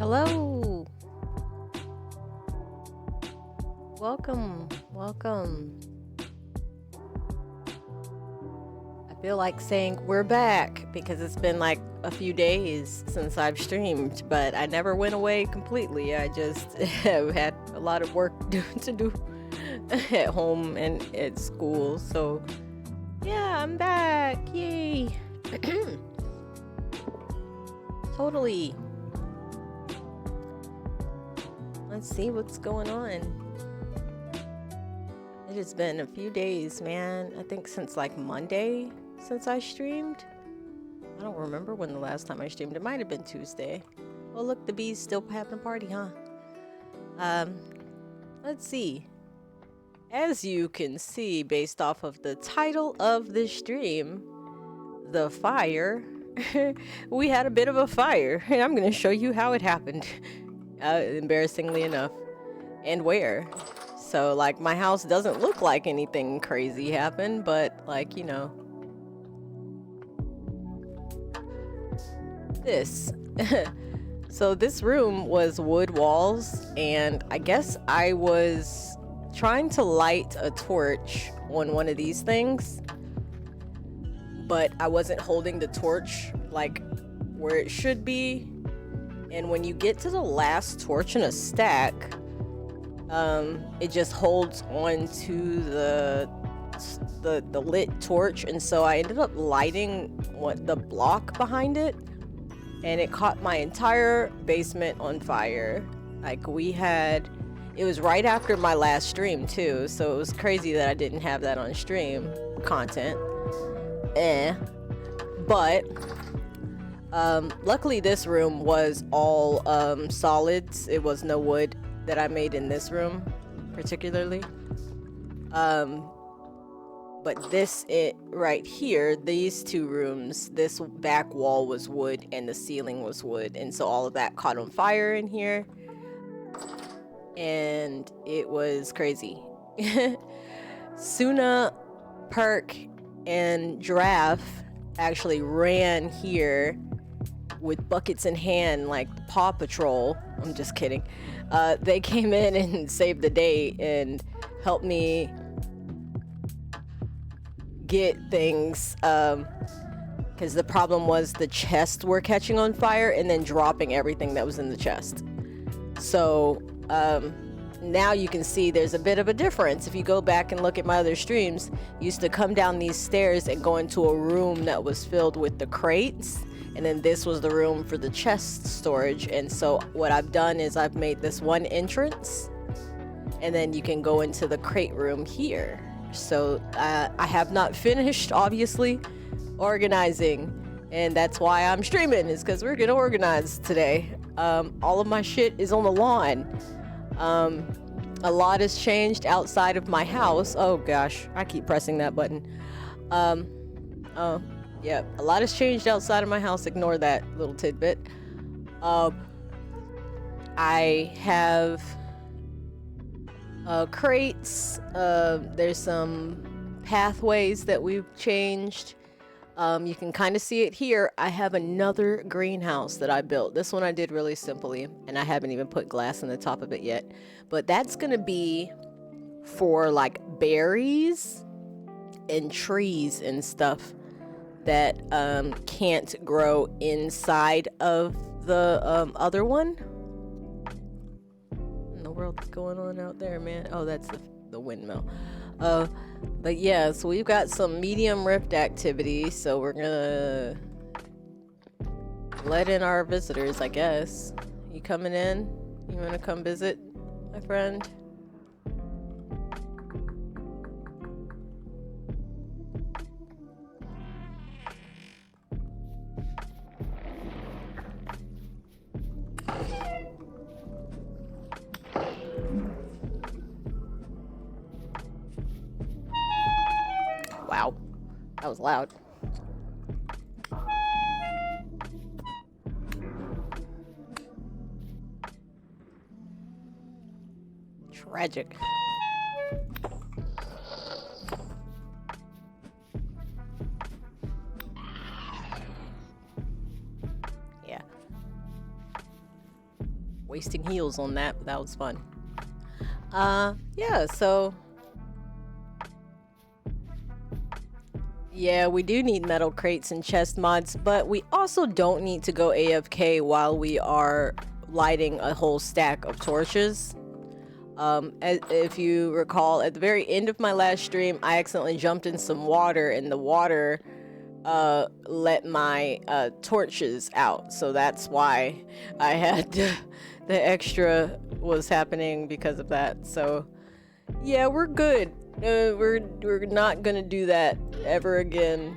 Hello. Welcome. Welcome. I feel like saying we're back because it's been like a few days since I've streamed, but I never went away completely. I just have had a lot of work to do at home and at school. So, yeah, I'm back. Yay. Totally. Let's see what's going on. It has been a few days, man. I think since like Monday since I streamed. I don't remember when the last time I streamed. It might have been Tuesday. Oh, look, the bees still having a party, huh? Let's see. As you can see, based off of the title of the stream, the fire, we had a bit of a fire, and I'm going to show you how it happened, embarrassingly enough, and where. So, like, my house doesn't look like anything crazy happened, but, like, you know, this. So this room was wood walls, and I guess I was trying to light a torch on one of these things, but I wasn't holding the torch like where it should be. And when you get to the last torch in a stack, it just holds on to the lit torch, and so I ended up lighting the block behind it, and it caught my entire basement on fire. Like, it was right after my last stream too, so it was crazy that I didn't have that on stream content. But luckily this room was all solids. It was no wood that I made in this room particularly. But right here, these two rooms, this back wall was wood and the ceiling was wood, and so all of that caught on fire in here, and it was crazy. Suna, Perk, and Giraffe actually ran here with buckets in hand like Paw Patrol. I'm just kidding. They came in and saved the day and helped me get things, because the problem was the chests were catching on fire and then dropping everything that was in the chest. So now you can see there's a bit of a difference. If you go back and look at my other streams, I used to come down these stairs and go into a room that was filled with the crates, and then this was the room for the chest storage. And so what I've done is I've made this one entrance, and then you can go into the crate room here. So I have not finished, obviously, organizing, and that's why I'm streaming, is because we're gonna organize today. All of my shit is on the lawn. A lot has changed outside of my house. Oh gosh, I keep pressing that button. Oh yeah, a lot has changed outside of my house. Ignore that little tidbit. I have crates. There's some pathways that we've changed. You can kind of see it here. I have another greenhouse that I built. This one I did really simply, and I haven't even put glass on the top of it yet. But that's gonna be for like berries and trees and stuff that can't grow inside of the other one. The world's going on out there, man. Oh, that's the windmill. But yeah, so we've got some medium rift activity, so we're gonna let in our visitors, I guess. You coming in? You wanna come visit, my friend? Wow, that was loud. Tragic. Yeah. wasting heals on that, but that was fun. Yeah, so yeah, we do need metal crates and chest mods, but we also don't need to go AFK while we are lighting a whole stack of torches. If you recall, at the very end of my last stream, I accidentally jumped in some water, and the water let my torches out, so that's why I had the extra was happening because of that. So yeah, we're good. We're not gonna do that ever again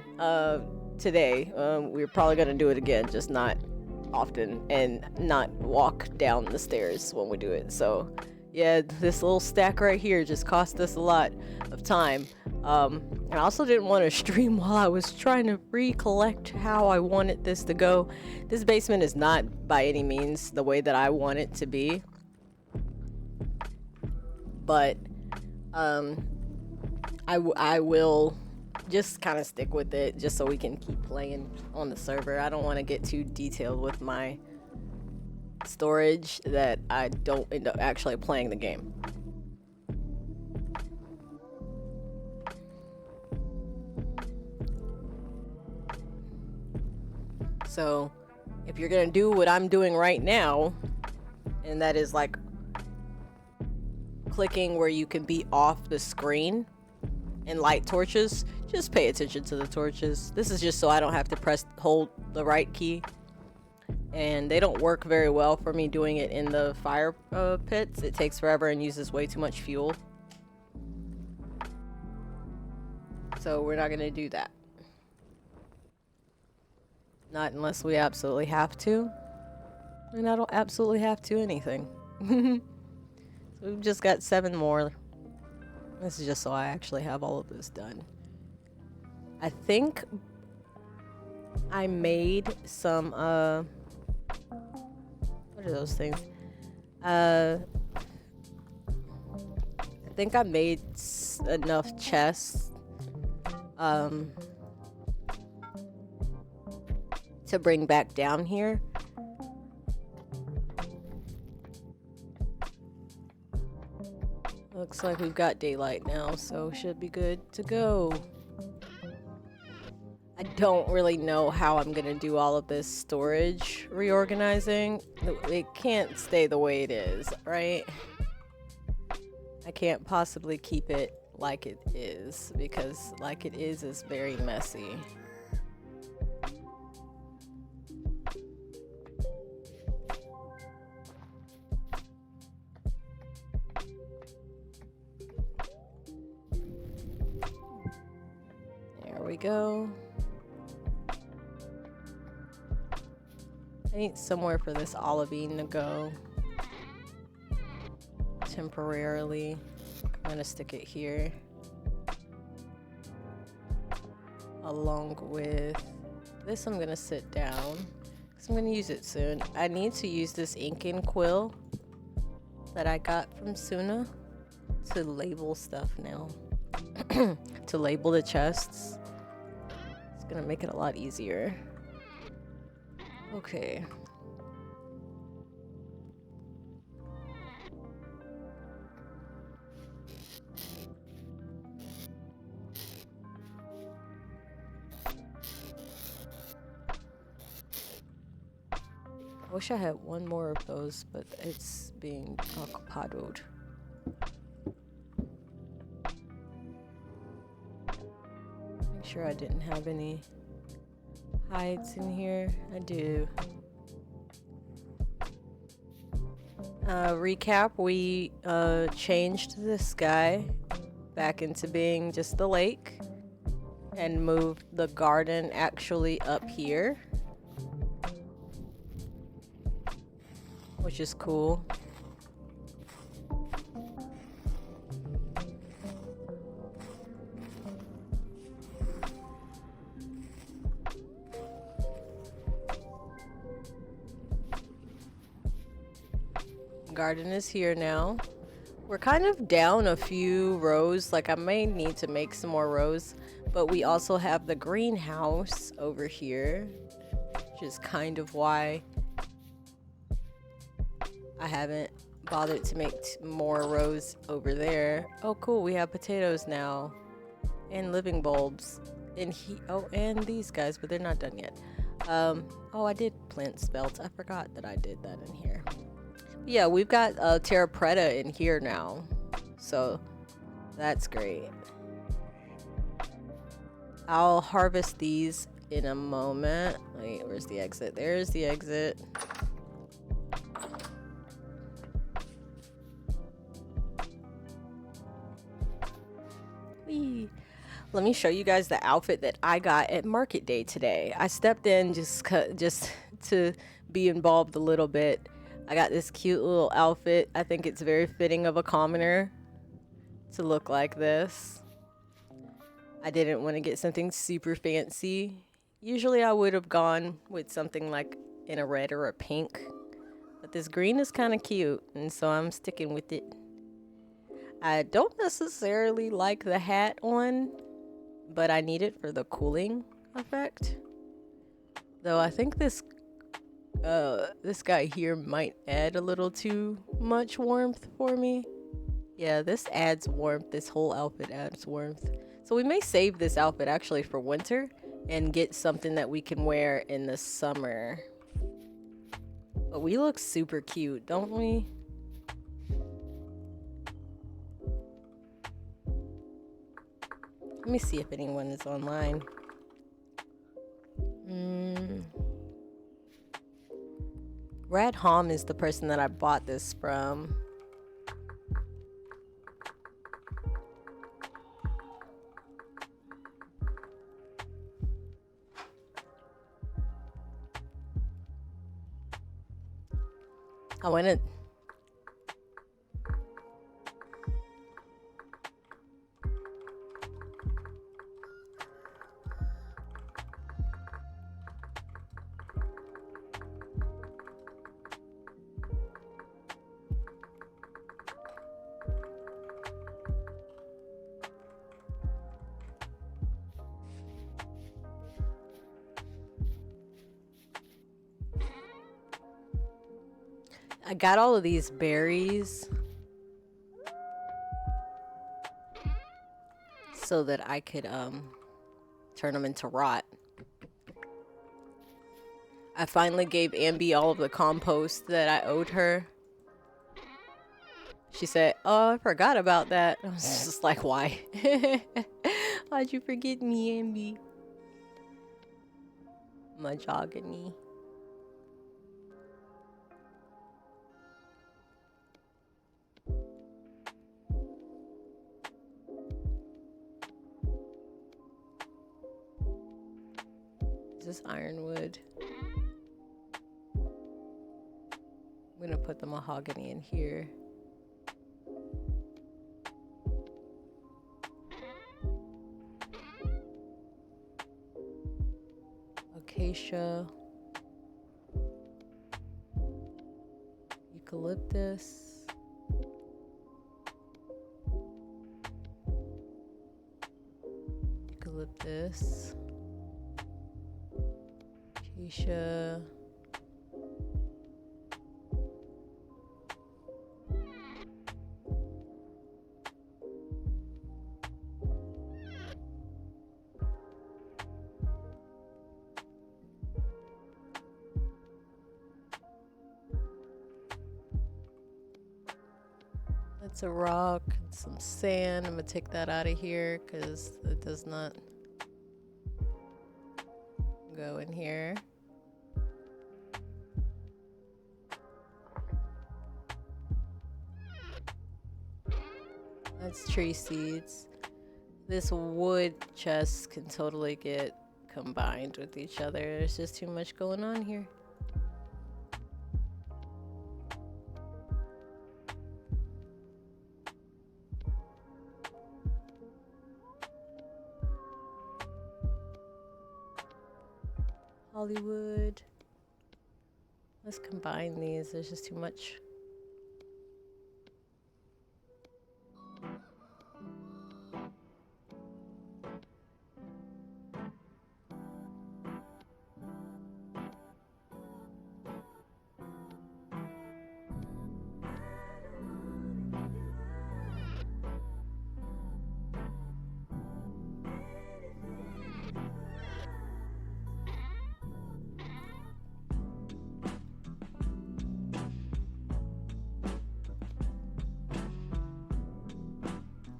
today. We're probably gonna do it again, just not often, and not walk down the stairs when we do it. So yeah, this little stack right here just cost us a lot of time. And I also didn't want to stream while I was trying to recollect how I wanted this to go. This basement is not by any means the way that I want it to be, but I will just kind of stick with it just so we can keep playing on the server. I don't want to get too detailed with my storage that I don't end up actually playing the game. So if you're gonna do what I'm doing right now, and that is like clicking where you can be off the screen and light torches, just pay attention to the torches. This is just so I don't have to hold the right key, and they don't work very well for me doing it in the fire pits. It takes forever and uses way too much fuel, so we're not gonna do that. Not unless we absolutely have to. And I don't absolutely have to anything. So we've just got 7 more. This is just so I actually have all of this done. I think I made some, what are those things? I think I made enough chests, to bring back down here. Looks like we've got daylight now, so should be good to go. I don't really know how I'm gonna do all of this storage reorganizing. It can't stay the way it is, right? I can't possibly keep it like it is, because like it is very messy. There we go. I need somewhere for this olivine to go temporarily. I'm gonna stick it here along with this. I'm gonna sit down because I'm gonna use it soon. I need to use this inking quill that I got from Suna to label stuff now. To label the chests. It's gonna make it a lot easier. Okay. I wish I had one more of those, but it's being occupied. Make sure I didn't have any hides in here. I do. Recap, we changed the sky back into being just the lake and moved the garden actually up here, which is cool. Garden is here now. We're kind of down a few rows. Like I may need to make some more rows, but we also have the greenhouse over here, which is kind of why I haven't bothered to make more rows over there. Oh, cool. We have potatoes now and living bulbs. And and these guys, but they're not done yet. Oh, I did plant spelt. I forgot that I did that in here. Yeah, we've got Terra Preta in here now. So that's great. I'll harvest these in a moment. Wait, where's the exit? There's the exit. Whee. Let me show you guys the outfit that I got at market day today. I stepped in just to be involved a little bit. I got this cute little outfit. I think it's very fitting of a commoner to look like this. I didn't want to get something super fancy. Usually I would have gone with something like in a red or a pink, but this green is kind of cute, and so I'm sticking with it. I don't necessarily like the hat on, but I need it for the cooling effect. Though I think this guy here might add a little too much warmth for me. Yeah, this adds warmth. This whole outfit adds warmth. So we may save this outfit actually for winter and get something that we can wear in the summer. But we look super cute, don't we? Let me see if anyone is online. Rad Hom is the person that I bought this from. I went to... I got all of these berries so that I could turn them into rot. I finally gave Ambi all of the compost that I owed her. She said, "Oh, I forgot about that." I was just like, "Why? Why'd you forget me, Ambi?" Mahogany. Is this ironwood? I'm gonna put the mahogany in here. Acacia. Eucalyptus. Eucalyptus. Acacia. That's a rock and some sand. I'm gonna take that out of here because it does not go in here. That's tree seeds. This wood chest can totally get combined with each other. There's just too much going on here. Hollywood. Let's combine these. There's just too much.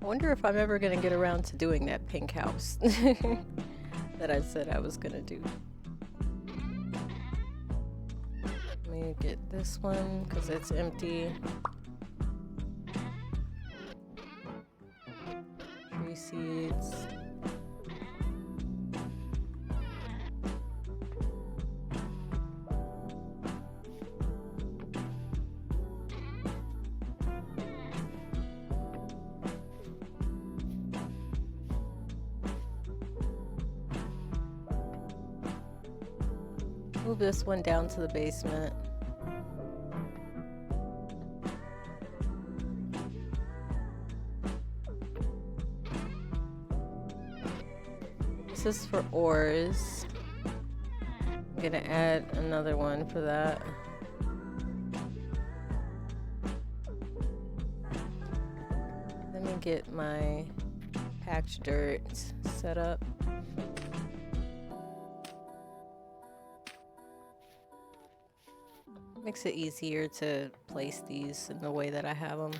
wonder if I'm ever gonna get around to doing that pink house that I said I was gonna do. Let me get this one because it's empty. Tree seeds. Move this one down to the basement. This is for ores. I'm gonna add another one for that. Let me get my packed dirt set up. Makes it easier to place these in the way that I have them.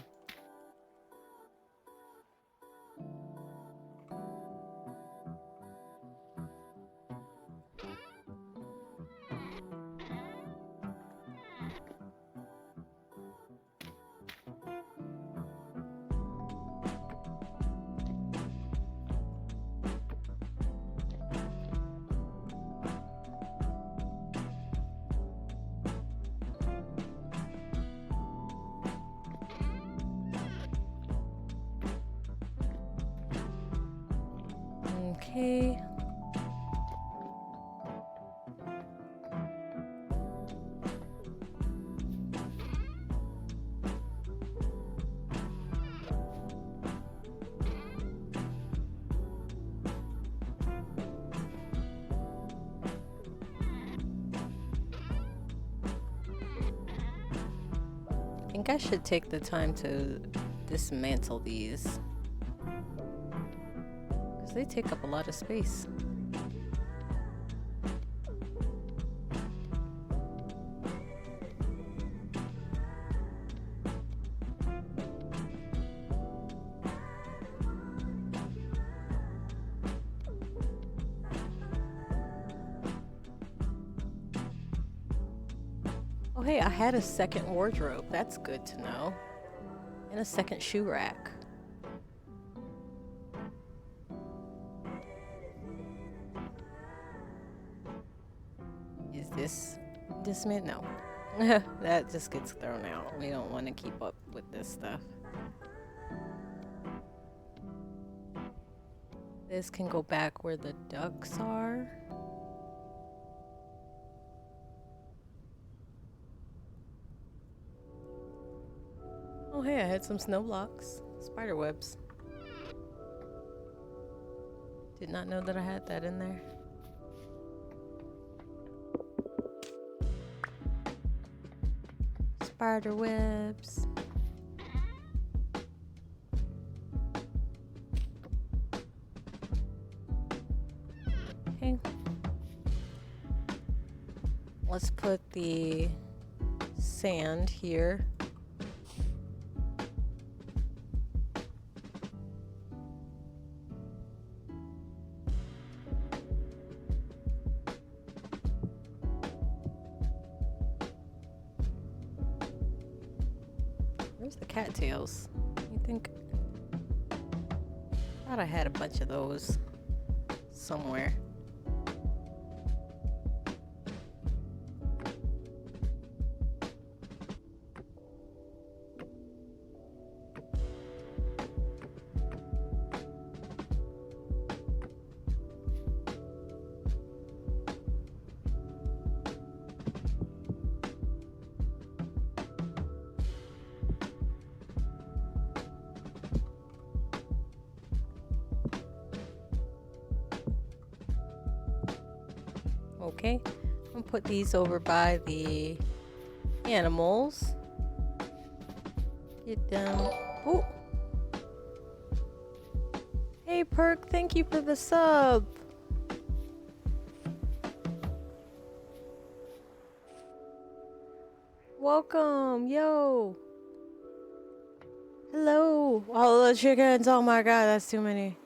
Okay. I think I should take the time to dismantle these, because they take up a lot of space. Oh hey, I had a second wardrobe. That's good to know. And a second shoe rack. Is this dismant? No. That just gets thrown out. We don't want to keep up with this stuff. This can go back where the ducks are. Oh hey, I had some snow blocks. Spider webs. Did not know that I had that in there. Spider webs. Okay. Let's put the sand here. Where's the cattails? You think? I thought I had a bunch of those somewhere. Okay, I'm gonna put these over by the animals. Get them. Oh, hey Perk, thank you for the sub. Welcome, yo. Hello, all the chickens. Oh my god, that's too many.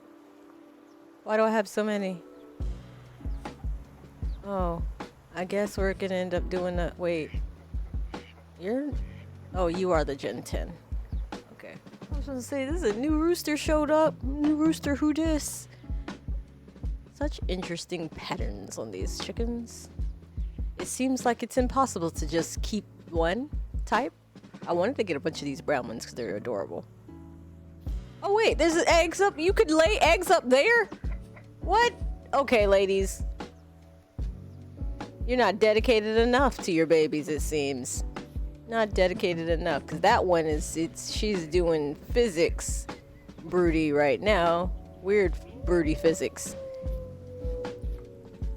Why do I have so many? Oh, I guess we're gonna end up doing that. Wait, you're. Oh, you are the Gen 10. Okay. I was gonna say, this is a new rooster showed up. New rooster, who dis? Such interesting patterns on these chickens. It seems like it's impossible to just keep one type. I wanted to get a bunch of these brown ones because they're adorable. Oh wait, there's eggs up. You could lay eggs up there? What? Okay, ladies. You're not dedicated enough to your babies, it seems. Not dedicated enough, because that one she's doing physics broody right now. Weird broody physics.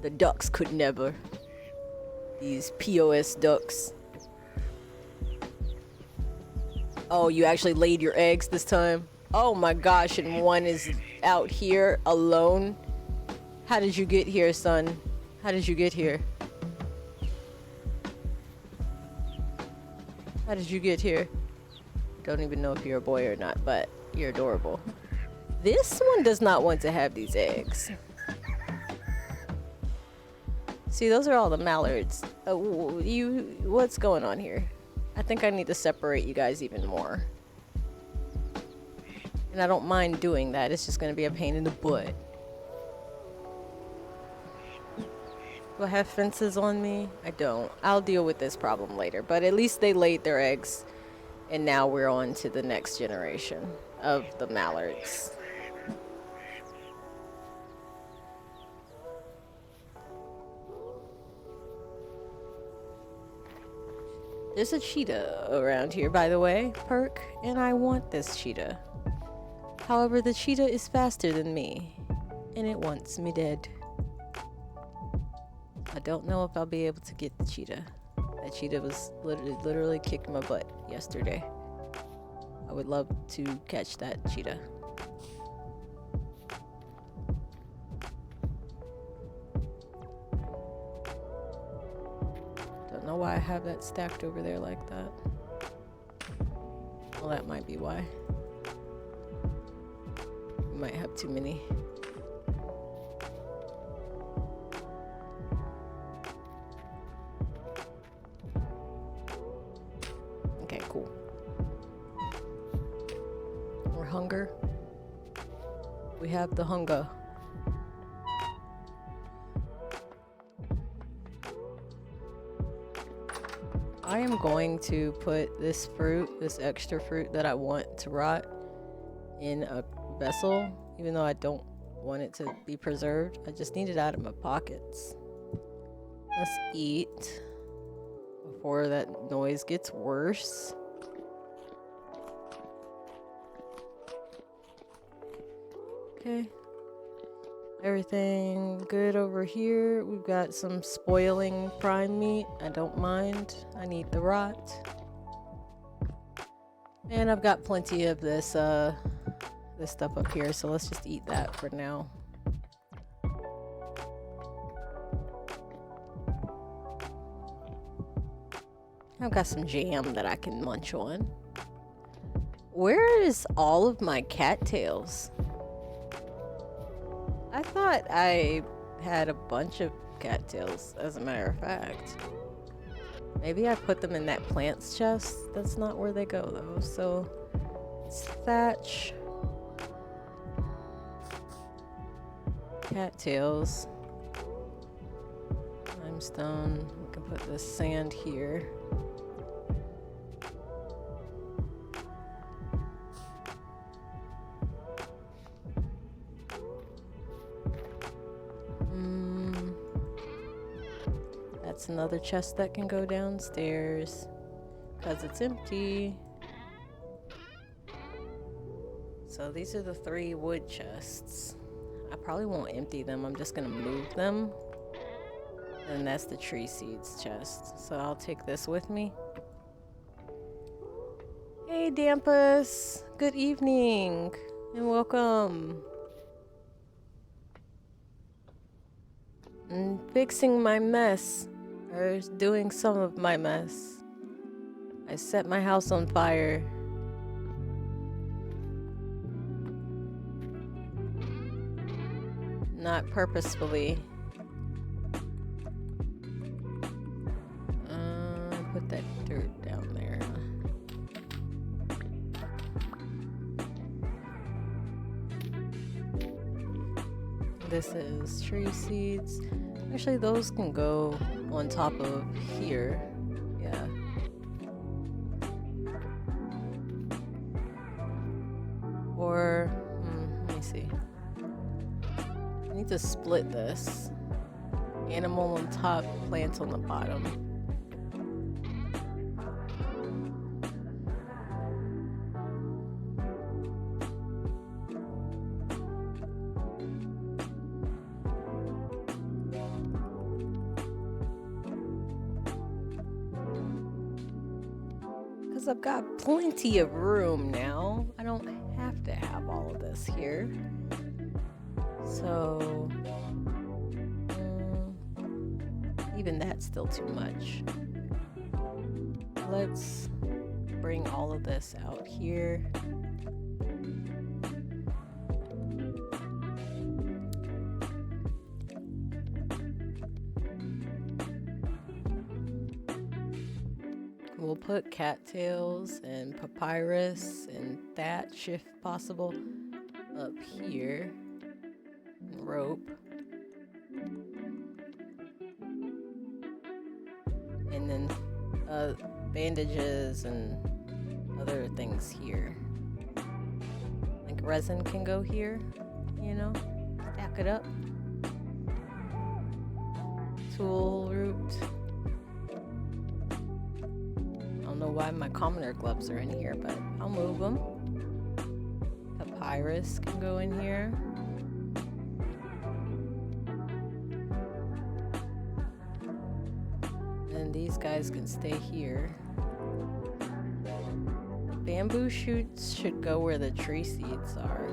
The ducks could never. These POS ducks. Oh, you actually laid your eggs this time? Oh my gosh, and one is out here alone. How did you get here, son? How did you get here? How did you get here? Don't even know if you're a boy or not, but you're adorable. This one does not want to have these eggs. See, those are all the mallards. What's going on here? I think I need to separate you guys even more. And I don't mind doing that. It's just going to be a pain in the butt. Do I have fences on me? I don't. I'll deal with this problem later. But at least they laid their eggs. And now we're on to the next generation of the mallards. There's a cheetah around here, by the way, Perk, and I want this cheetah. However, the cheetah is faster than me, and it wants me dead. I don't know if I'll be able to get the cheetah. That cheetah was literally kicked my butt yesterday. I would love to catch that cheetah. Don't know why I have that stacked over there like that. Well, that might be why. We might have too many. Okay, cool. More hunger. We have the hunger. I am going to put this fruit, this extra fruit that I want to rot, in a vessel, even though I don't want it to be preserved. I just need it out of my pockets. Let's eat before that noise gets worse. Okay. Everything good over here. We've got some spoiling prime meat. I don't mind. I need the rot. And I've got plenty of this stuff up here, so let's just eat that for now. I've got some jam that I can munch on. Where is all of my cattails? I thought I had a bunch of cattails, as a matter of fact. Maybe I put them in that plants chest. That's not where they go, though. So, it's thatch. Cattails. Limestone. We can put this sand here. That's another chest that can go downstairs because it's empty. So these are the 3 wood chests. I probably won't empty them. I'm just gonna move them. And that's the tree seeds chest. So I'll take this with me. Hey Dampus, good evening and welcome. I'm fixing my mess. Or doing some of my mess. I set my house on fire. not purposefully. Put that dirt down there. This is tree seeds. Actually, those can go on top of here. Yeah. Or, let me see. I need to split this. Animal on top, plant on the bottom. Because I've got plenty of room now. I don't have to have all of this here. So, even that's still too much. Let's bring all of this out here. We'll put cattails and papyrus and thatch, if possible, up here. And rope. And then bandages and other things here. Like resin can go here, you know? Stack it up. Tool root. I don't know why my commoner gloves are in here, but I'll move them. Papyrus can go in here. And these guys can stay here. Bamboo shoots should go where the tree seeds are.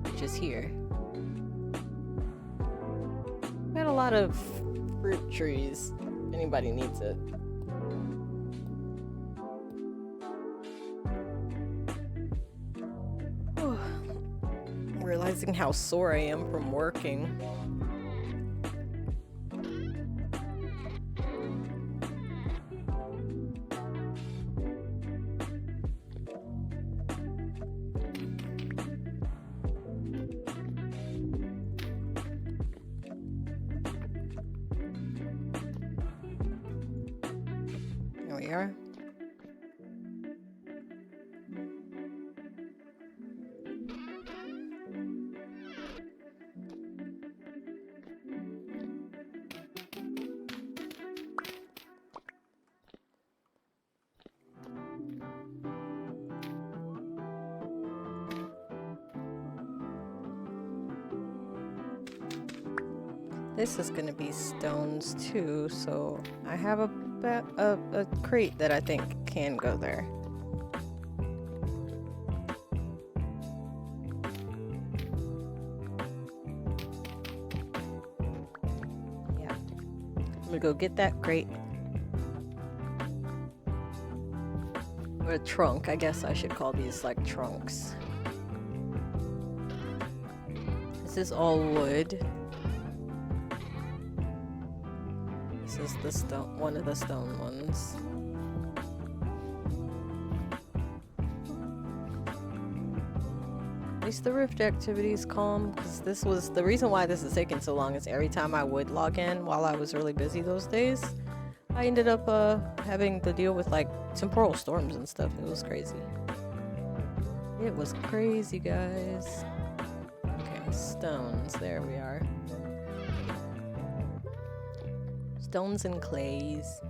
Which is here. We had a lot of fruit trees, if anybody needs it. I'm realizing how sore I am from working. Here we are. This is going to be stones too, so I have a crate that I think can go there. Yeah, I'm gonna go get that crate. Or a trunk, I guess I should call these like trunks. This is all wood. This is the stone, one of the stone ones. At least the rift activity is calm, because this was the reason why this is taking so long. Is every time I would log in while I was really busy those days, I ended up having to deal with like temporal storms and stuff. It was crazy. It was crazy, guys. Okay, stones. There we are. Stones and clays.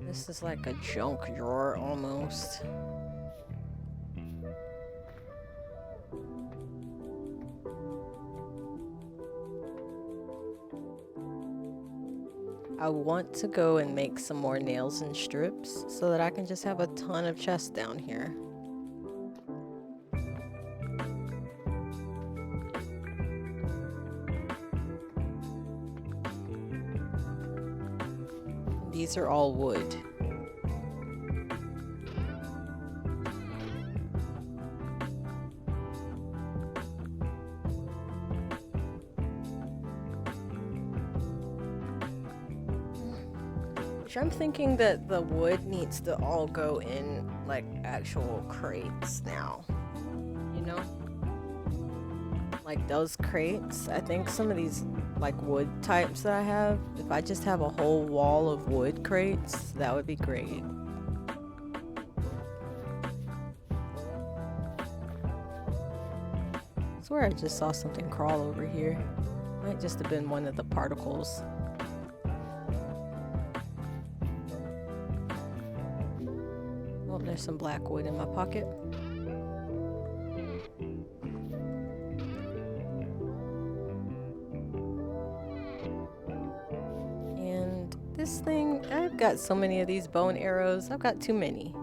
This is like a junk drawer almost. I want to go and make some more nails and strips so that I can just have a ton of chests down here. These are all wood. Which I'm thinking that the wood needs to all go in like actual crates now. You know? Like those crates. I think some of these like wood types that I have, if I just have a whole wall of wood crates, that would be great. I swear I just saw something crawl over here. Might just have been one of the particles. Oh, there's some black wood in my pocket. And this thing, I've got so many of these bone arrows. I've got too many.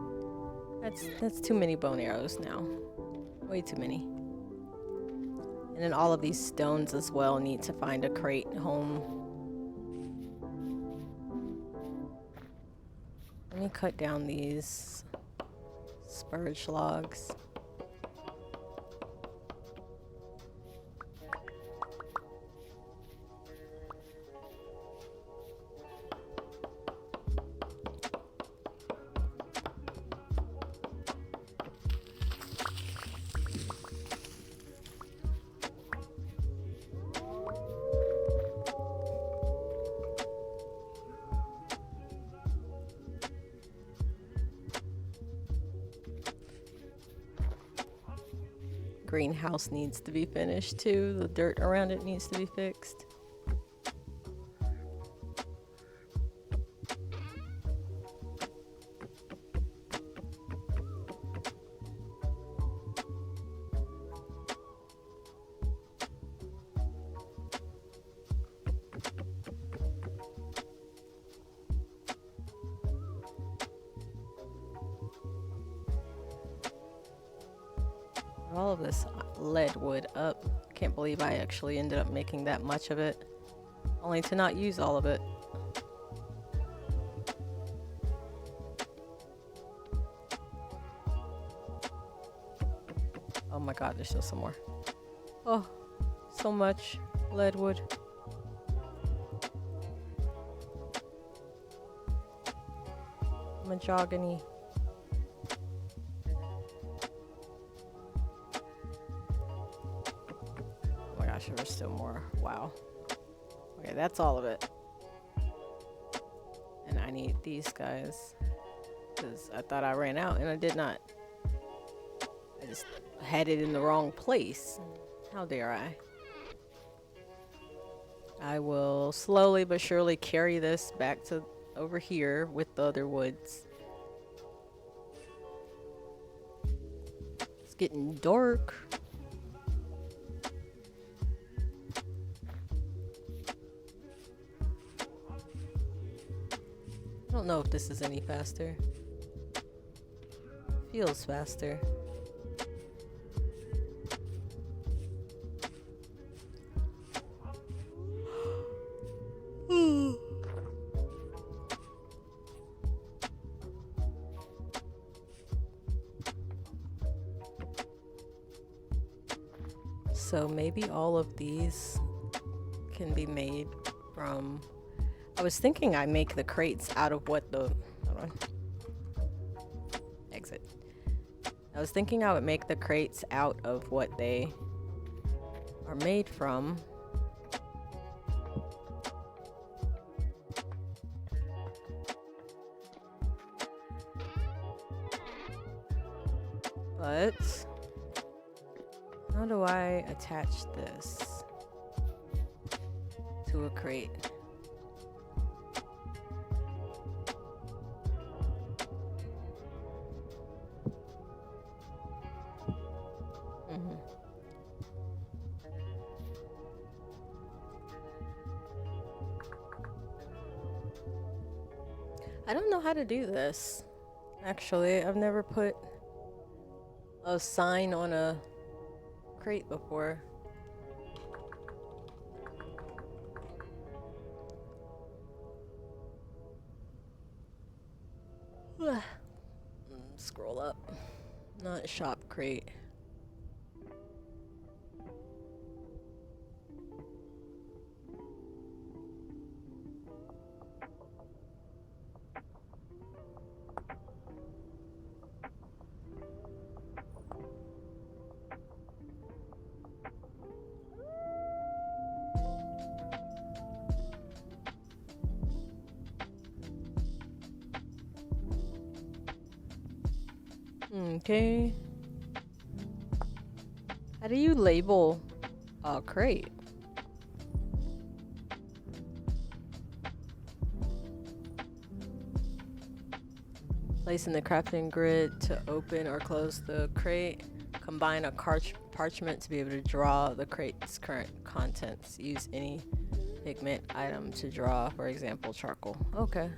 That's too many bone arrows now. Way too many. And then all of these stones as well need to find a crate home. Let me cut down these spurge logs. Greenhouse needs to be finished too. The dirt around it needs to be fixed. All of this lead wood up. I can't believe I actually ended up making that much of it, only to not use all of it. Oh my god, there's still some more. Oh, so much lead wood. Mahogany. There's still more. Wow. Okay, that's all of it. And I need these guys because I thought I ran out and I did not. I just had it in the wrong place. How dare I? I will slowly but surely carry this back to over here with the other woods. It's getting dark. I don't know if this is any faster. Feels faster. So maybe all of these can be made from... I was thinking I make the crates out of what the... Hold on. Exit. I was thinking I would make the crates out of what they are made from. But how do I attach this to a crate? I don't know how to do this. Actually, I've never put a sign on a crate before. Scroll up. Not shop crate. Okay. How do you label a crate? Place in the crafting grid to open or close the crate. Combine a parchment to be able to draw the crate's current contents. Use any pigment item to draw, for example, charcoal. Okay.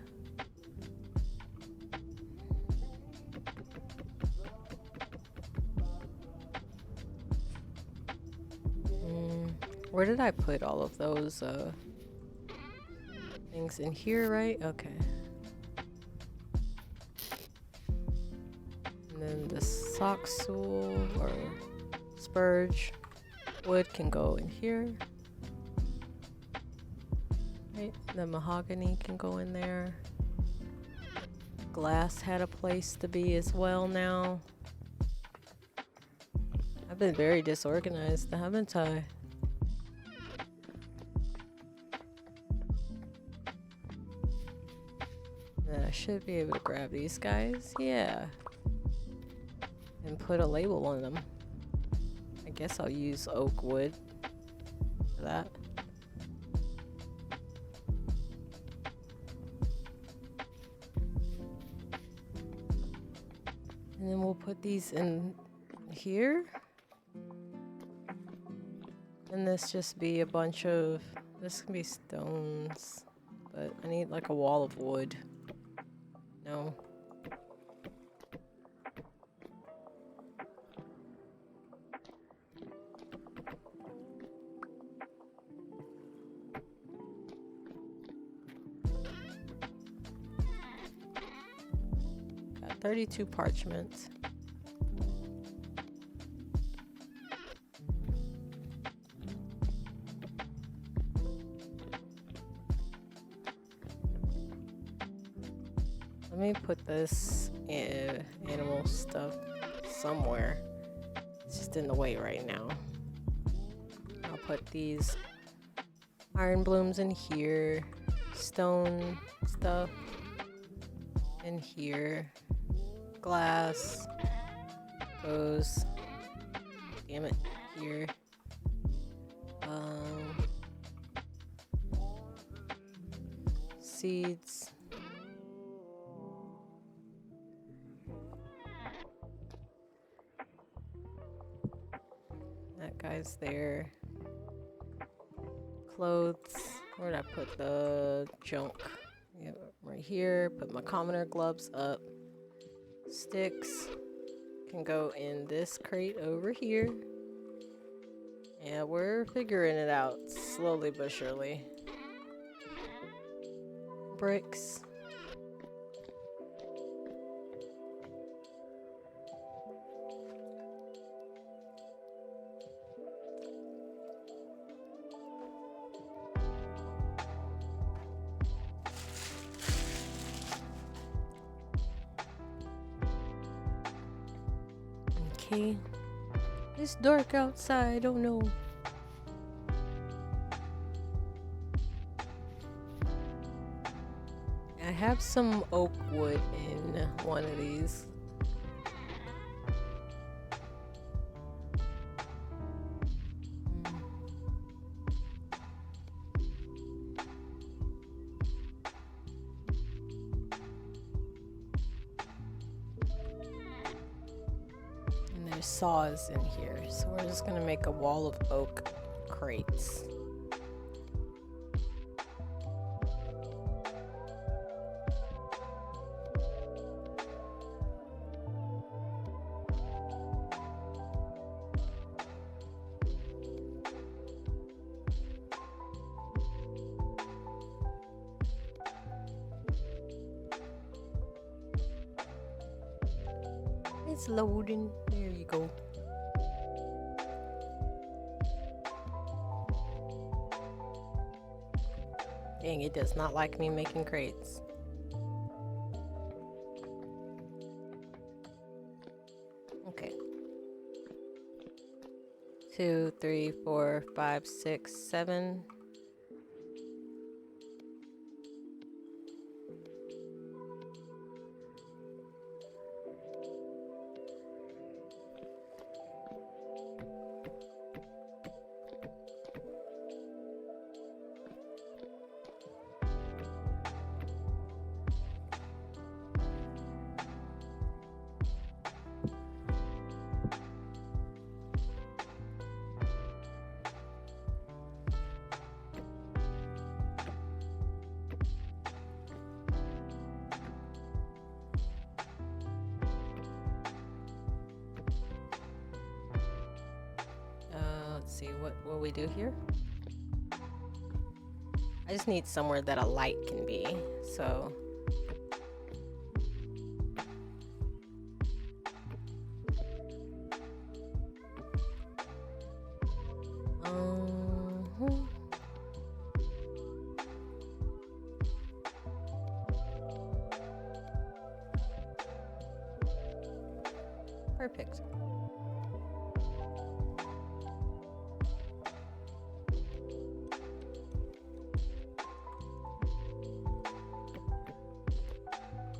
Where did I put all of those things in here, right? Okay. And then the socksool or spurge wood can go in here. Right, the mahogany can go in there. Glass had a place to be as well now. I've been very disorganized, haven't I? Then I should be able to grab these guys, yeah. And put a label on them. I guess I'll use oak wood for that. And then we'll put these in here. And this just be a bunch of, this can be stones, but I need like a wall of wood. No. Got 32 parchments. Let me put this animal stuff somewhere. It's just in the way right now. I'll put these iron blooms in here, stone stuff in here, glass goes, damn it, here. Seeds. That guy's there. Clothes. Where did I put the junk? Yeah, right here. Put my commoner gloves up. Sticks can go in this crate over here. Yeah, we're figuring it out slowly but surely. Bricks. Okay. It's dark outside, oh no. I have some oak wood in one of these. And there's saws in here, so we're just gonna make a wall of oak crates. It's loading. There you go. Dang, it does not like me making crates. Okay. 2, 3, 4, 5, 6, 7. what will we do here? I just need somewhere that a light can be, so. Perfect.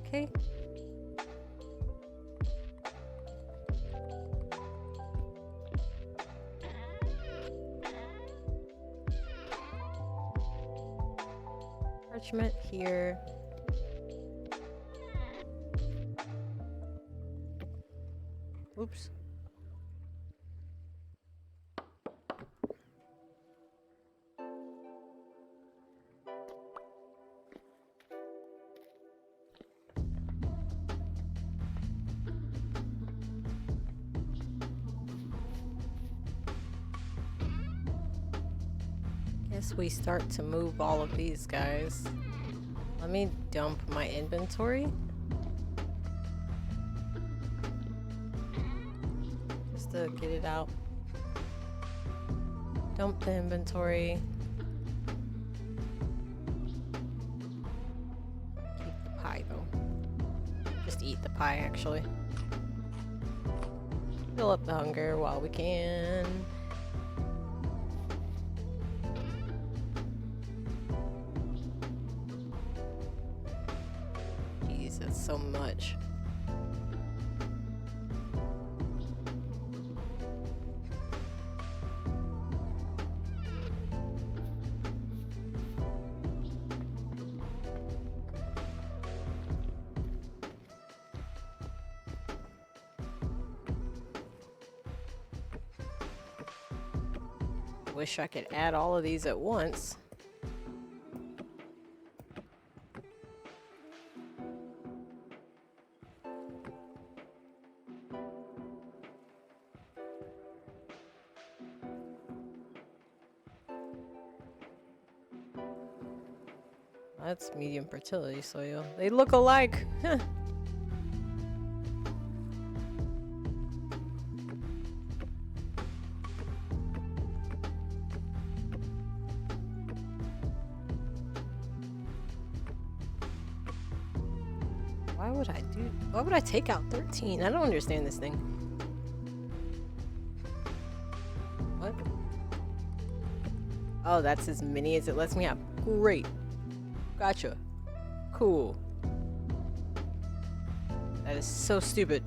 Okay. Parchment here. Oops. Guess we start to move all of these guys. Let me dump my inventory. Just to get it out. Dump the inventory. Keep the pie though. Just eat the pie actually. Fill up the hunger while we can. Jeez, that's so much. Wish I could add all of these at once. That's medium fertility soil. They look alike. Huh. Why would I take out 13? I don't understand this thing. What? Oh, that's as many as it lets me have. Great. Gotcha. Cool. That is so stupid.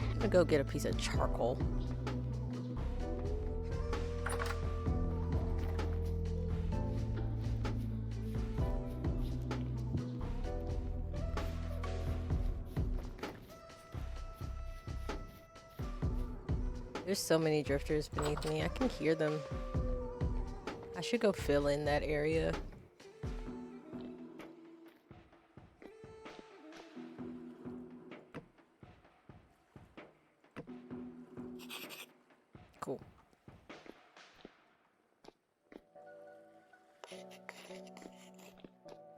I'm gonna go get a piece of charcoal. There's so many drifters beneath me. I can hear them. I should go fill in that area. Cool.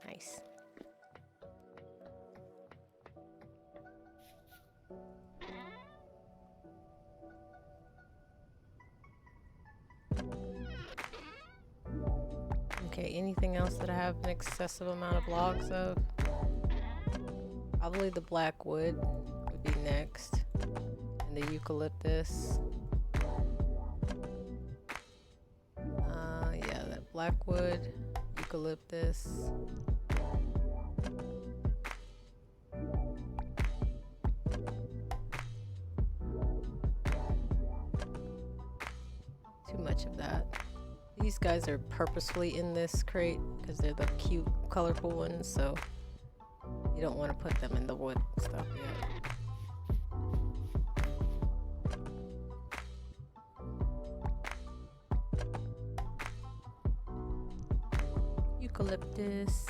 Nice. Okay, anything else that I have an excessive amount of logs of? Probably the black wood would be next. And the eucalyptus. Yeah, that black wood, eucalyptus. Too much of that. These guys are purposefully in this crate because they're the cute, colorful ones, so you don't want to put them in the wood stuff yet. eucalyptus.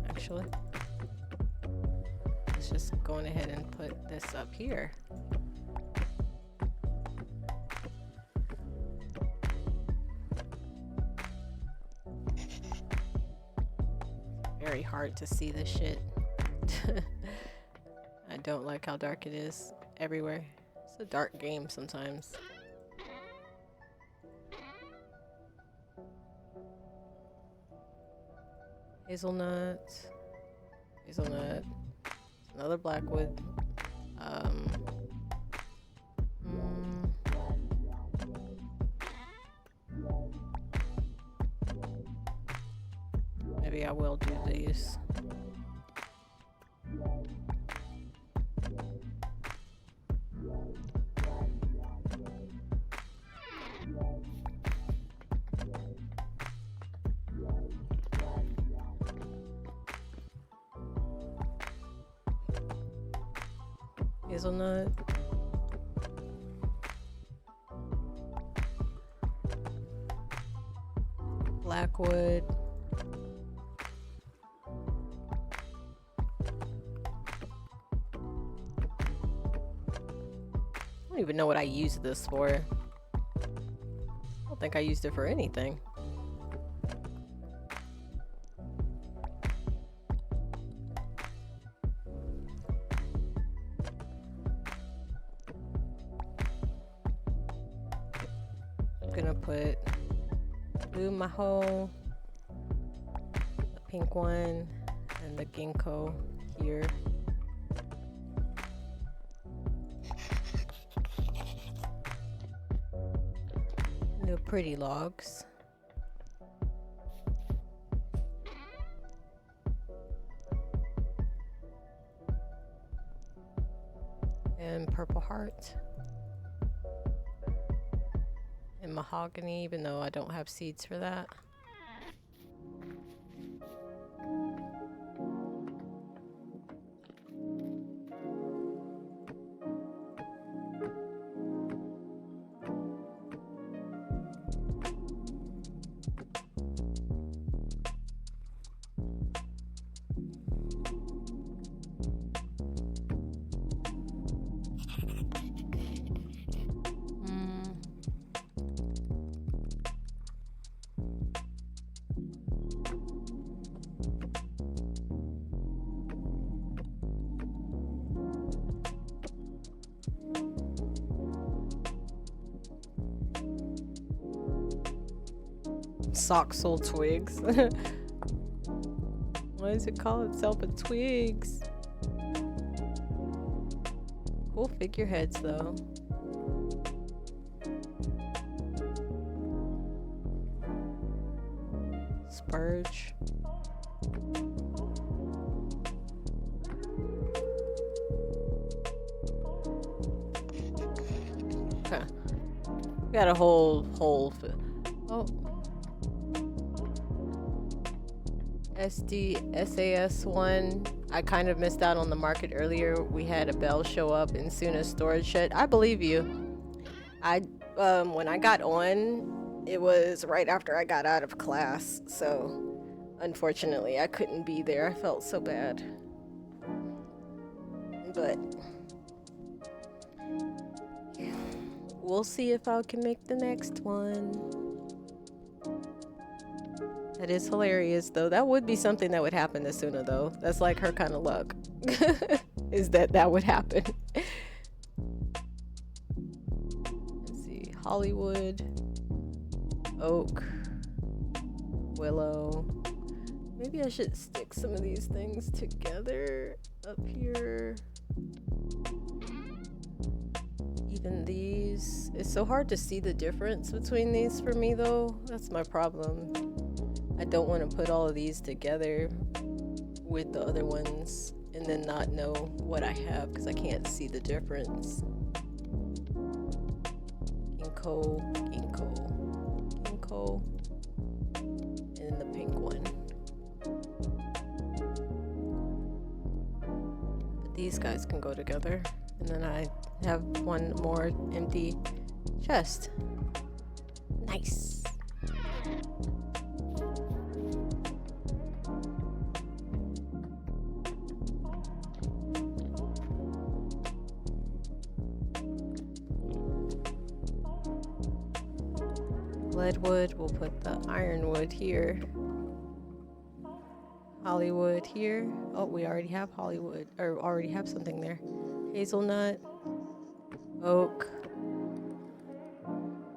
Actually, let's just go ahead and put this up here. Very hard to see this shit. I don't like how dark it is everywhere. It's a dark game sometimes. Hazelnut. Hazelnut. Another blackwood. Maybe I will do these. Hazelnut. Blackwood. I don't even know what I used this for. I don't think I used it for anything. I'm gonna put blue maho, the pink one, and the ginkgo here. The pretty logs. And purple heart. And mahogany, even though I don't have seeds for that. Soxal twigs. Why does it call itself a twigs? Cool figureheads though. Spurge. Okay. We got a whole oh. SAS1. I kind of missed out on the market earlier. We had a bell show up and soon as storage shut. I believe you. When I got on, it was right after I got out of class, so unfortunately I couldn't be there. I felt so bad. But we'll see if I can make the next one. That is hilarious, though. That would be something that would happen to Suna, though. That's like her kind of luck. Is that would happen. Let's see. Hollywood. Oak. Willow. Maybe I should stick some of these things together up here. Even these. It's so hard to see the difference between these for me, though. That's my problem. I don't want to put all of these together with the other ones and then not know what I have because I can't see the difference. Ginkgo, ginkgo, ginkgo, and then the pink these guys can go together. And then I have one more empty chest. Nice. Leadwood, we'll put the ironwood here. Hollywood here. Oh, we already have Hollywood, or already have something there. Hazelnut, oak,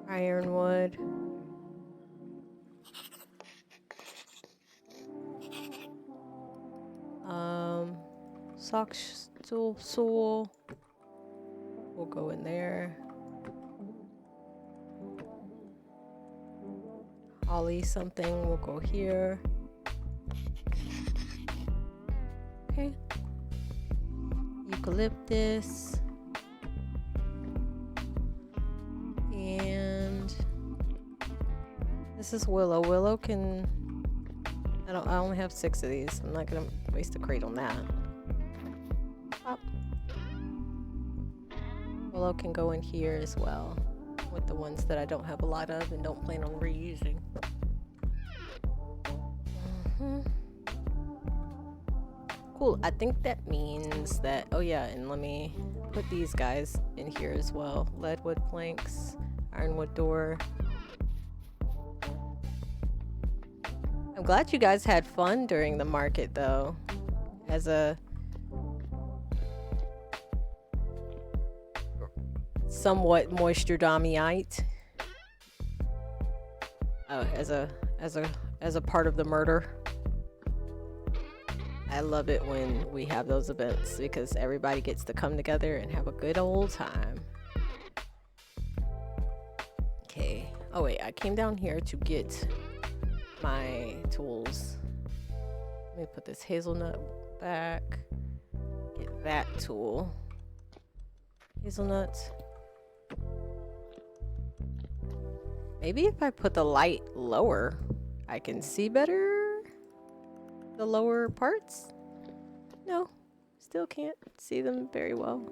ironwood. Sock stool. We'll go in there. Holly something will go here. Okay. Eucalyptus. And this is willow. Willow can I only have 6 of these. I'm not gonna waste a crate on that. Pop. Willow can go in here as well, with the ones that I don't have a lot of and don't plan on reusing. Cool. I think that means that, oh yeah, and let me put these guys in here as well. Leadwood planks, ironwood door. I'm glad you guys had fun during the market though. As a somewhat moisture-domiite. As a part of the murder. I love it when we have those events because everybody gets to come together and have a good old time. Okay. Oh wait, I came down here to get my tools. Let me put this hazelnut back. Get that tool. Hazelnuts. Maybe if I put the light lower, I can see better the lower parts. No, still can't see them very well.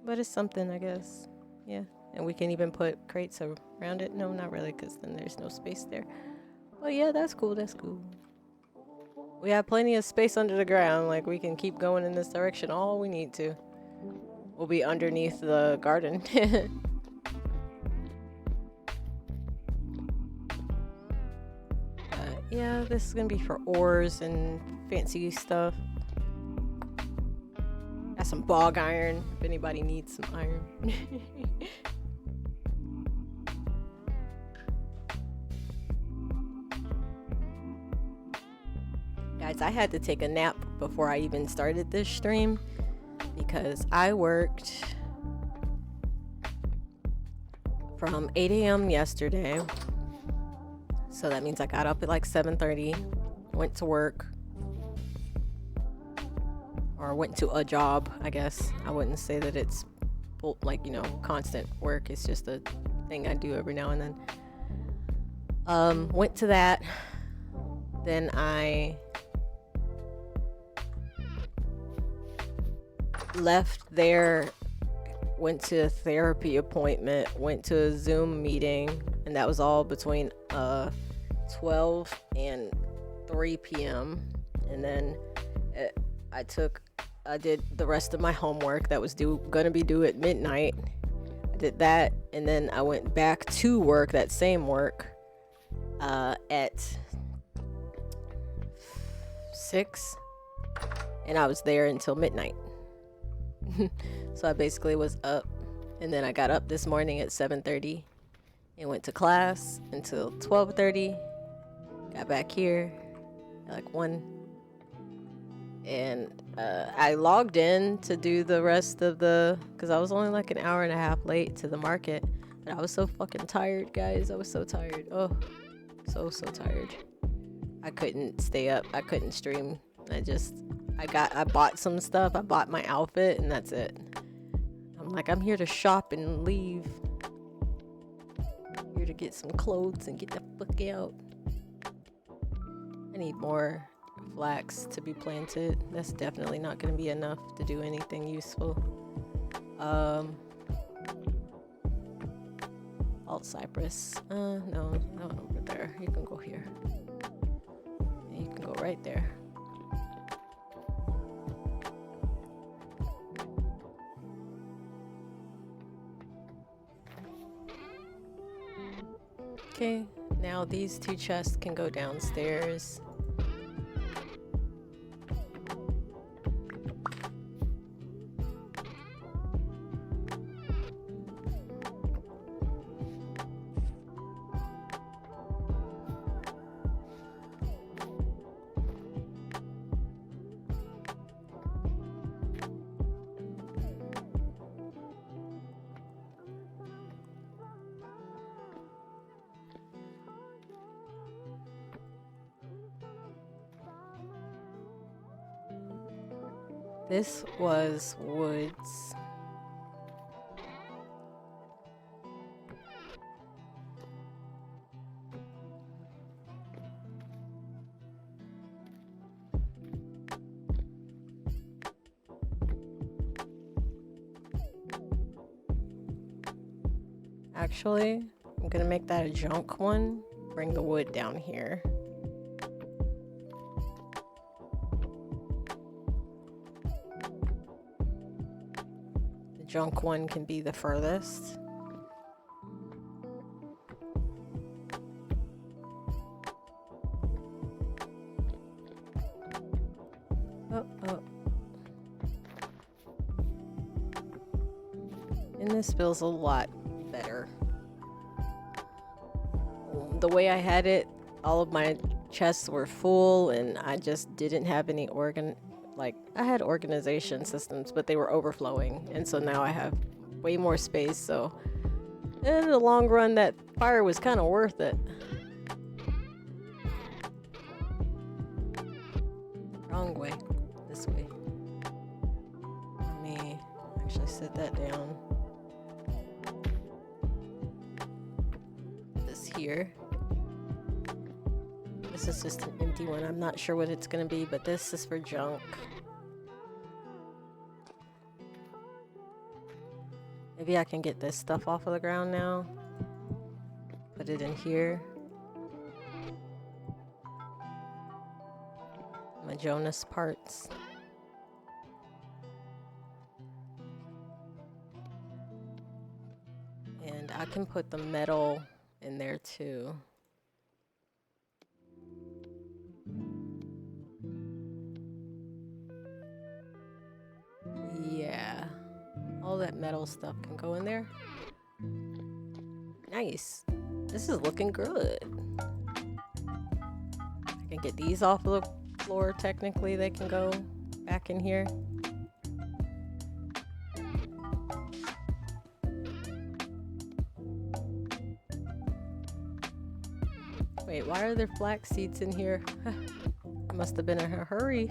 But it's something, I guess. Yeah, and we can even put crates around it. No, not really, because then there's no space there. But yeah, that's cool, that's cool. We have plenty of space under the ground. Like, we can keep going in this direction all we need to. We'll be underneath the garden. Yeah, this is gonna be for ores and fancy stuff. Got some bog iron if anybody needs some iron. Guys, I had to take a nap before I even started this stream because I worked from 8 a.m. yesterday. So that means I got up at like 7:30, went to work, or went to a job, I guess. I wouldn't say that it's like, you know, constant work. It's just a thing I do every now and then. Went to that. Then I left there, went to a therapy appointment, went to a Zoom meeting, and that was all between 12 and 3 p.m. And then I did the rest of my homework that was gonna be due at midnight. I did that, and then I went back to work, that same work, at 6, and I was there until midnight. So I basically was up, and then I got up this morning at 7:30 and went to class until 12:30. Got back here at like 1, and I logged in to do the rest of because I was only like an hour and a half late to the market, but I was so fucking tired, guys. I was so tired. Oh, so tired. I couldn't stay up. I couldn't stream. I bought some stuff. I bought my outfit, and that's it. I'm like, I'm here to shop and leave. Here to get some clothes and get the fuck out. I need more flax to be planted. That's definitely not going to be enough to do anything useful. Alt cypress. No, not over there. You can go here. And you can go right there. Okay, now these two chests can go downstairs. This was woods. Actually, I'm gonna make that a junk one. Bring the wood down here. Junk one can be the furthest. Oh. And this feels a lot better. The way I had it, all of my chests were full and I just didn't have any I had organization systems, but they were overflowing, and so now I have way more space, so in the long run that fire was kind of worth it. Wrong way. This way. Let me actually set that down. This here. This is just an empty one. I'm not sure what it's gonna be, but this is for junk. Maybe I can get this stuff off of the ground now. Put it in here. My Jonas parts. And I can put the metal in there too. Yeah. All that metal stuff can go in there. Nice. This is looking good. I can get these off of the floor. Technically, they can go back in here. Wait, why are there flax seeds in here? I must have been in a hurry.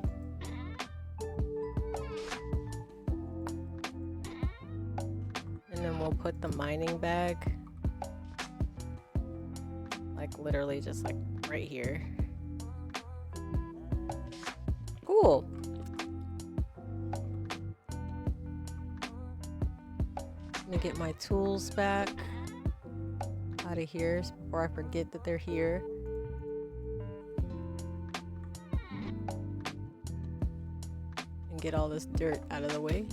We'll put the mining bag like literally just like right here. Cool. Let me get my tools back out of here before I forget that they're here. And get all this dirt out of the way.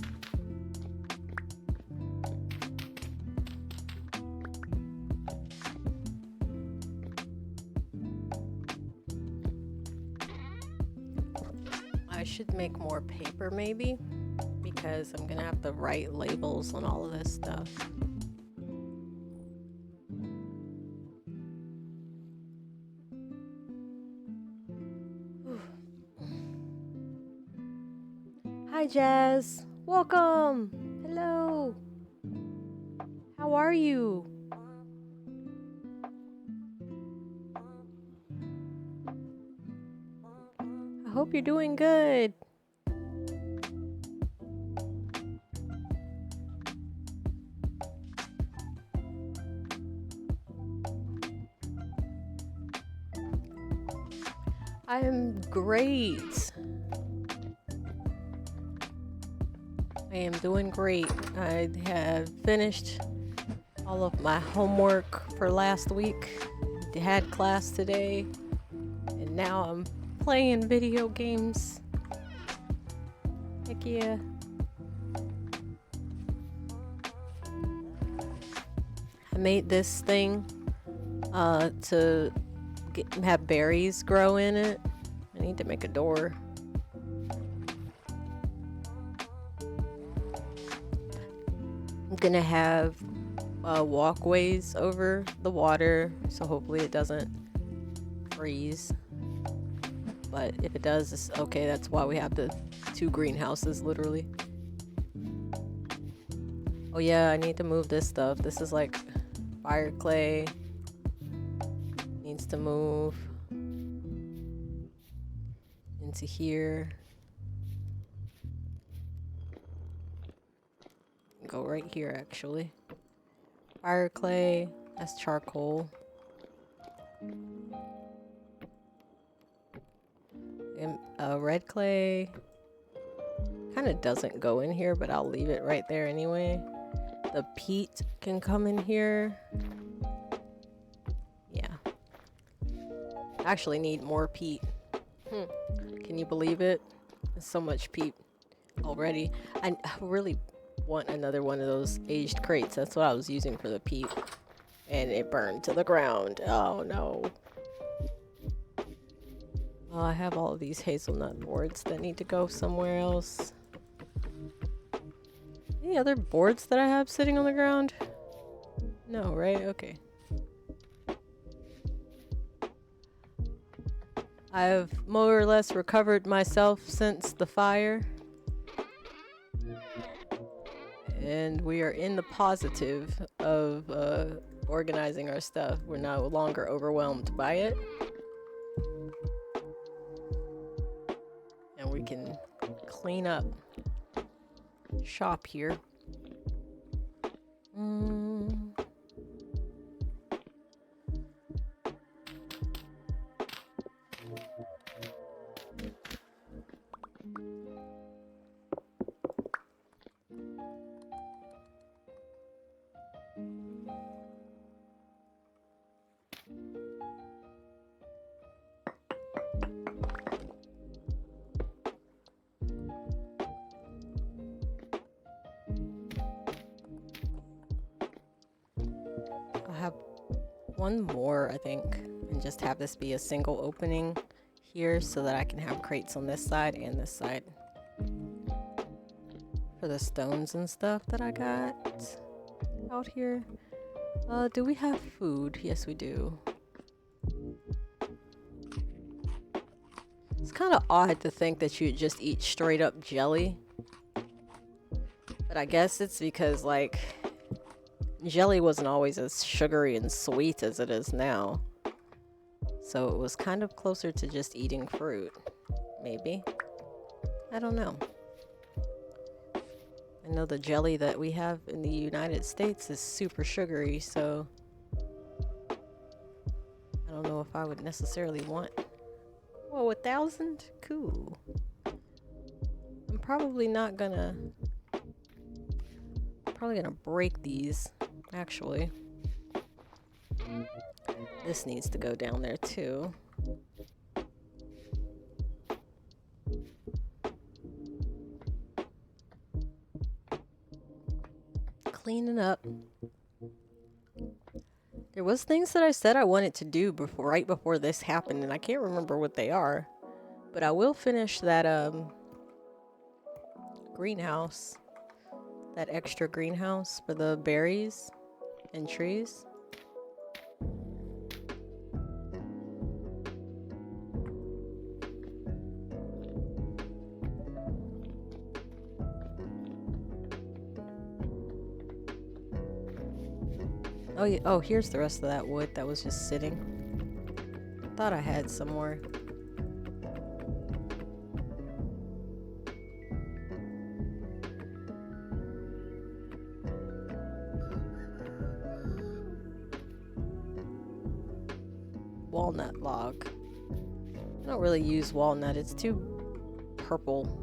I should make more paper maybe, because I'm gonna have to write labels on all of this stuff. Hi Jazz, welcome. Hello. How are you? I hope you're doing good. I am great. I am doing great. I have finished all of my homework for last week. I had class today, and now I'm playing video games. Heck yeah. I made this thing to have berries grow in it. I need to make a door. I'm gonna have walkways over the water, so hopefully it doesn't freeze. But if it does, it's okay. That's why we have the 2 greenhouses, literally. Oh yeah, I need to move this stuff. This is like fire clay. Needs to move into here. Go right here, actually. Fire clay. That's charcoal. And red clay kind of doesn't go in here, but I'll leave it right there anyway. The peat can come in here. Yeah. I actually need more peat. Can you believe it? There's so much peat already. I really want another one of those aged crates. That's what I was using for the peat. And it burned to the ground. Oh no. Oh, I have all of these hazelnut boards that need to go somewhere else. Any other boards that I have sitting on the ground? No, right? Okay. I've more or less recovered myself since the fire. And we are in the positive of organizing our stuff. We're no longer overwhelmed by it. And we can clean up shop here. I'll have one more, I think, and just have this be a single opening here so that I can have crates on this side and this side for the stones and stuff that I got out here. Do we have food? Yes, we do. It's kind of odd to think that you'd just eat straight up jelly, but I guess it's because, like, jelly wasn't always as sugary and sweet as it is now. So it was kind of closer to just eating fruit. Maybe. I don't know. I know the jelly that we have in the United States is super sugary, so I don't know if I would necessarily want... Whoa, 1,000? Cool. I'm probably not gonna... Probably gonna break these, actually. This needs to go down there too. Cleaning up. There was things that I said I wanted to do right before this happened, and I can't remember what they are. But I will finish that greenhouse. That extra greenhouse for the berries and trees. Oh, yeah. Oh, here's the rest of that wood that was just sitting. Thought I had some more. Walnut log. I don't really use walnut. It's too purple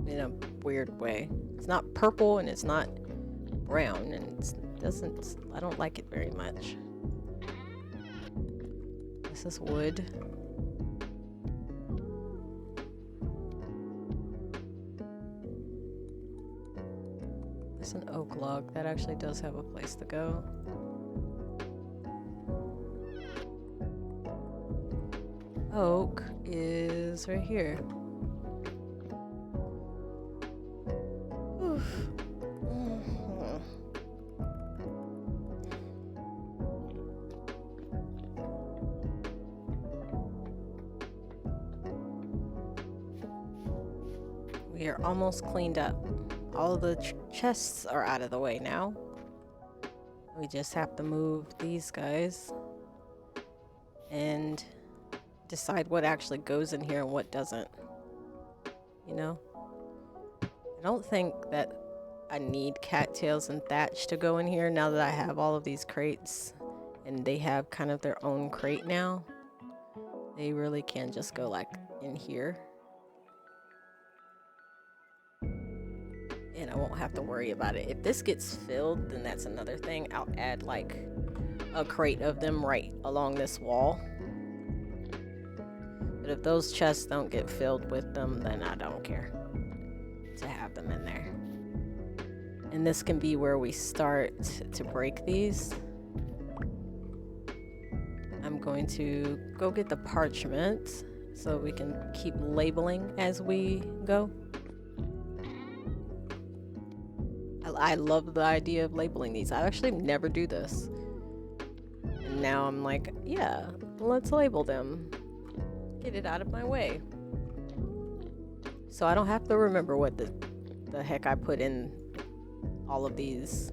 in a weird way. It's not purple and it's not brown, and I don't like it very much. This is wood. There's an oak log that actually does have a place to go. Oak is right here. Oof. We are almost cleaned up. All of the chests are out of the way now. We just have to move these guys and decide what actually goes in here and what doesn't. You know? I don't think that I need cattails and thatch to go in here now that I have all of these crates and they have kind of their own crate now. They really can just go like in here. And I won't have to worry about it. If this gets filled, then that's another thing. I'll add like a crate of them right along this wall. But if those chests don't get filled with them, then I don't care to have them in there. And this can be where we start to break these. I'm going to go get the parchment so we can keep labeling as we go. I love the idea of labeling these. I actually never do this. And now I'm like, yeah, let's label them. Get it out of my way. So I don't have to remember what the heck I put in all of these.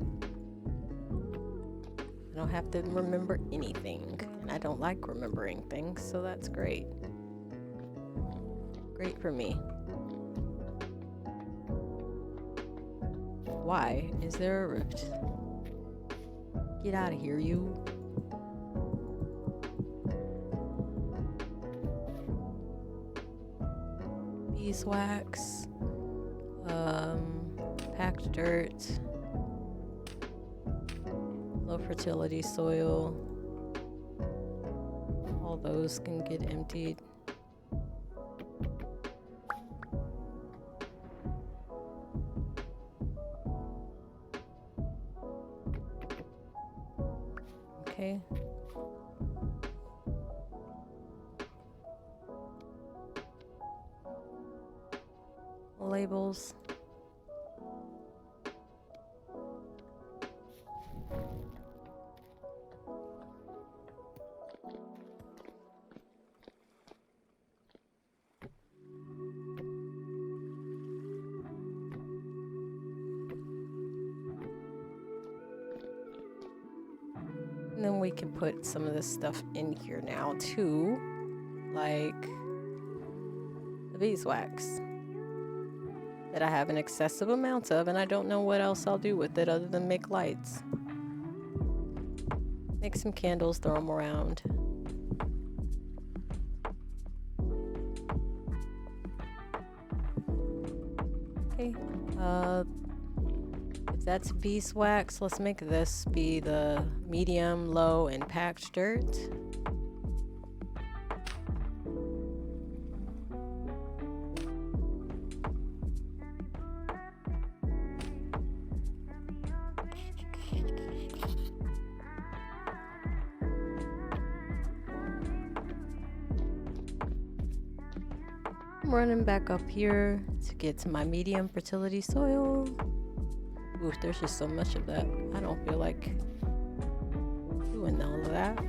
I don't have to remember anything. And I don't like remembering things, so that's great. Great for me. Why is there a rift? Get out of here, you. Beeswax. Packed dirt. Low fertility soil. All those can get emptied. Okay. Labels. And then we can put some of this stuff in here now too, like the beeswax that I have an excessive amount of, and I don't know what else I'll do with it other than make lights. Make some candles, throw them around. Okay, if that's beeswax, let's make this be the medium, low, and packed dirt. I'm running back up here to get to my medium fertility soil. Ooh, there's just so much of that. I don't feel like doing all of that.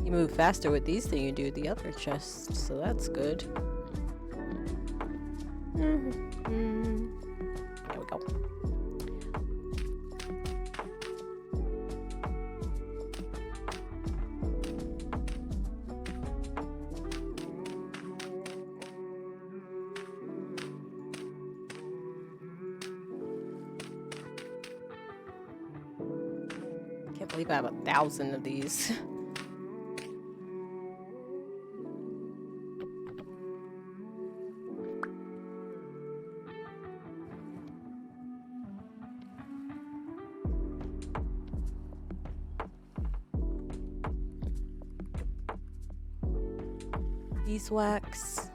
You move faster with these than you do the other chests, so that's good. There we go. Can't believe I have 1,000 of these. Beeswax.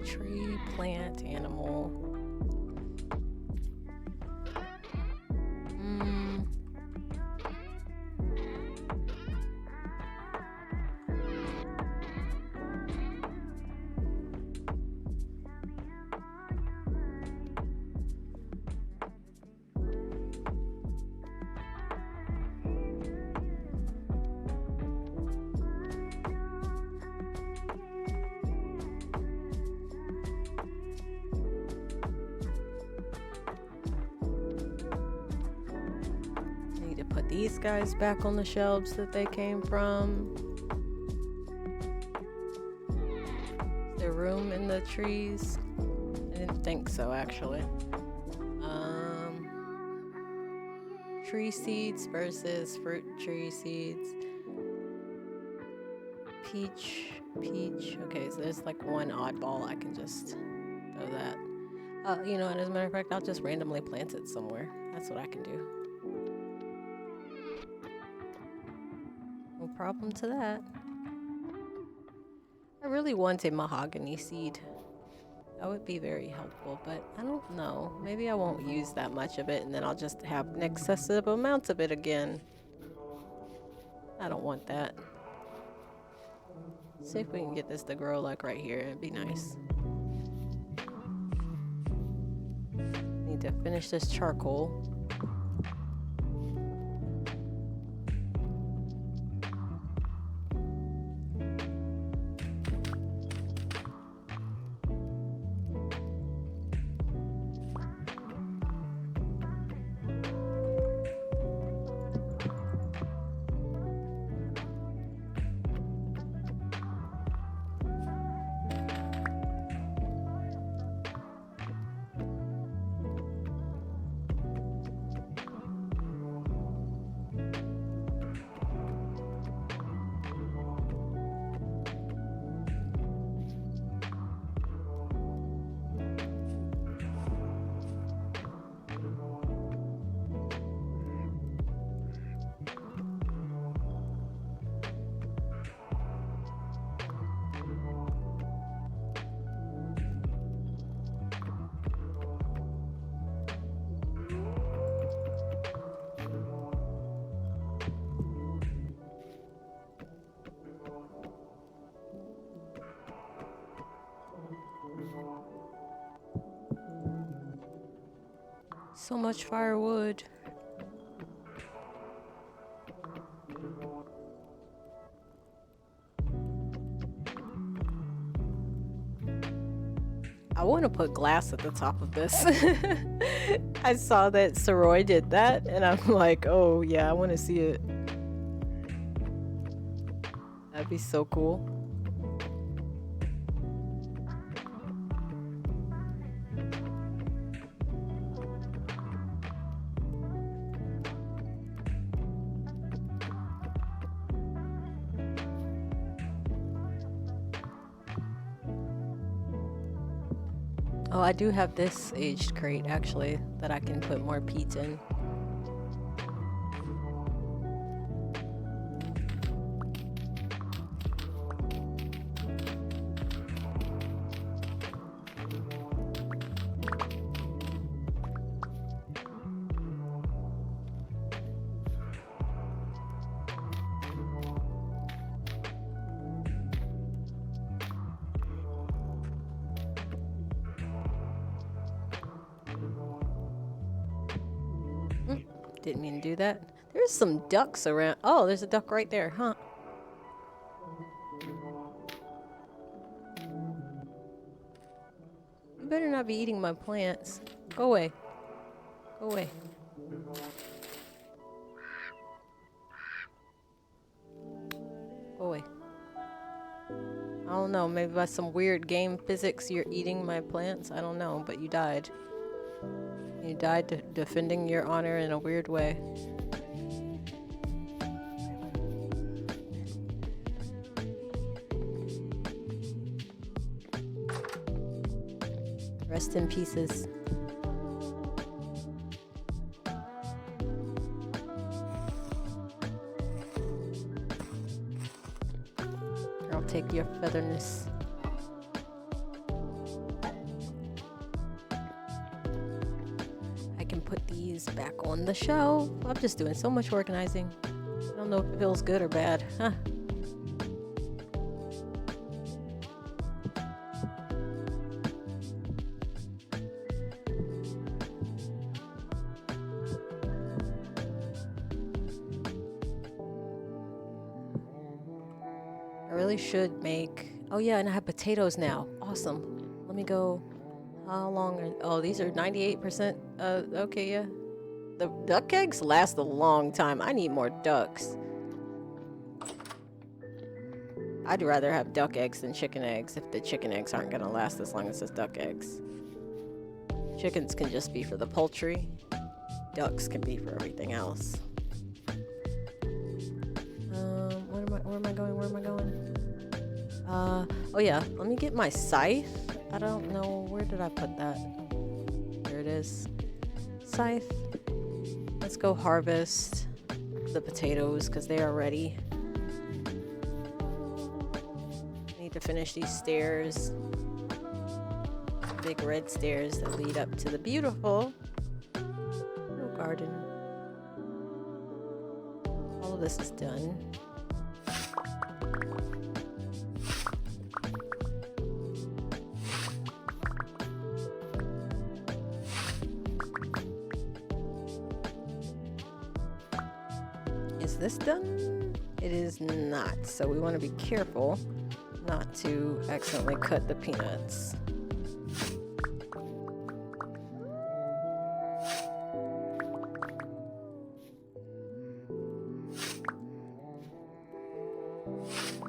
Tree, plant, animal. Need to put these guys back on the shelves that they came from. Is there room in the trees? I didn't think so, actually. Tree seeds versus fruit tree seeds. Peach. Okay, so there's like one oddball. I can just throw that. You know, and as a matter of fact, I'll just randomly plant it somewhere. That's what I can do. No problem to that. I really want a mahogany seed. That would be very helpful, but I don't know. Maybe I won't use that much of it, and then I'll just have an excessive amount of it again. I don't want that. See if we can get this to grow like right here. It'd be nice. Need to finish this charcoal. So much firewood. I want to put glass at the top of this. I saw that Soroy did that, and I'm like, oh yeah, I want to see it. That'd be so cool. Oh, I do have this aged crate, actually, that I can put more peat in. Didn't mean to do that. There's some ducks around. Oh, there's a duck right there, huh? You better not be eating my plants. Go away. Go away. Go away. don't know, maybe by some weird game physics you're eating my plants. I don't know, but you died. You died defending your honor in a weird way. Rest in pieces. I'll take your featherness. I can put these back on the shelf. I'm just doing so much organizing. I don't know if it feels good or bad. Huh. I really should make... Oh yeah, and I have potatoes now. Awesome. Let me go... How long are... Oh, these are 98%. Okay, yeah. The duck eggs last a long time. I need more ducks. I'd rather have duck eggs than chicken eggs if the chicken eggs aren't gonna last as long as the duck eggs. Chickens can just be for the poultry. Ducks can be for everything else. Where am I going? Where am I going? Oh yeah, let me get my scythe. I don't know, where did I put that? There it is. Scythe. Let's go harvest the potatoes because they are ready. I need to finish these stairs. Big red stairs that lead up to the beautiful little garden. All of this is done. Is this done? It is not. So we want to be careful not to accidentally cut the peanuts.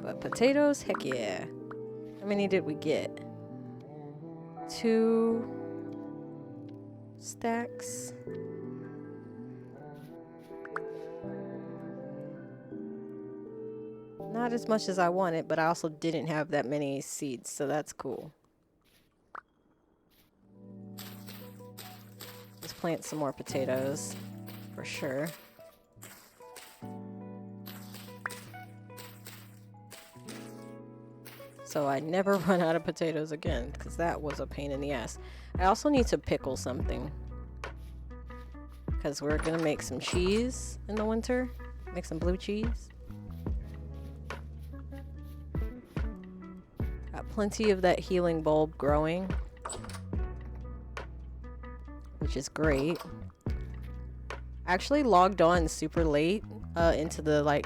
But potatoes, heck yeah. How many did we get? 2 stacks. Not as much as I wanted, but I also didn't have that many seeds, so that's cool. Let's plant some more potatoes, for sure. So I never run out of potatoes again, because that was a pain in the ass. I also need to pickle something, because we're gonna make some cheese in the winter. Make some blue cheese. Got plenty of that healing bulb growing, which is great. I actually logged on super late into the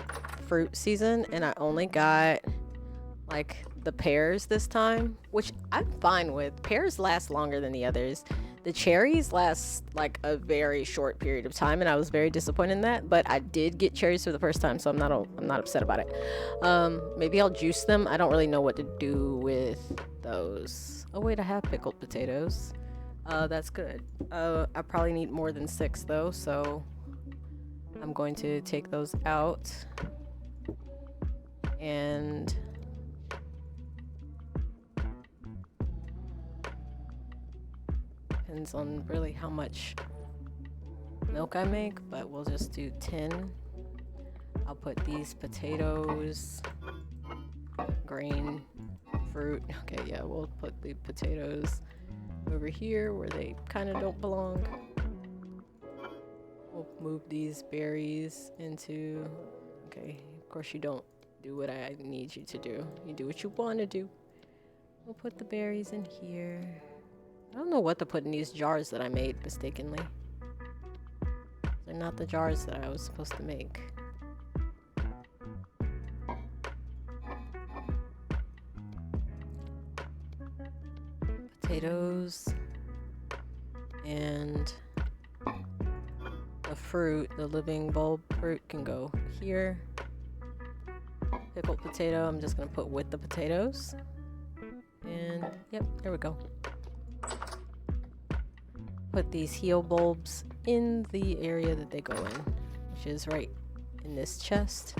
fruit season, and I only got the pears this time, which I'm fine with. Pears last longer than the others. The cherries last a very short period of time, and I was very disappointed in that. But I did get cherries for the first time, so I'm not upset about it. Maybe I'll juice them. I don't really know what to do with those. Oh wait, I have pickled potatoes. That's good. I probably need more than 6 though, so I'm going to take those out. And depends on really how much milk I make, but we'll just do 10. I'll put these potatoes, grain, fruit. Okay, yeah, we'll put the potatoes over here where they kind of don't belong. We'll move these berries into... Okay, of course you don't do what I need you to do. You do what you want to do. We'll put the berries in here. I don't know what to put in these jars that I made mistakenly. They're not the jars that I was supposed to make. Potatoes and the fruit, the living bulb fruit, can go here. Pickled potato I'm just gonna put with the potatoes. Yep, there we go. Put these heal bulbs in the area that they go in, which is right in this chest.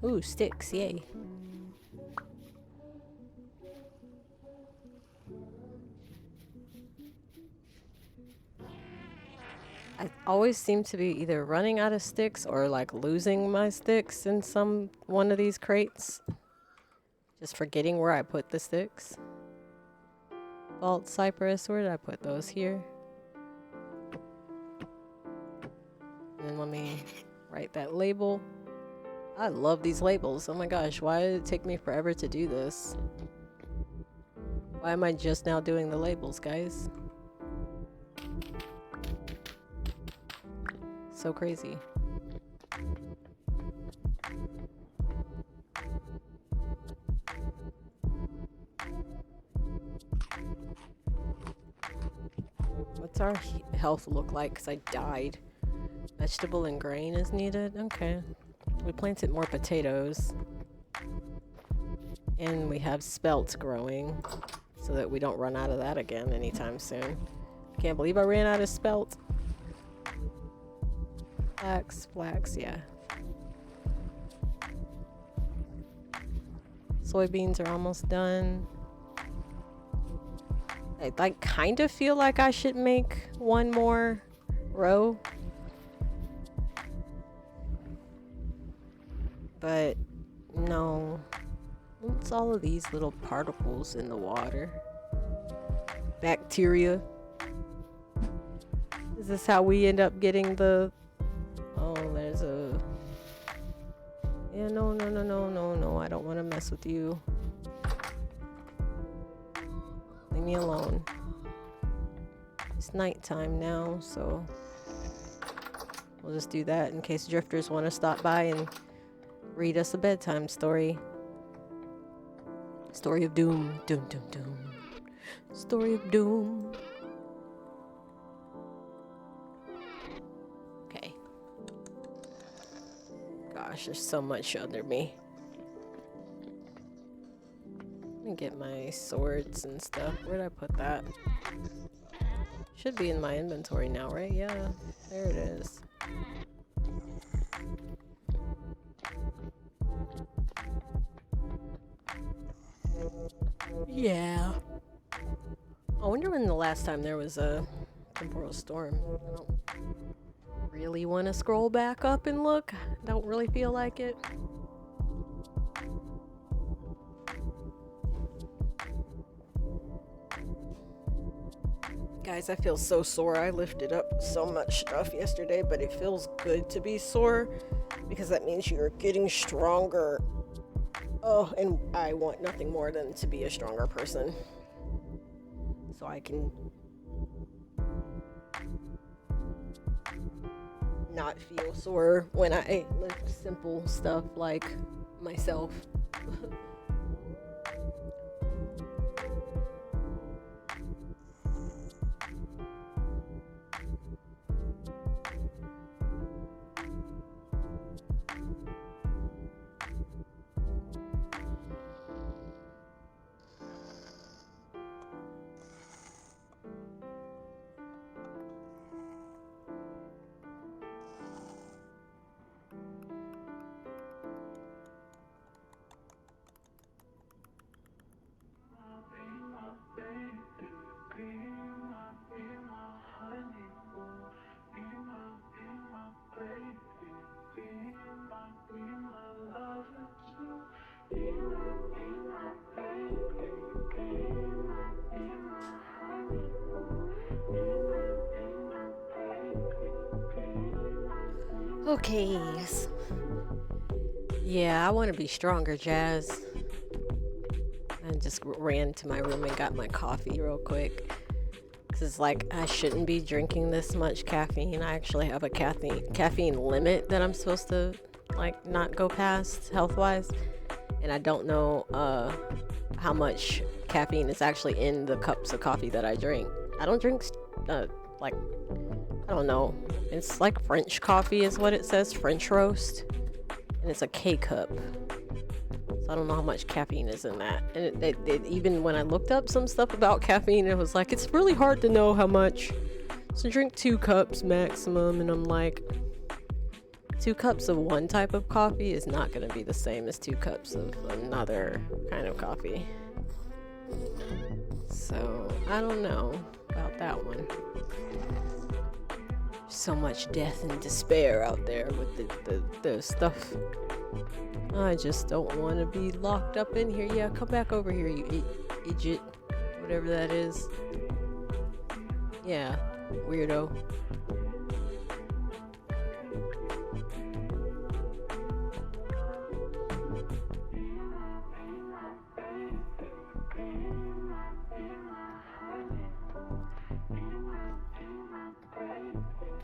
Ooh, sticks, yay. I always seem to be either running out of sticks or like losing my sticks in one of these crates. Just forgetting where I put the sticks. Vault cypress, where did I put those? Here. And then let me write that label. I love these labels. Oh my gosh, why did it take me forever to do this? Why am I just now doing the labels, guys? So crazy. What's our health look like? Because I died. Vegetable and grain is needed. Okay. We planted more potatoes. And we have spelt growing. So that we don't run out of that again anytime soon. Can't believe I ran out of spelt. Flax, yeah. Soybeans are almost done. I kind of feel like I should make one more row. But no. What's all of these little particles in the water? Bacteria. Is this how we end up getting the... Oh, there's a... Yeah, no, I don't want to mess with you. Leave me alone. It's nighttime now, so... We'll just do that in case drifters want to stop by and read us a bedtime story. Story of doom. Doom, doom, doom. Story of doom. Okay. Gosh, there's so much under me. Let me get my swords and stuff. Where'd I put that? Should be in my inventory now, right? Yeah, there it is. Yeah. I wonder when the last time there was a temporal storm. I don't really want to scroll back up and look. Don't really feel like it. Guys, I feel so sore. I lifted up so much stuff yesterday, but it feels good to be sore because that means you're getting stronger. Oh, and I want nothing more than to be a stronger person. So I can not feel sore when I lift simple stuff like myself. Okay. Yeah, I want to be stronger, Jazz. I just ran to my room and got my coffee real quick. Cause it's like I shouldn't be drinking this much caffeine. I actually have a caffeine limit that I'm supposed to like not go past health-wise, and I don't know how much caffeine is actually in the cups of coffee that I drink. I don't drink like I don't know. It's like French coffee is what it says, French roast, and it's a K cup. So I don't know how much caffeine is in that. And it even when I looked up some stuff about caffeine, it was like, it's really hard to know how much. So drink 2 cups maximum. And I'm like, 2 cups of one type of coffee is not going to be the same as 2 cups of another kind of coffee. So I don't know about that one. So much death and despair out there with the stuff. I just don't want to be locked up in here. Yeah, come back over here, you idiot. Whatever that is. Yeah, weirdo.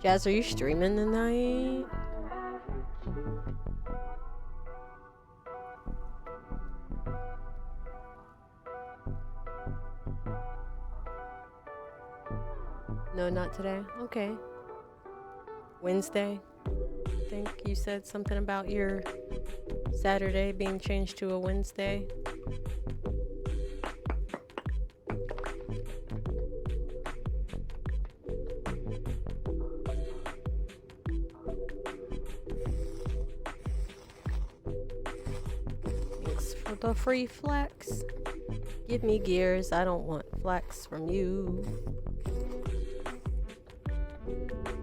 Jazz, are you streaming tonight? No, not today. Okay. Wednesday. I think you said something about your Saturday being changed to a Wednesday. Thanks for the free flax. Give me gears. I don't want flax from you.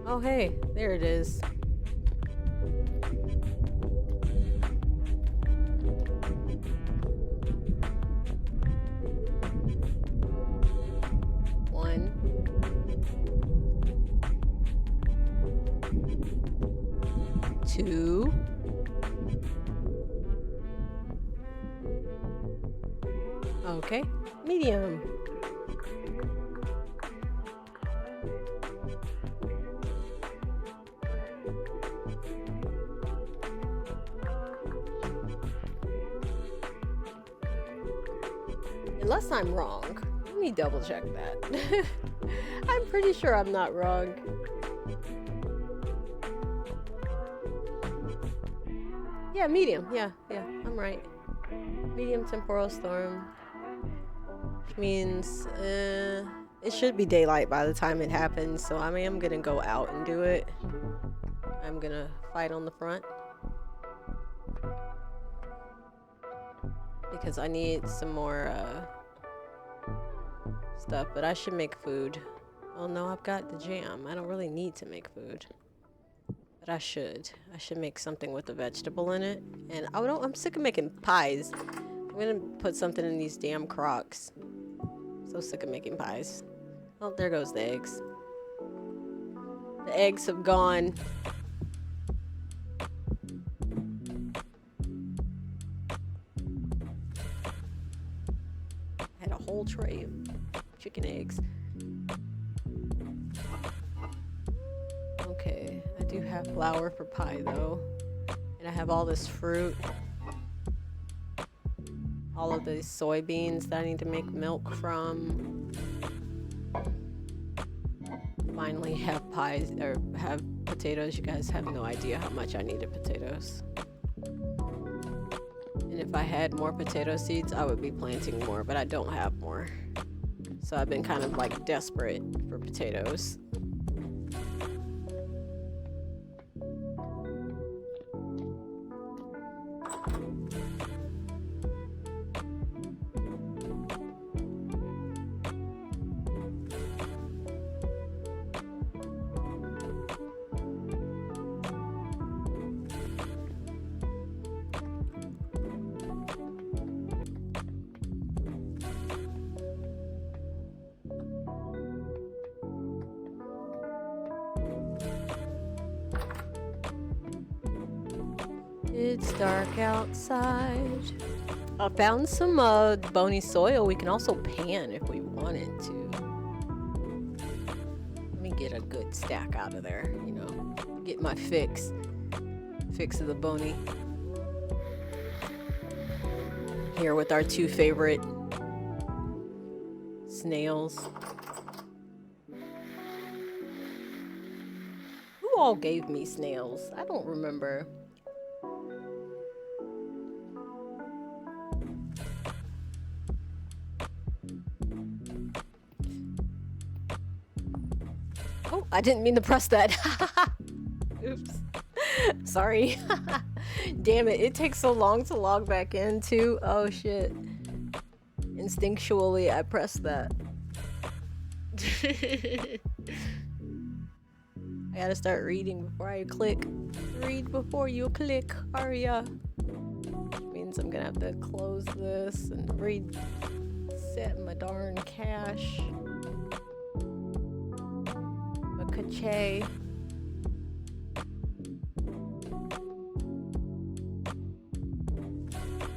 Oh, hey, there it is. One. Two. Okay, medium. Unless I'm wrong. Let me double check that. I'm pretty sure I'm not wrong. Yeah, medium. Yeah, I'm right. Medium temporal storm. Which means it should be daylight by the time it happens, so I am gonna go out and do it. I'm gonna fight on the front. Because I need some more stuff, but I should make food. Well, no, I've got the jam. I don't really need to make food. But I should. I should make something with a vegetable in it. And I'm sick of making pies. I'm gonna put something in these damn crocs. So sick of making pies. Oh, there goes the eggs. The eggs have gone. Had a whole tray of chicken eggs. Okay, I do have flour for pie though. And I have all this fruit. All of these soybeans that I need to make milk from. Finally have pies, or have potatoes. You guys have no idea how much I needed potatoes. And if I had more potato seeds, I would be planting more, but I don't have more. So I've been kind of like desperate for potatoes. It's dark outside. I found some bony soil. We can also pan if we wanted to. Let me get a good stack out of there, you know. Get my fix of the bony. Here with our two favorite snails. Who all gave me snails? I don't remember. Oh, I didn't mean to press that. Oops. Sorry. Damn it, it takes so long to log back in too. Oh shit. Instinctually, I pressed that. I gotta start reading before I click. Read before you click, Aria. Which means I'm gonna have to close this and reset my darn cache. My cache.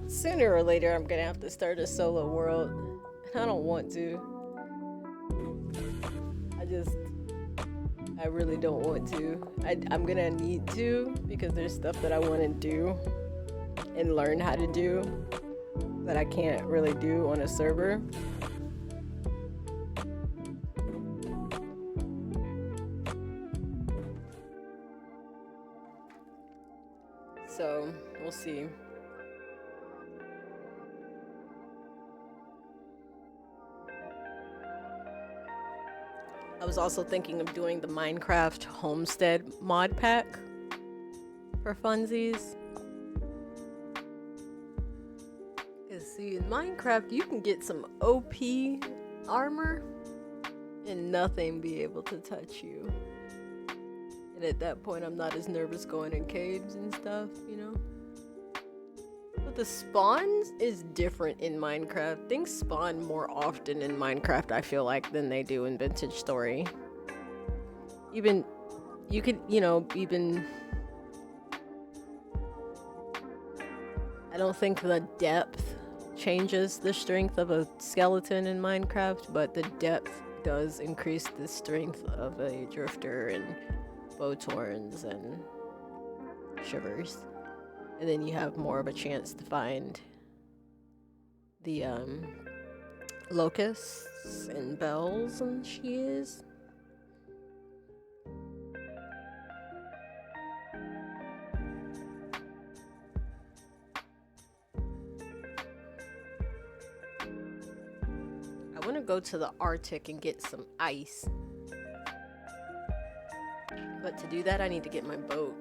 Sooner or later, I'm gonna have to start a solo world. I don't want to. I really don't want to. I'm gonna need to because there's stuff that I want to do and learn how to do that I can't really do on a server. So, we'll see. I was also thinking of doing the Minecraft Homestead mod pack for funsies. Cause see, in Minecraft you can get some OP armor and nothing be able to touch you. And at that point I'm not as nervous going in caves and stuff, you know? But the spawns is different in Minecraft. Things spawn more often in Minecraft, I feel like, than they do in Vintage Story. Even, you could, you know, even... I don't think the depth changes the strength of a skeleton in Minecraft, but the depth does increase the strength of a drifter and bowtorns and shivers. And then you have more of a chance to find the locusts and bells and shears. I want to go to the Arctic and get some ice. But to do that, I need to get my boat.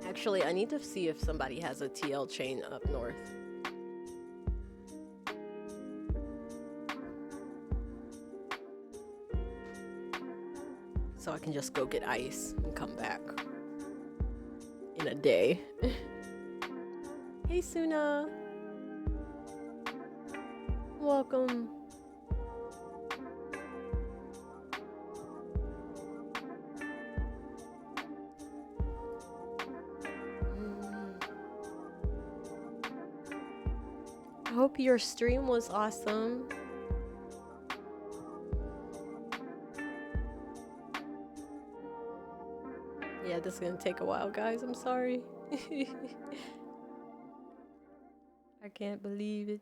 Actually, I need to see if somebody has a TL chain up north. So I can just go get ice and come back in a day. Hey Suna! Welcome. I hope your stream was awesome. Yeah, this is gonna take a while, guys. I'm sorry. I can't believe it.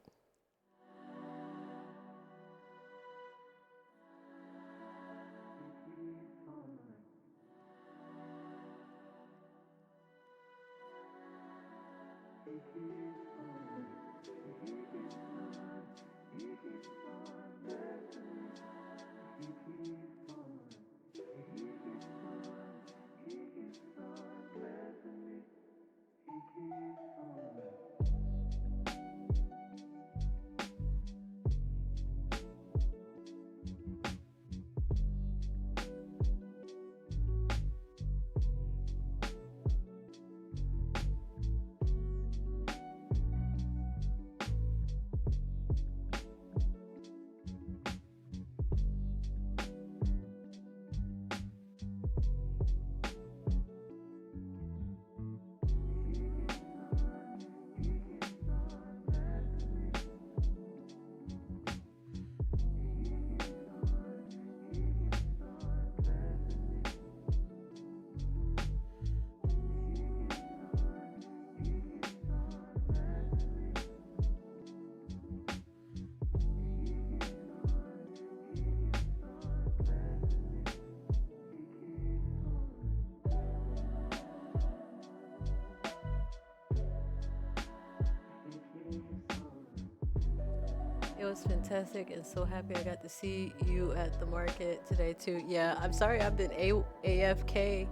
was fantastic and so happy I got to see you at the market today too. Yeah, I'm sorry I've been AFK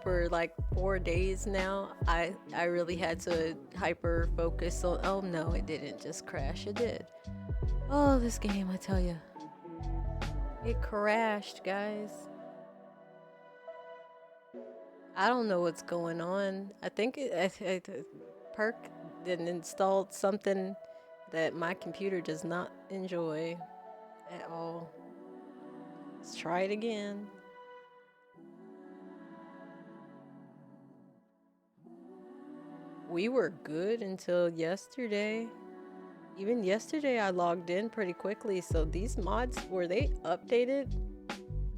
for like 4 days now. I really had to hyper focus on. Oh no, it didn't just crash. It did. Oh, this game, I tell you, it crashed, guys. I don't know what's going on. I think Perk didn't installed something that my computer does not enjoy at all. Let's try it again. We were good until yesterday. Even yesterday I logged in pretty quickly, so these mods, were they updated?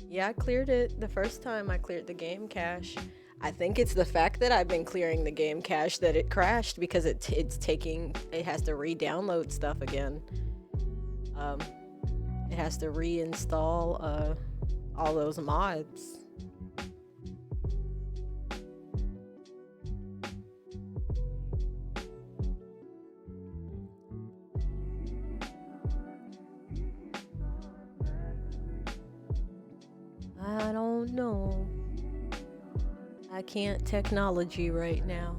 Yeah, I cleared it the first time I cleared the game cache. I think it's the fact that I've been clearing the game cache that it crashed, because it has to re-download stuff again. It has to reinstall all those mods. I don't know. I can't technology right now.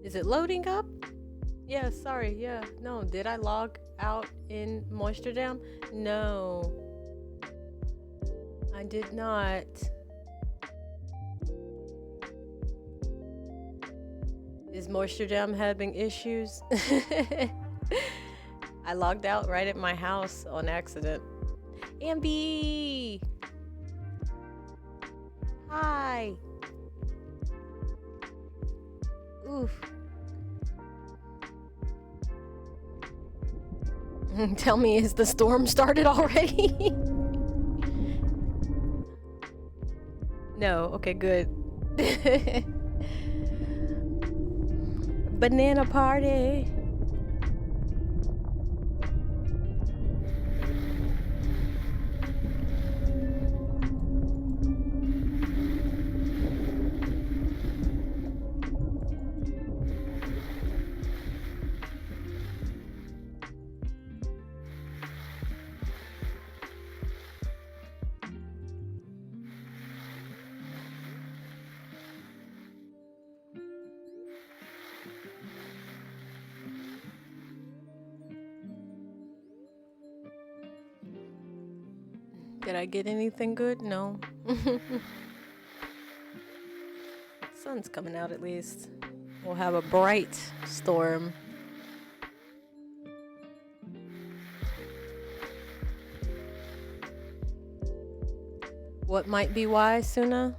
Is it loading up? Yeah, sorry. Yeah, no. Did I log out in Moisterdam? No, I did not. Is Moisterdam having issues? I logged out right at my house on accident. Ambi! Hi! Oof. Tell me, is the storm started already? No, okay, good. Banana party. Did I get anything good? No. Sun's coming out at least. We'll have a bright storm. What might be why, Suna?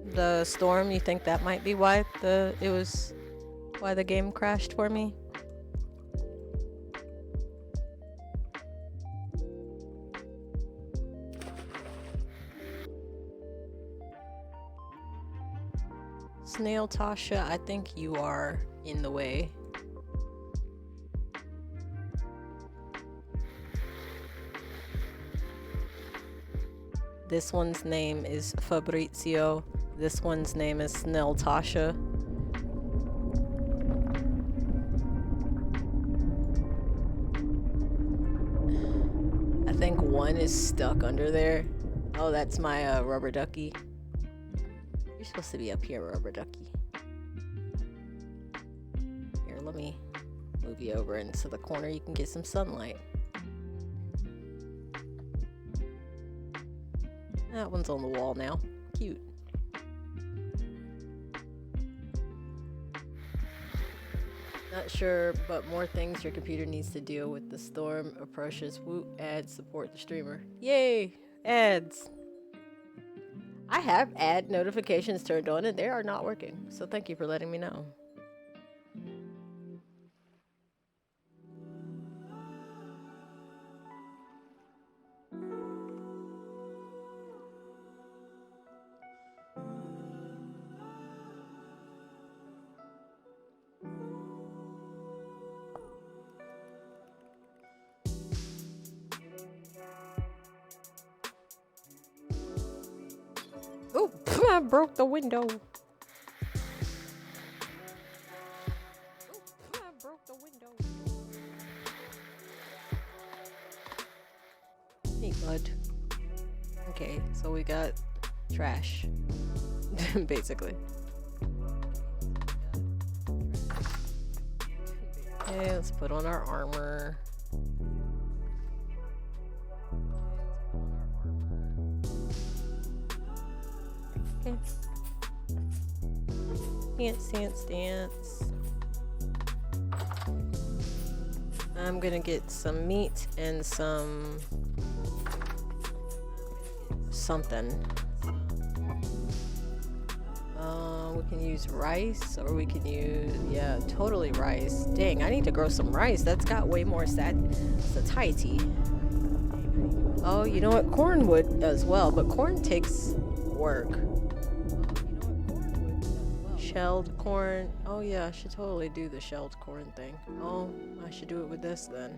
The storm, you think that might be why why the game crashed for me? Snail Tasha, I think you are in the way. This one's name is Fabrizio. This one's name is Snell Tasha. I think one is stuck under there. Oh, that's my rubber ducky. You're supposed to be up here, rubber ducky. Here, let me move you over into the corner. You can get some sunlight. That one's on the wall now. Cute. Not sure, but more things your computer needs to deal with the storm approaches. Woo, ads support the streamer. Yay, ads. I have ad notifications turned on and they are not working. So thank you for letting me know. Oh, I broke the window. Hey, bud. Okay, so we got trash, basically. Okay, let's put on our armor. Okay. Dance. I'm gonna get some meat and some something. We can use rice, or we can use, yeah, totally rice. Dang, I need to grow some rice. That's got way more satiety. Oh, you know what? Corn would as well, but corn takes work. Shelled corn. Oh yeah, I should totally do the shelled corn thing. Oh, I should do it with this then.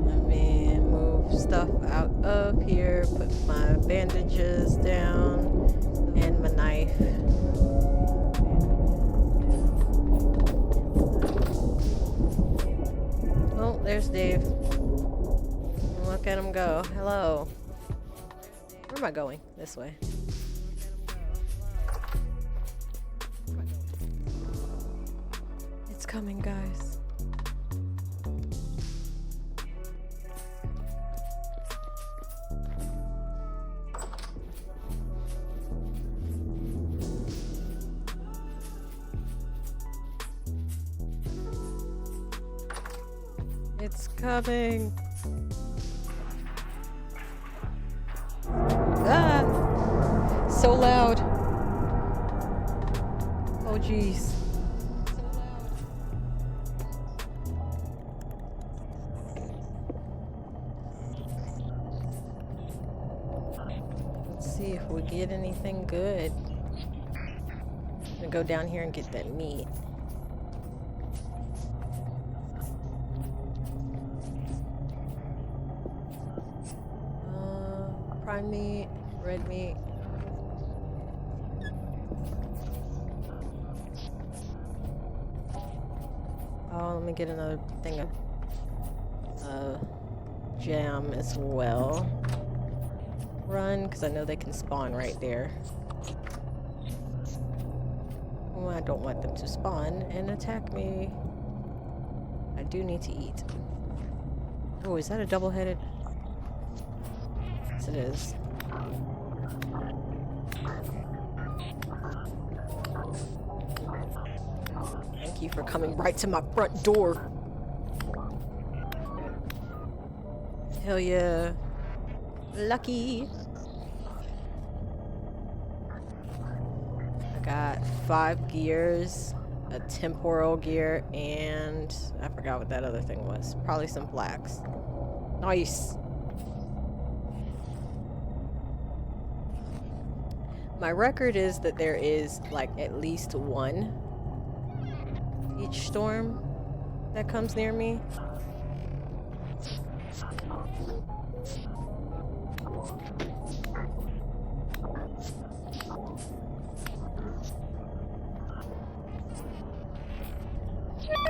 Let me move stuff out of here, put my bandages down, and my knife. Oh, there's Dave. Look at him go. Hello. Where am I going? This way. It's coming, guys. It's coming. Ah! So loud. Oh, jeez. Let's see if we get anything good. I'm gonna go down here and get that meat. Prime meat, red meat. Oh, let me get another thing of jam as well. Run, because I know they can spawn right there. Oh, I don't want them to spawn and attack me. I do need to eat. Oh, is that a double-headed? Yes, it is. Thank you for coming right to my front door. Hell yeah. Lucky. I got 5 gears, a temporal gear, and I forgot what that other thing was. Probably some flax. Nice. My record is that there is like at least one each storm. that comes near me.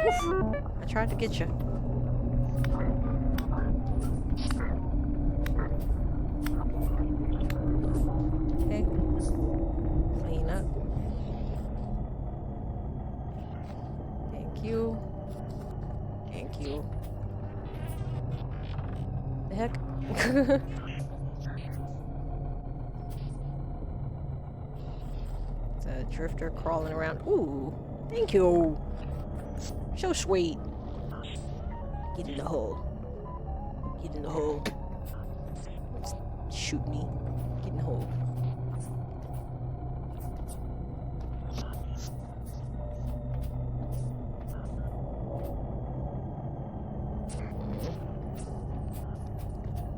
Oof. I tried to get you. Okay. Clean up. Thank you. Thank you. The heck? It's a drifter crawling around. Ooh, thank you. So sweet. Get in the hole. Get in the hole. Shoot me. Get in the hole.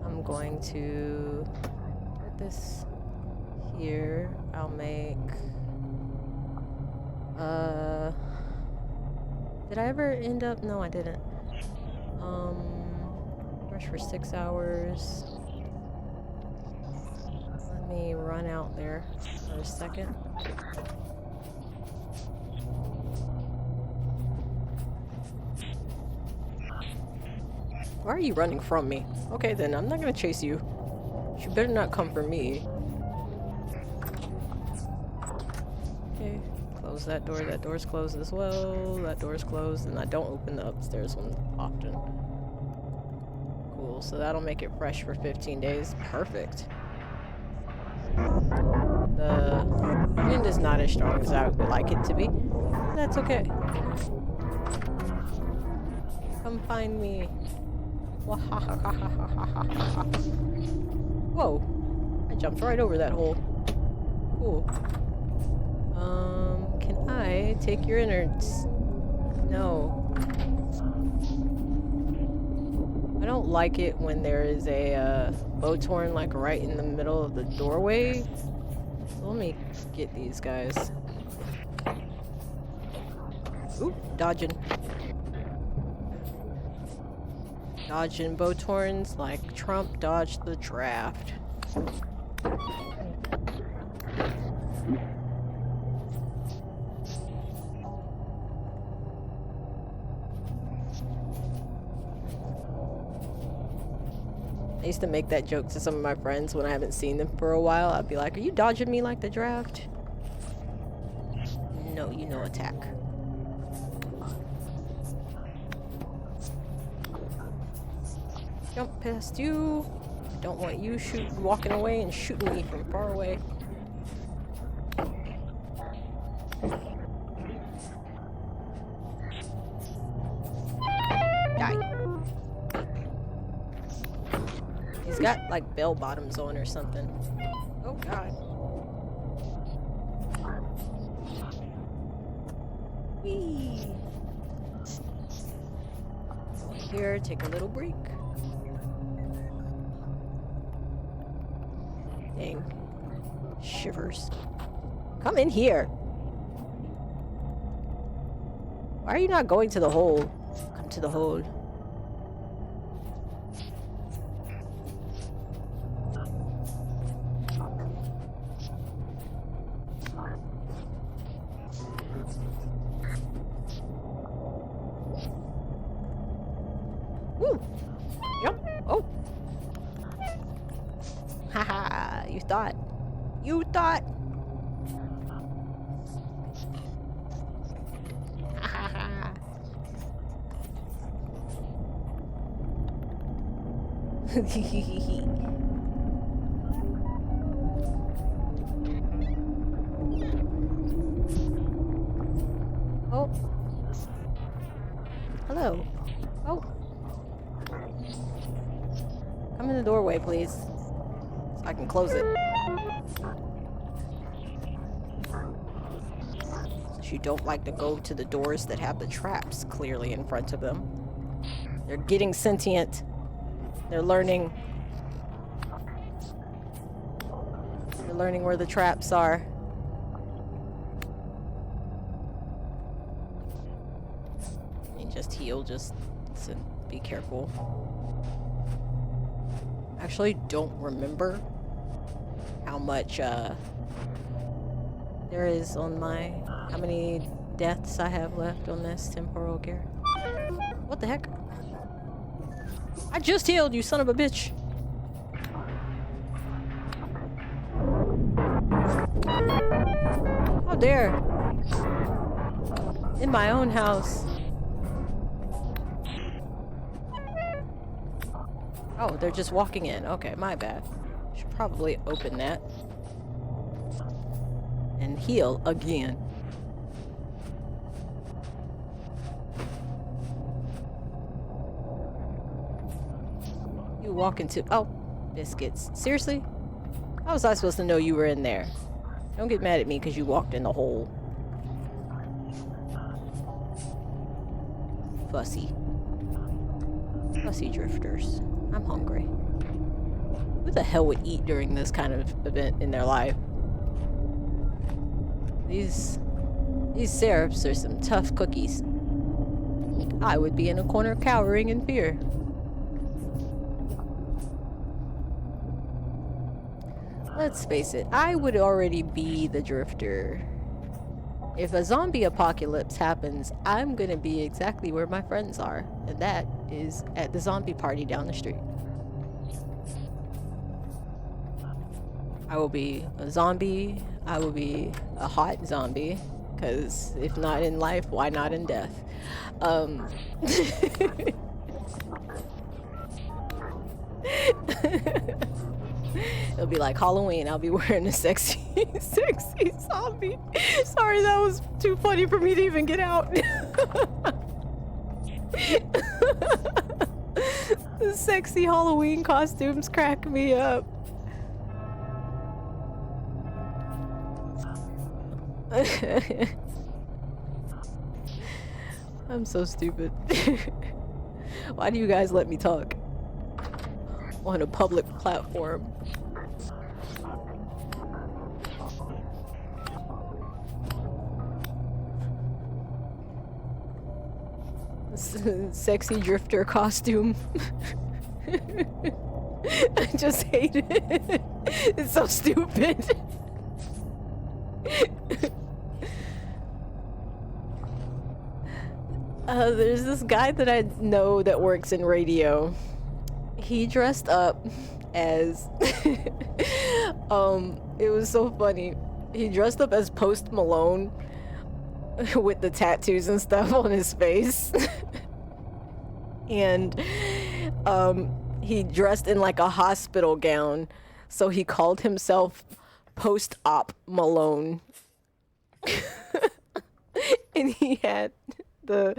I'm going to put this here. I'll make did I ever end up? No, I didn't. Rush for 6 hours. Let me run out there for a second. Why are you running from me? Okay then, I'm not gonna chase you. You better not come for me. Okay, close that door. That door's closed as well. That door's closed, and I don't open the upstairs one often. Cool, so that'll make it fresh for 15 days. Perfect. The wind is not as strong as I would like it to be. That's okay. Come find me. Whoa. I jumped right over that hole. Cool. Can I take your innards? No. I don't like it when there is a Botorn like right in the middle of the doorway. So let me get these guys. Oop, dodging. Dodging Botorns like Trump dodged the draft. I used to make that joke to some of my friends when I haven't seen them for a while. I'd be like, are you dodging me like the draft? No, you know attack. Jump past you. Don't want you walking away and shooting me from far away. Die. He's got like bell bottoms on or something. Oh god. Whee. Here, take a little break. Dang. Shivers. Come in here. Why are you not going to the hole? Come to the hole. Woo! Jump! Oh! Haha! You thought. You thought! Haha! Oh. Hello. Oh. Come in the doorway, please. So I can close it. Since you don't like to go to the doors that have the traps clearly in front of them. They're getting sentient. They're learning. They're learning where the traps are. just heal, just so be careful. Actually, don't remember how much there is on my, how many deaths I have left on this temporal gear. What the heck? I just healed, you son of a bitch. How dare. In my own house. Oh, they're just walking in. Okay, my bad. Should probably open that. And heal again. You walk into... Oh, biscuits. Seriously? How was I supposed to know you were in there? Don't get mad at me because you walked in the hole. Fussy. Fussy drifters. I'm hungry. Who the hell would eat during this kind of event in their life? These seraphs are some tough cookies. I would be in a corner cowering in fear. Let's face it, I would already be the drifter. If a zombie apocalypse happens, I'm gonna be exactly where my friends are, and that is at the zombie party down the street. I will be a zombie. I will be a hot zombie, because if not in life, why not in death? It'll be like Halloween. I'll be wearing a sexy zombie. Sorry, that was too funny for me to even get out. The sexy Halloween costumes crack me up. I'm so stupid. Why do you guys let me talk on a public platform? Sexy drifter costume. I just hate it. It's so stupid. There's this guy that I know that works in radio. He dressed up as it was so funny. He dressed up as Post Malone with the tattoos and stuff on his face. And he dressed in like a hospital gown, so he called himself Post-Op Malone. And he had the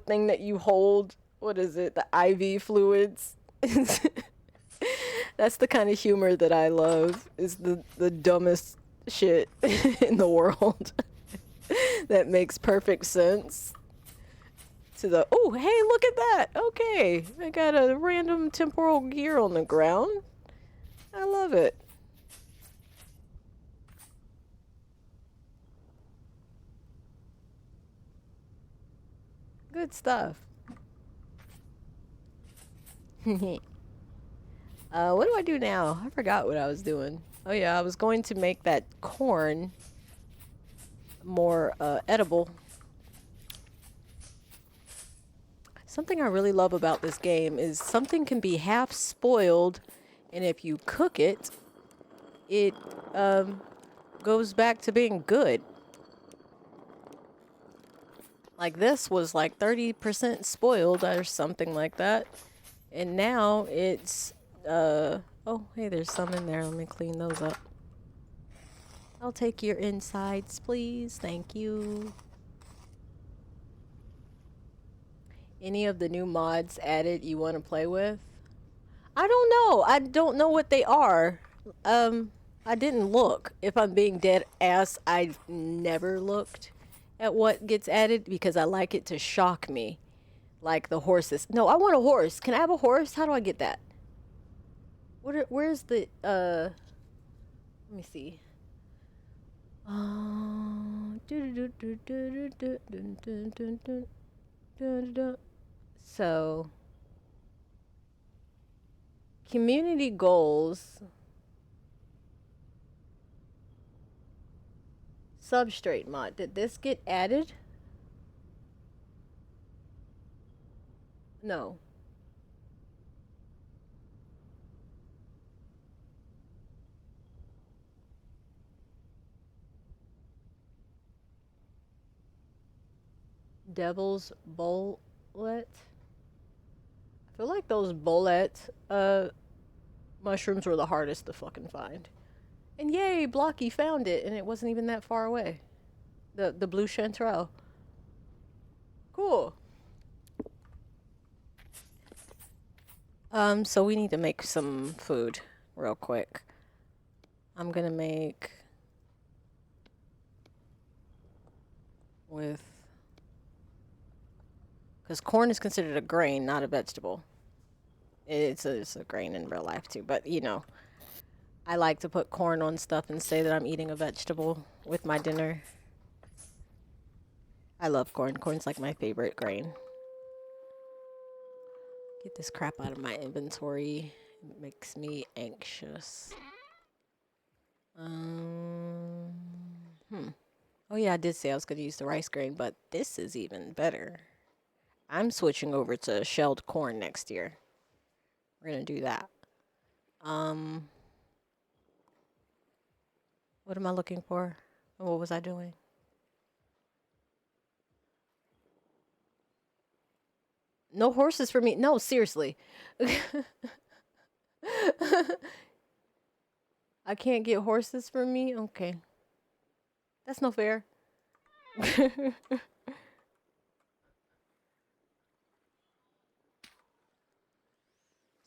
thing that you hold, what is it, the IV fluids. That's the kind of humor that I love, is the dumbest shit in the world. That makes perfect sense to the, oh, hey, look at that. Okay, I got a random temporal gear on the ground. I love it. Good stuff. What do I do now? I forgot what I was doing. Oh yeah, I was going to make that corn more edible. Something I really love about this game is something can be half spoiled, and if you cook it, it goes back to being good. Like this was like 30% spoiled or something like that. And now it's, oh, hey, there's some in there. Let me clean those up. I'll take your insides, please. Thank you. Any of the new mods added you want to play with? I don't know. I don't know what they are. I didn't look. If I'm being dead ass, I've never looked at what gets added because I like it to shock me. Like the horses. No, I want a horse. Can I have a horse? How do I get that? Where's the, let me see. So, community goals. Substrate mod. Did this get added? No. Devil's Bullet. I feel like those bullet mushrooms were the hardest to fucking find. And yay, Blocky found it, and it wasn't even that far away. The blue chanterelle. Cool. So we need to make some food real quick. I'm gonna make with, because corn is considered a grain, not a vegetable. It's a grain in real life too, but you know, I like to put corn on stuff and say that I'm eating a vegetable with my dinner. I love corn. Corn's like my favorite grain. Get this crap out of my inventory. It makes me anxious. Oh yeah, I did say I was going to use the rice grain, but this is even better. I'm switching over to shelled corn next year. We're going to do that. What am I looking for? What was I doing? No horses for me. No, seriously. I can't get horses for me? Okay. That's no fair.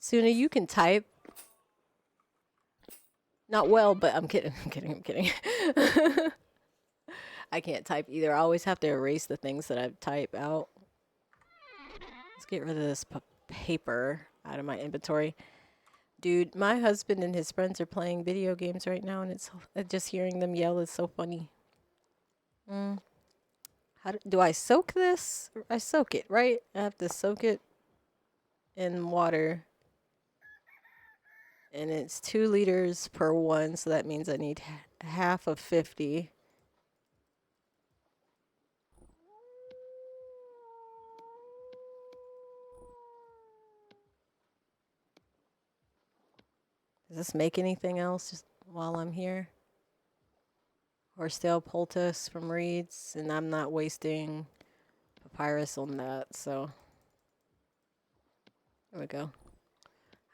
Suna, you can type. Not well, but I'm kidding. I'm kidding. I'm kidding. I can't type either. I always have to erase the things that I type out. Let's get rid of this paper out of my inventory. Dude, my husband and his friends are playing video games right now, and it's just hearing them yell is so funny. How do I soak this? I soak it, right? I have to soak it in water. And it's 2 liters per one, so that means I need half of 50. Does this make anything else just while I'm here? Horsetail poultice from reeds, and I'm not wasting papyrus on that, so there we go.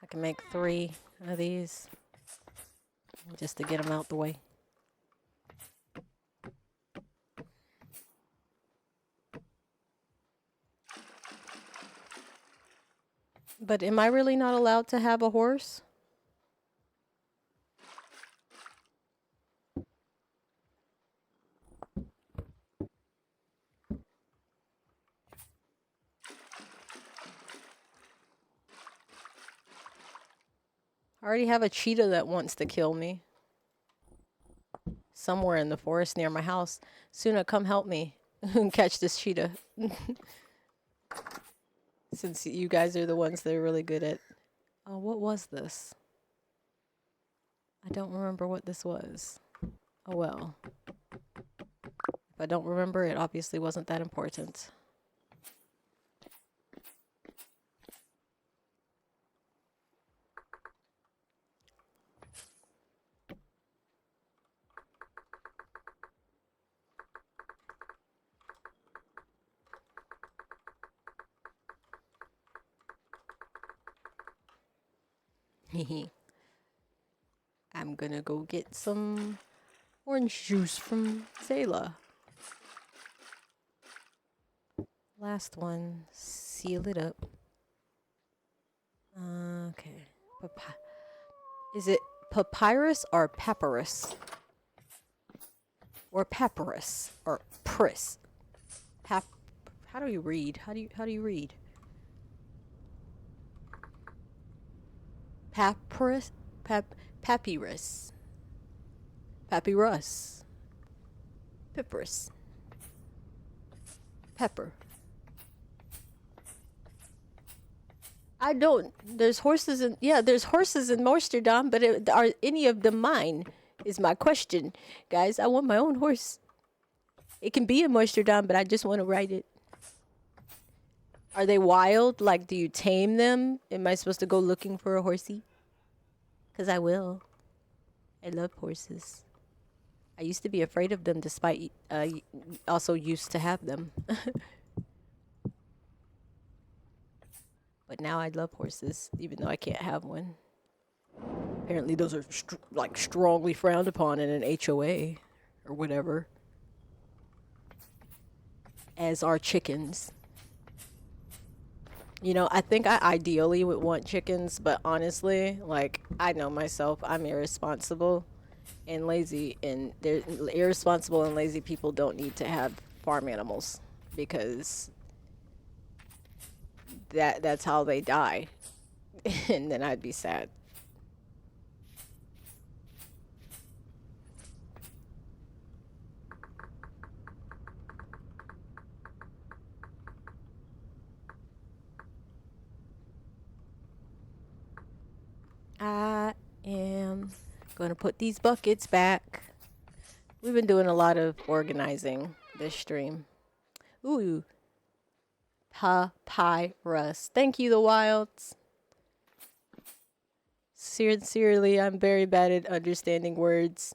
I can make 3 of these just to get them out the way. But am I really not allowed to have a horse? I already have a cheetah that wants to kill me. Somewhere in the forest near my house. Suna, come help me catch this cheetah. Since you guys are the ones that are really good at... Oh, what was this? I don't remember what this was. Oh well. If I don't remember, it obviously wasn't that important. I'm gonna go get some orange juice from Zayla. Last one. Seal it up. Okay. Is it papyrus or papyrus? Or papyrus? Or pris? How do you read? How do you read? Papyrus? Papyrus. Papyrus. Papyrus. Pepper. I don't. There's horses in. Yeah, there's horses in Amsterdam, but are any of them mine? Is my question, guys. I want my own horse. It can be in Amsterdam, but I just want to ride it. Are they wild? Like, do you tame them? Am I supposed to go looking for a horsey? Cause I will. I love horses. I used to be afraid of them, despite also used to have them. But now I love horses, even though I can't have one. Apparently, those are like strongly frowned upon in an HOA or whatever. As are chickens. You know, I think I ideally would want chickens, but honestly, like, I know myself, I'm irresponsible and lazy, and they're irresponsible and lazy people don't need to have farm animals because that's how they die. And then I'd be sad. I am going to put these buckets back. We've been doing a lot of organizing this stream. Ooh, papyrus. Thank you, the wilds. Sincerely, I'm very bad at understanding words.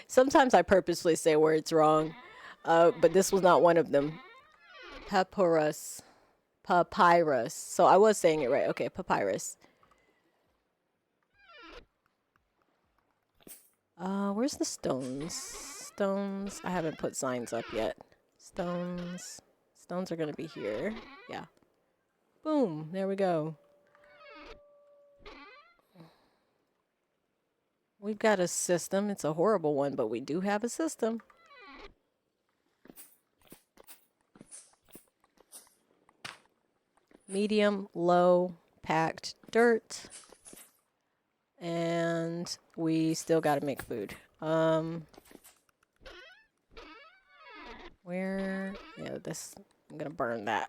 Sometimes I purposely say words wrong, but this was not one of them. Papyrus. Papyrus. So I was saying it right. Okay, papyrus. Where's the stones? Stones. I haven't put signs up yet. Stones. Stones are gonna be here. Yeah. Boom. There we go. We've got a system. It's a horrible one, but we do have a system. Medium, low, packed dirt. And we still gotta make food. Where? Yeah, this. I'm gonna burn that.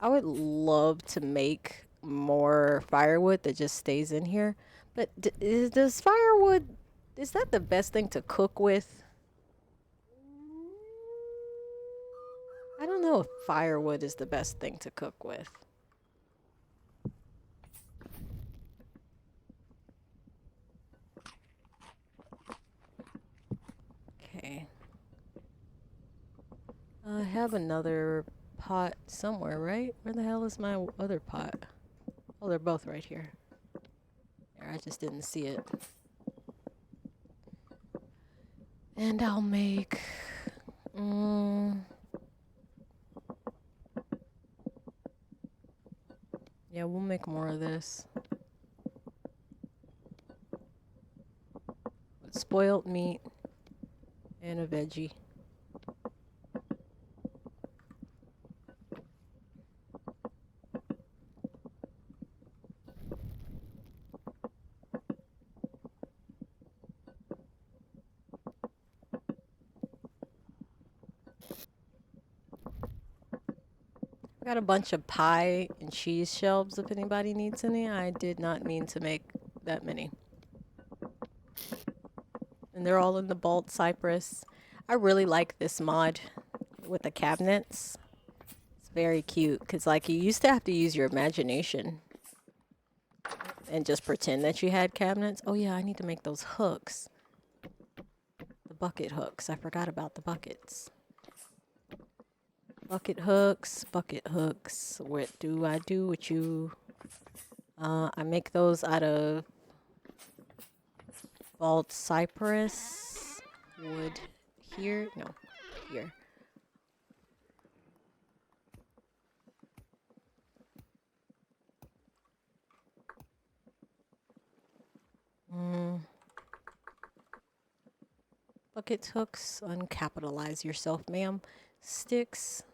I would love to make more firewood that just stays in here. But does firewood, is that the best thing to cook with? I don't know if firewood is the best thing to cook with. Okay. I have another pot somewhere, right? Where the hell is my other pot? Oh, they're both right here. There, I just didn't see it. And I'll make... yeah, we'll make more of this. Spoiled meat and a veggie. Got a bunch of pie and cheese shelves if anybody needs any. I did not mean to make that many. And they're all in the Bald Cypress. I really like this mod with the cabinets. It's very cute because, like, you used to have to use your imagination and just pretend that you had cabinets. Oh yeah, I need to make those hooks. The bucket hooks. I forgot about the buckets. Bucket hooks, bucket hooks. What do I do with you? I make those out of Bald Cypress wood here. No, here. Bucket hooks. Uncapitalize yourself, ma'am. Sticks.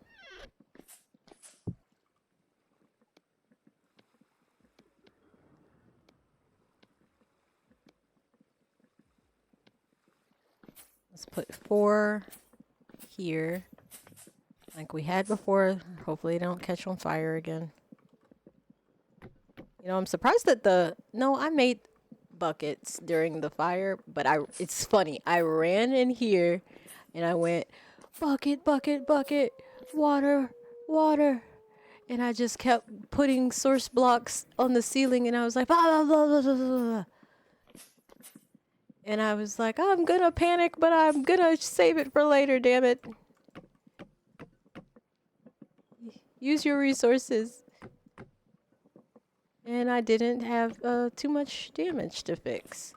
Let's put 4 here. like we had before. Hopefully, they don't catch on fire again. You know, I'm surprised that I made buckets during the fire, but it's funny. I ran in here and I went, bucket, bucket, bucket, water, water. And I just kept putting source blocks on the ceiling and I was like, blah, blah, blah, blah, blah, blah. And I was like, I'm gonna panic, but I'm gonna save it for later, damn it. Use your resources. And I didn't have too much damage to fix.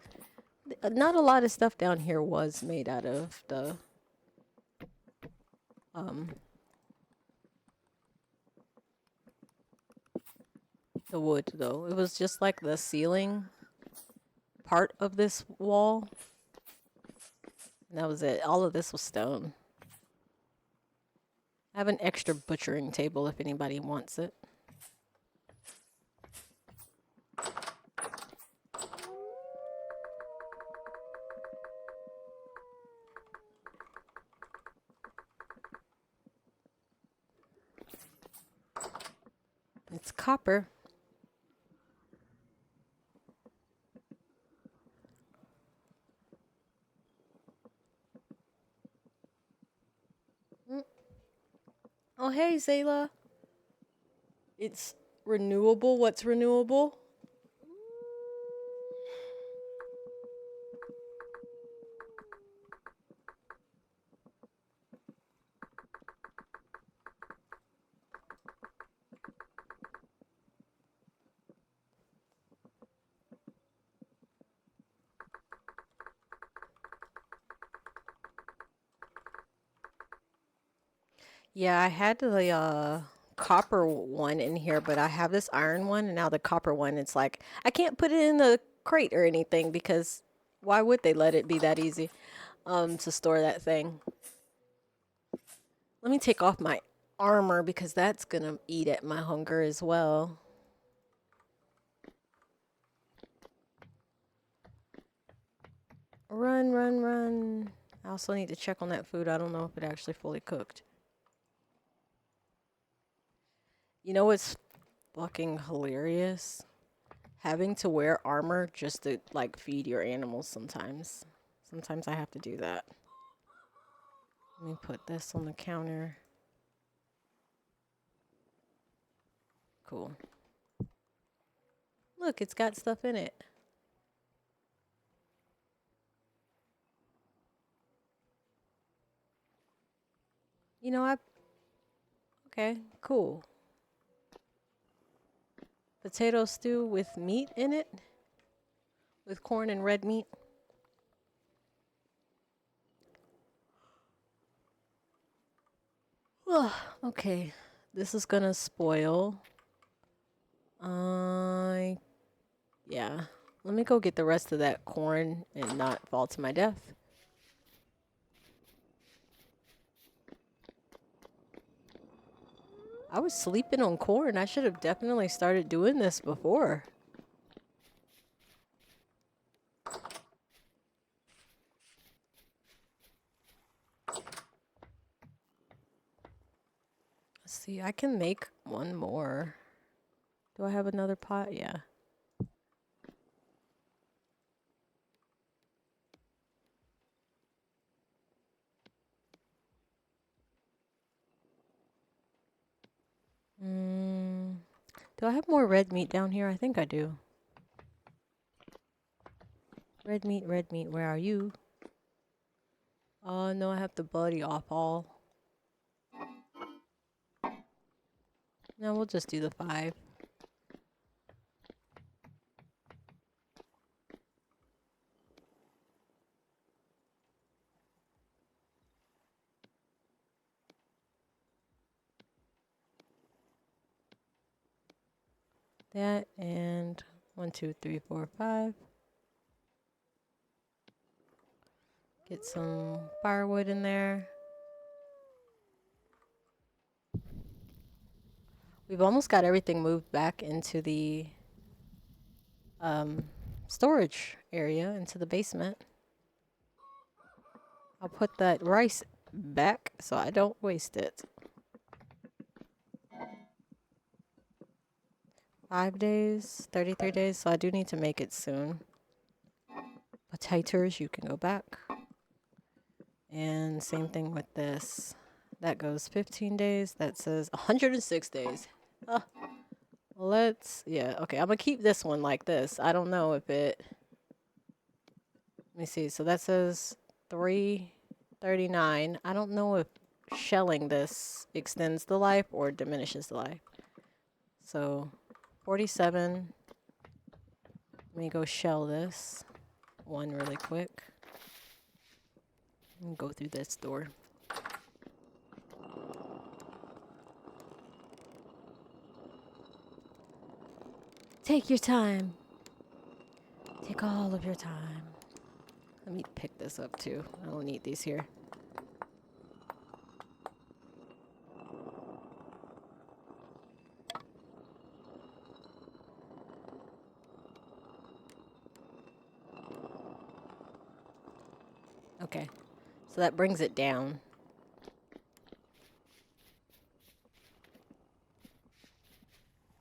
Not a lot of stuff down here was made out of the wood, though. It was just like the ceiling part of this wall. And that was it. All of this was stone. I have an extra butchering table if anybody wants it. It's copper. Oh, hey, Zayla. It's renewable. What's renewable? Yeah, I had the copper one in here, but I have this iron one, and now the copper one, it's like I can't put it in the crate or anything because why would they let it be that easy to store that thing? Let me take off my armor because that's gonna eat at my hunger as well. Run, run, run. I also need to check on that food. I don't know if it actually fully cooked. You know what's fucking hilarious? Having to wear armor just to like feed your animals sometimes. Sometimes I have to do that. Let me put this on the counter. Cool. Look, it's got stuff in it. You know, okay, cool. Potato stew with meat in it? With corn and red meat? Okay, this is gonna spoil. Yeah. Let me go get the rest of that corn and not fall to my death. I was sleeping on corn. I should have definitely started doing this before. Let's see, I can make one more. Do I have another pot? Yeah. Do I have more red meat down here? I think I do. Red meat, where are you? Oh, no, I have the bloody off all. No, we'll just do the 5. That and 1, 2, 3, 4, 5. Get some firewood in there. We've almost got everything moved back into the storage area, into the basement. I'll put that rice back so I don't waste it. 5 days, 33 days, so I do need to make it soon. Potatoes, you can go back. And same thing with this. That goes 15 days. That says 106 days. Yeah, okay. I'm gonna keep this one like this. I don't know if it, let me see. So that says 339. I don't know if shelling this extends the life or diminishes the life. So 47. Let me go shell this one really quick. And go through this door. Take your time. Take all of your time. Let me pick this up too. I don't need these here. Okay, so that brings it down.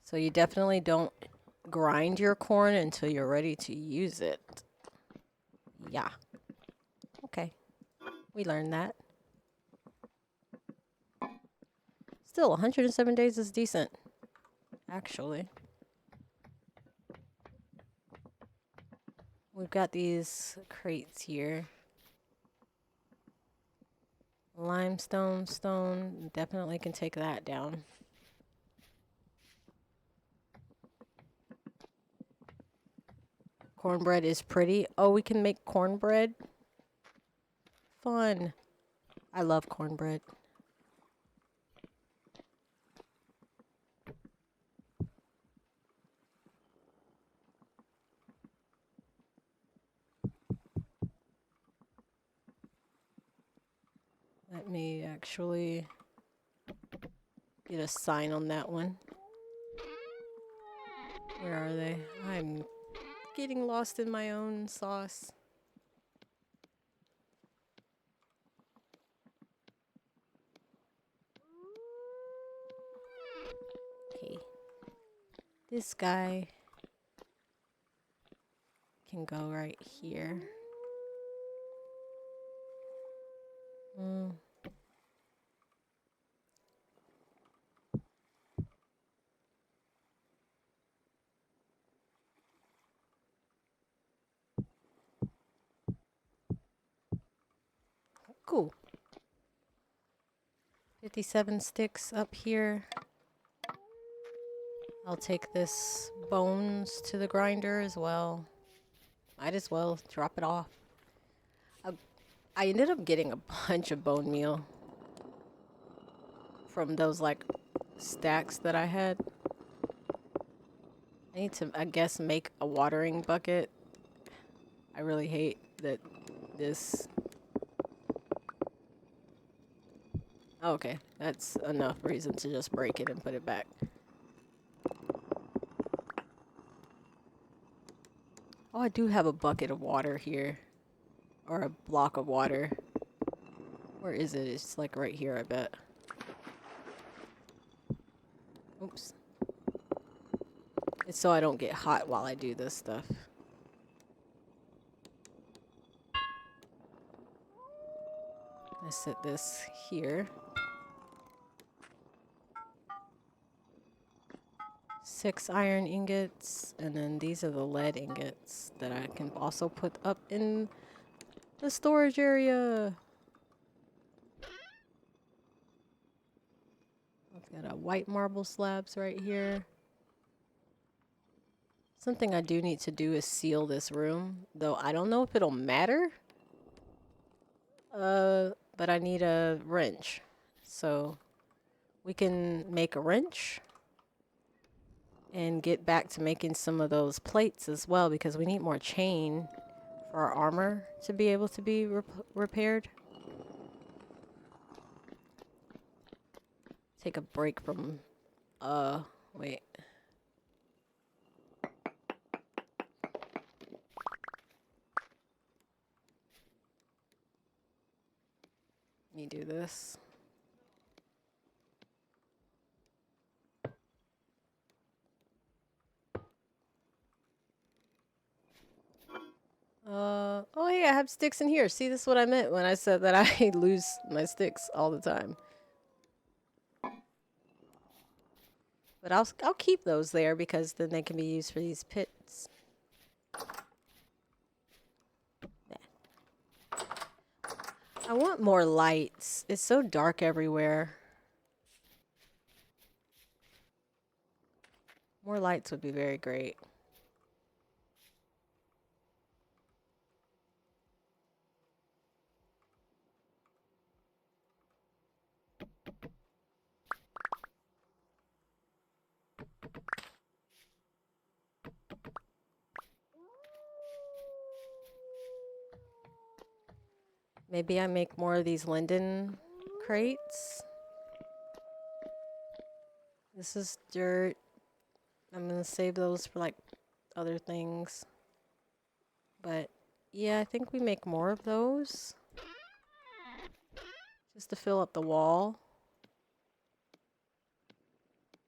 So you definitely don't grind your corn until you're ready to use it. Yeah. Okay. We learned that. Still, 107 days is decent, actually. We've got these crates here. Limestone, stone, definitely can take that down. Cornbread is pretty. Oh, we can make cornbread? Fun. I love cornbread. Let me actually get a sign on that one. Where are they? I'm getting lost in my own sauce. Okay. This guy can go right here. Cool. 57 sticks up here. I'll take this bones to the grinder as well. Might as well drop it off. I ended up getting a bunch of bone meal from those like stacks that I had. I need to, I guess, make a watering bucket. I really hate that this... Oh, okay, that's enough reason to just break it and put it back. Oh, I do have a bucket of water here. Or a block of water. Where is it? It's like right here, I bet. Oops. It's so I don't get hot while I do this stuff. I set this here. 6 iron ingots, and then these are the lead ingots that I can also put up in the storage area. I've got a white marble slabs right here. Something I do need to do is seal this room, though I don't know if it'll matter. But I need a wrench. So we can make a wrench and get back to making some of those plates as well, because we need more chain for our armor to be able to be repaired. Take a break from, wait. Let me do this. I have sticks in here. See, this is what I meant when I said that I lose my sticks all the time. But I'll keep those there because then they can be used for these pits. I want more lights. It's so dark everywhere. More lights would be very great. Maybe I make more of these linden crates. This is dirt. I'm gonna save those for like other things. But yeah, I think we make more of those. Just to fill up the wall.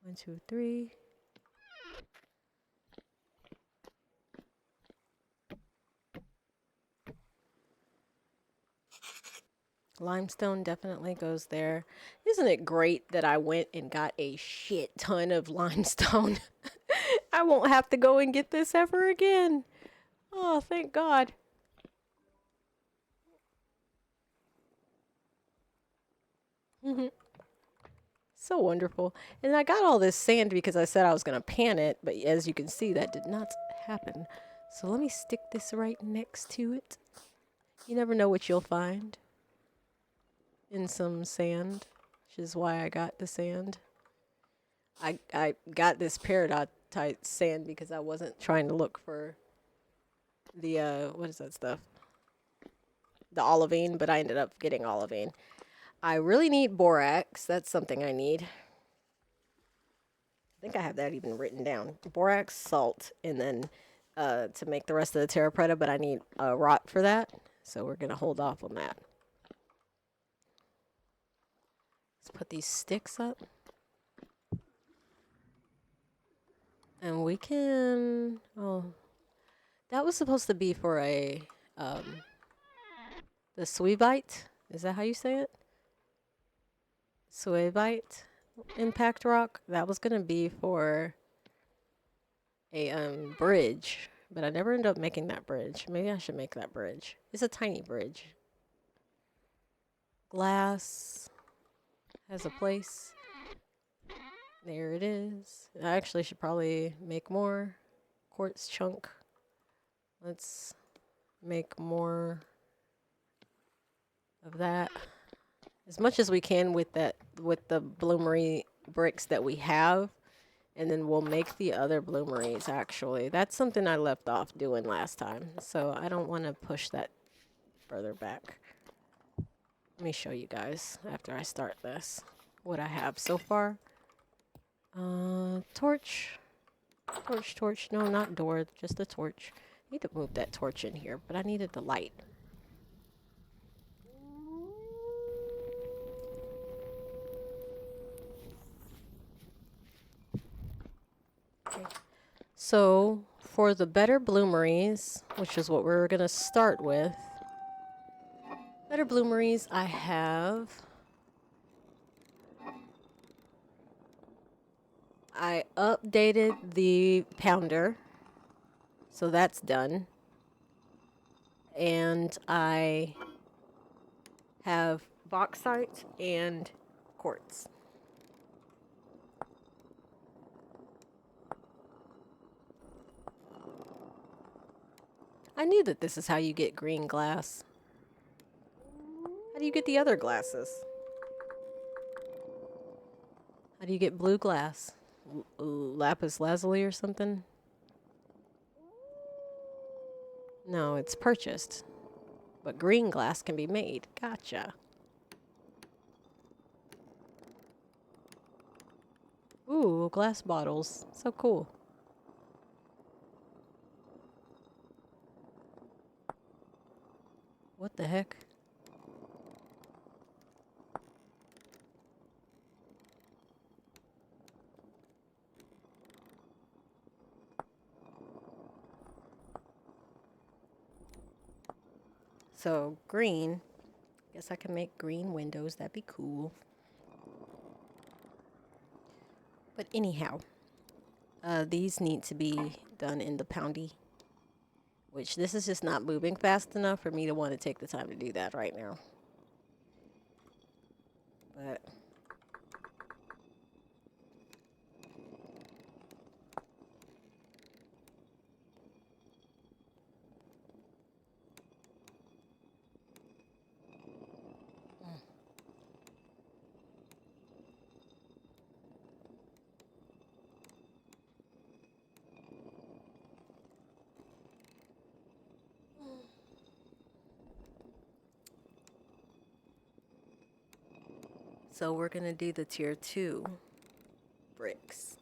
1, 2, 3. Limestone definitely goes there. Isn't it great that I went and got a shit ton of limestone? I won't have to go and get this ever again. Oh, thank God. So wonderful. And I got all this sand because I said I was going to pan it, but as you can see, that did not happen. So let me stick this right next to it. You never know what you'll find in some sand, which is why I got the sand. I got this peridotite sand because I wasn't trying to look for the, what is that stuff? The olivine, but I ended up getting olivine. I really need borax. That's something I need. I think I have that even written down. Borax, salt, and then to make the rest of the terra preta, but I need rot for that. So we're going to hold off on that. Let's put these sticks up. And we can... Oh, that was supposed to be for a... the Suevite. Is that how you say it? Suevite impact rock. That was going to be for a bridge. But I never ended up making that bridge. Maybe I should make that bridge. It's a tiny bridge. Glass has a place. There it is. I actually should probably make more quartz chunk. Let's make more of that. As much as we can with that, with the bloomery bricks that we have. And then we'll make the other bloomeries, actually. That's something I left off doing last time. So I don't want to push that further back. Let me show you guys after I start this. What I have so far. Torch. Torch. No, not door. Just a torch. I need to move that torch in here, but I needed the light. Okay. So, for the better bloomeries, which is what we're going to start with. Better bloomeries, I have... I updated the pounder. So that's done. And I have bauxite and quartz. I knew that this is how you get green glass. How do you get the other glasses? How do you get blue glass? Lapis lazuli or something? No, it's purchased. But green glass can be made. Gotcha. Ooh, glass bottles. So cool. What the heck? So green. Guess I can make green windows. That'd be cool. But anyhow, these need to be done in the poundy. Which this is just not moving fast enough for me to want to take the time to do that right now. But so we're gonna do the tier 2 bricks.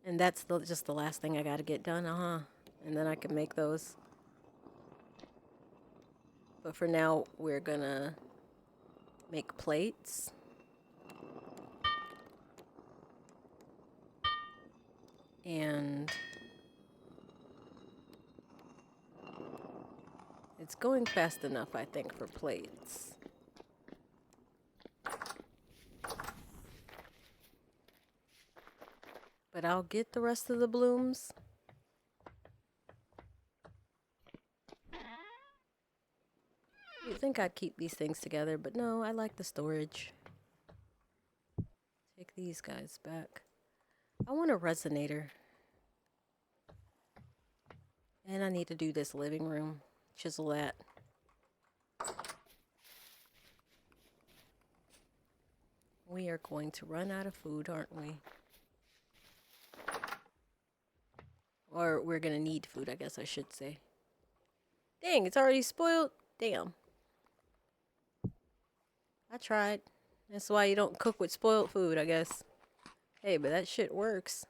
And that's just the last thing I gotta get done, and then I can make those. But for now, we're gonna make plates. And it's going fast enough, I think, for plates. But I'll get the rest of the blooms. You'd think I'd keep these things together, but no, I like the storage. Take these guys back. I want a resonator. And I need to do this living room. Chisel that. We are going to run out of food, aren't we? Or we're gonna need food, I guess I should say. Dang, it's already spoiled. Damn. I tried. That's why you don't cook with spoiled food, I guess. Hey, but that shit works.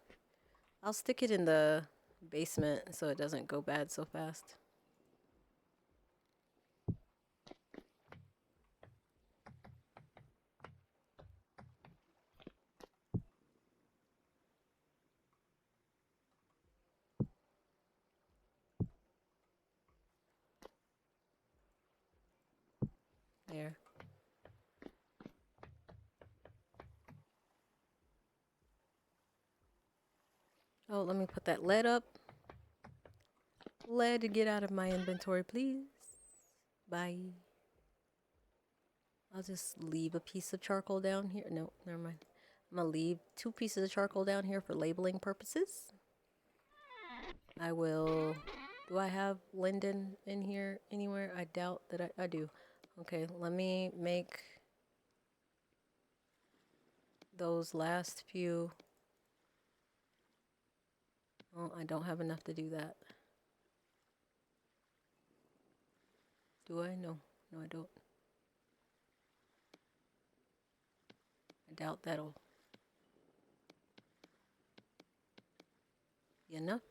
I'll stick it in the basement so it doesn't go bad so fast. There. Oh, let me put that lead up. Lead to get out of my inventory, please. Bye. I'll just leave a piece of charcoal down here. No, never mind. I'm gonna leave 2 pieces of charcoal down here for labeling purposes. I will... Do I have linden in here anywhere? I doubt that I do. Okay, let me make those last few. Oh, I don't have enough to do that. Do I? No. No, I don't. I doubt that'll be enough.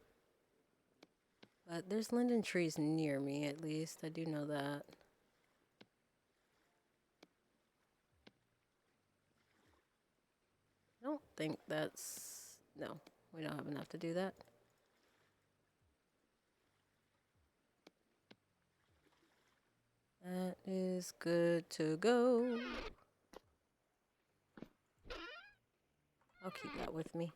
But there's linden trees near me, at least. I do know that. I don't think that's... No, we don't have enough to do that. That is good to go. I'll keep that with me.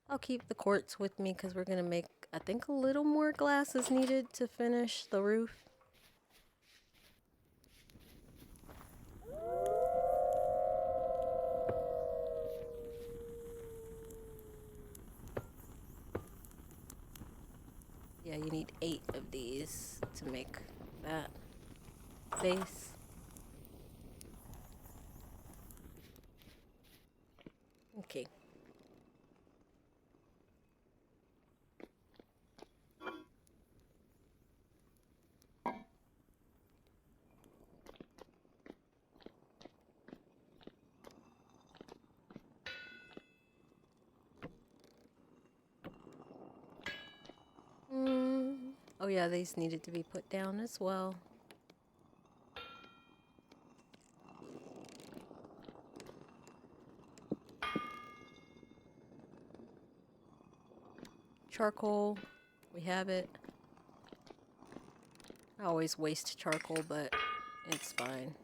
I'll keep the quartz with me because we're going to make, I think, a little more glass is needed to finish the roof. Yeah, you need 8 of these to make that base. Okay. Oh yeah, these needed to be put down as well. Charcoal, we have it. I always waste charcoal, but it's fine.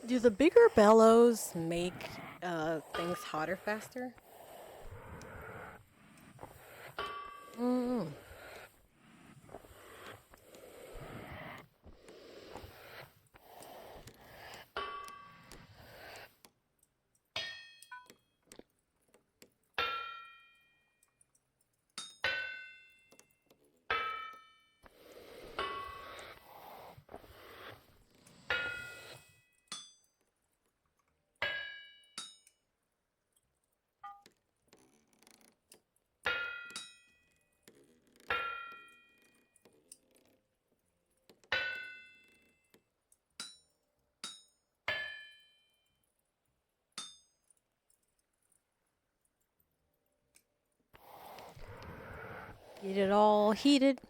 Do the bigger bellows make things hotter faster? Mm. Get it all heated.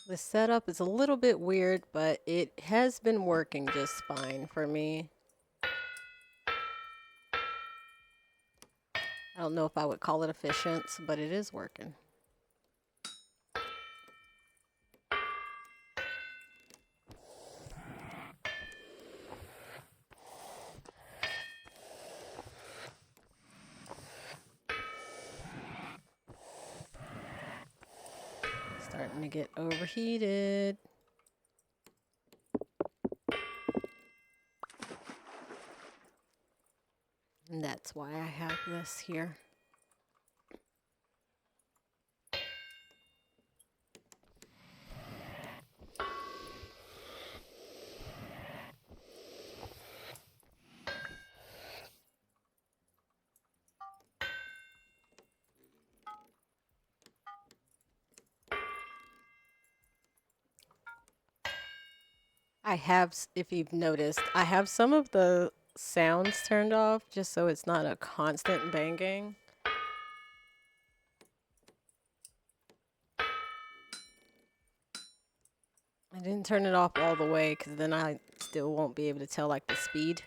The setup is a little bit weird, but it has been working just fine for me. I don't know if I would call it efficient, but it is working. Starting to get overheated. And that's why I have this here. I have, if you've noticed, I have some of the sounds turned off just so it's not a constant banging. I didn't turn it off all the way because then I still won't be able to tell like the speed.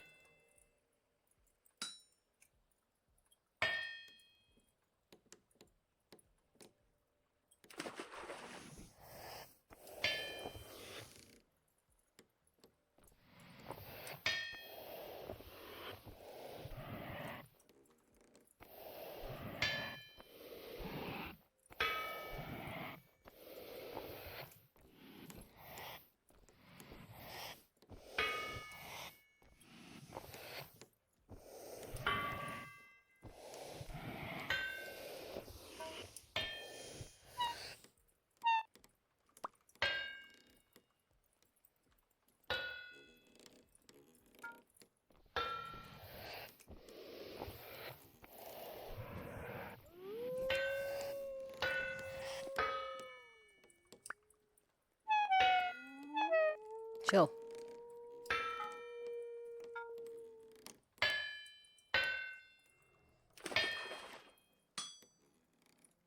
Chill.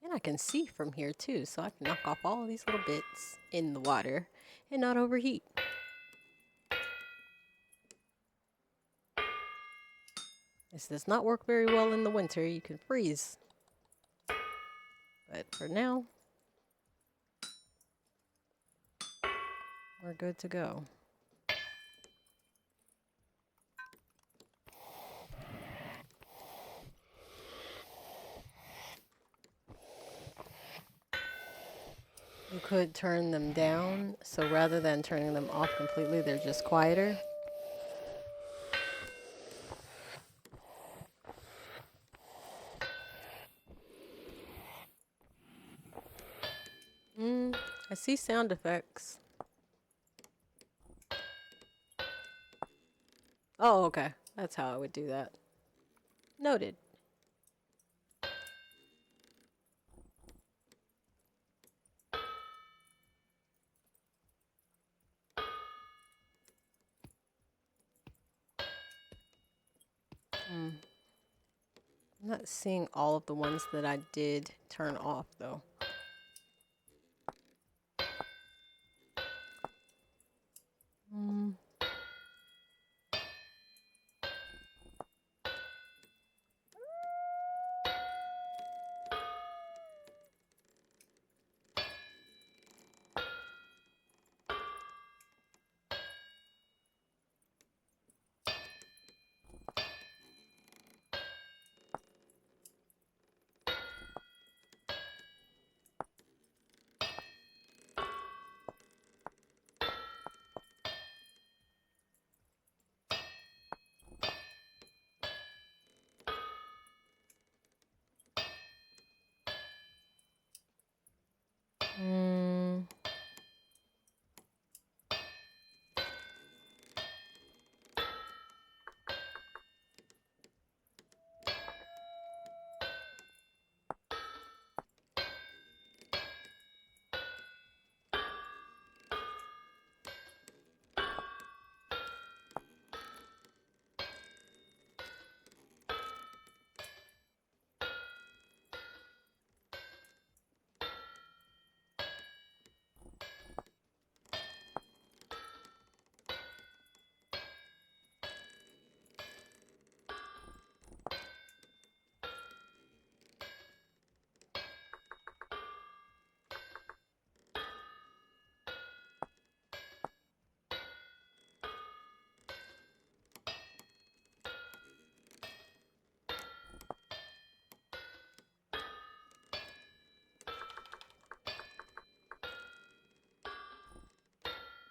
And I can see from here too, so I can knock off all of these little bits in the water and not overheat. This does not work very well in the winter. You can freeze. But for now, we're good to go. You could turn them down, so rather than turning them off completely, they're just quieter. I see sound effects. Oh, okay. That's how I would do that. Noted. I'm not seeing all of the ones that I did turn off, though.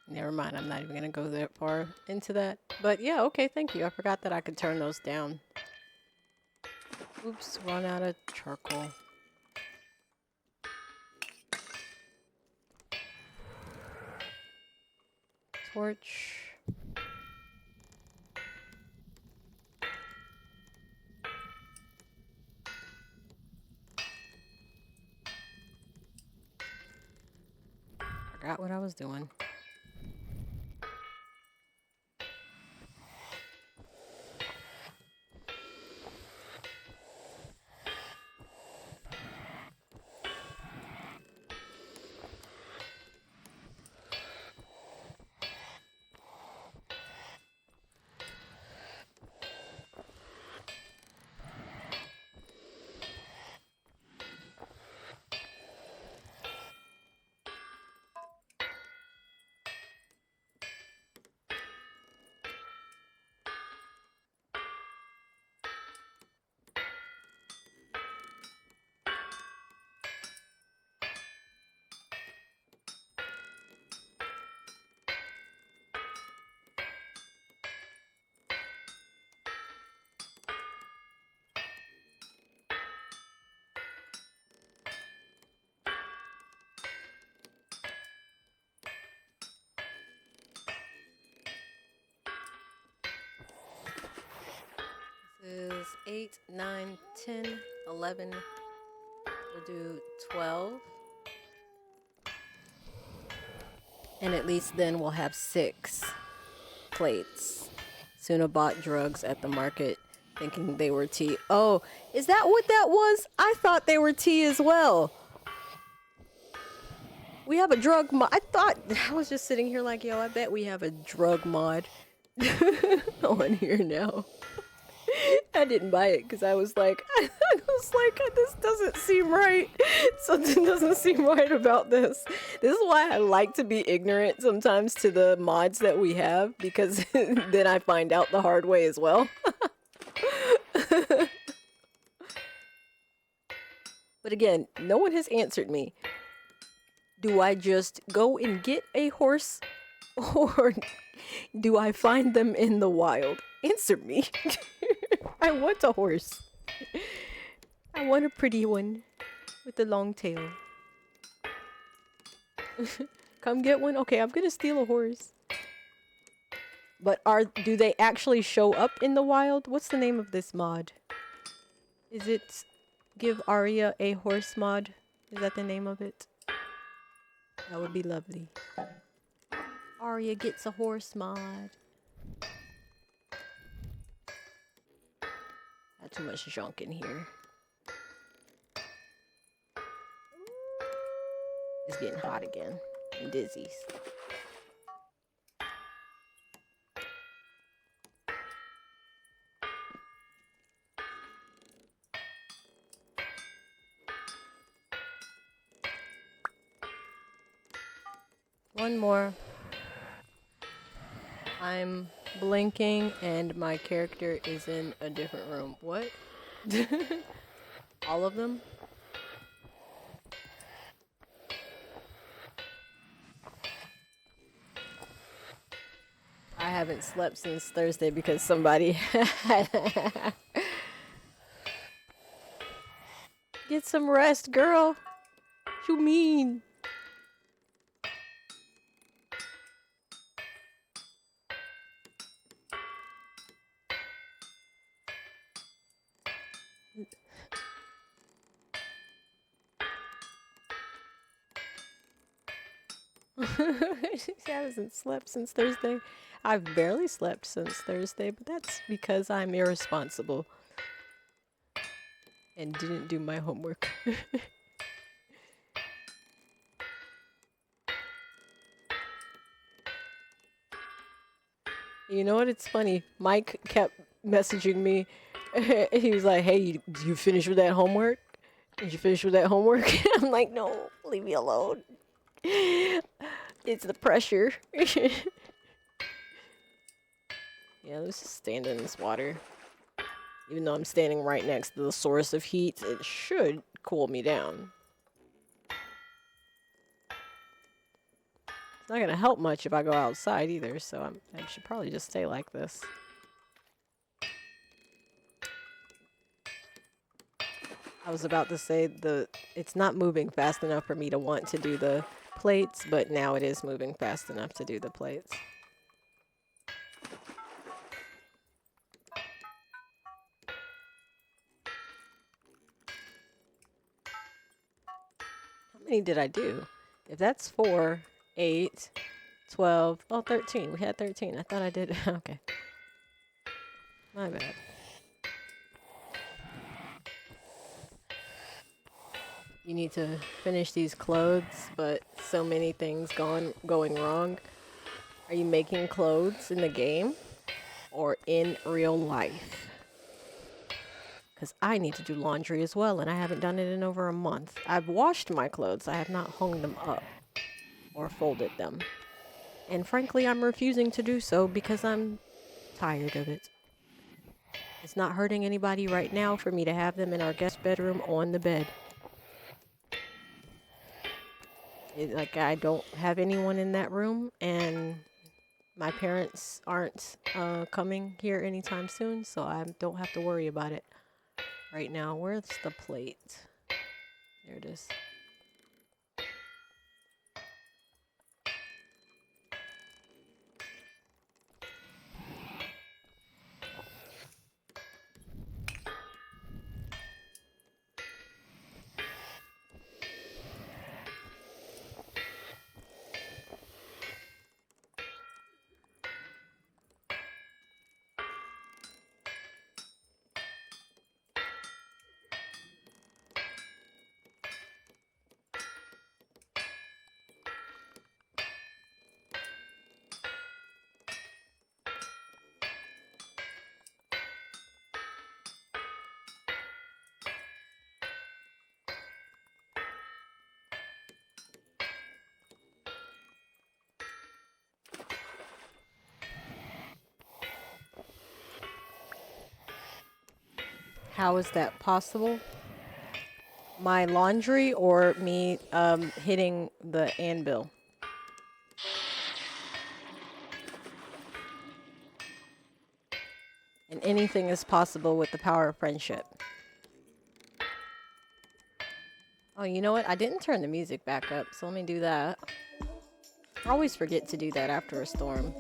Never mind, I'm not even gonna go that far into that. But yeah, okay, thank you. I forgot that I could turn those down. Oops, run out of charcoal. Torch. Forgot what I was doing. Is 8, 9, 10, 11. We'll do 12. And at least then we'll have 6 plates. Suna bought drugs at the market thinking they were tea. Oh, is that what that was? I thought they were tea as well. We have a drug mod. I was just sitting here like, yo, I bet we have a drug mod on here now. I didn't buy it because I was like, this doesn't seem right. Something doesn't seem right about this. This is why I like to be ignorant sometimes to the mods that we have, because then I find out the hard way as well. But again, no one has answered me. Do I just go and get a horse, or do I find them in the wild? Answer me. I want a horse. I want a pretty one with a long tail. Come get one? Okay, I'm gonna steal a horse. But do they actually show up in the wild? What's the name of this mod? Is it Give Arya a Horse mod? Is that the name of it? That would be lovely. Arya gets a horse mod. Not too much junk in here. It's getting hot again. And dizzy. One more. I'm blinking and my character is in a different room. What? All of them? I haven't slept since Thursday because somebody Get some rest, girl. What you mean? She hasn't slept since Thursday. I've barely slept since Thursday, but that's because I'm irresponsible and didn't do my homework. You know what? It's funny. Mike kept messaging me. He was like, "Hey, you finished with that homework? Did you finish with that homework?" I'm like, "No, leave me alone. It's the pressure." Yeah, let's just stand in this water. Even though I'm standing right next to the source of heat, it should cool me down. It's not gonna help much if I go outside either, so I should probably just stay like this. I was about to say it's not moving fast enough for me to want to do the plates, but now it is moving fast enough to do the plates. How many did I do? If that's 4, 8, 12, oh, 13. We had 13. I thought I did. Okay. My bad. You need to finish these clothes, but so many things going wrong. Are you making clothes in the game or in real life? Because I need to do laundry as well, and I haven't done it in over a month. I've washed my clothes. I have not hung them up or folded them. And frankly, I'm refusing to do so because I'm tired of it. It's not hurting anybody right now for me to have them in our guest bedroom on the bed. Like, I don't have anyone in that room, and my parents aren't coming here anytime soon, so I don't have to worry about it right now. Where's the plate? There it is. How is that possible? My laundry or me hitting the anvil? And anything is possible with the power of friendship. Oh, you know what? I didn't turn the music back up, so let me do that. I always forget to do that after a storm.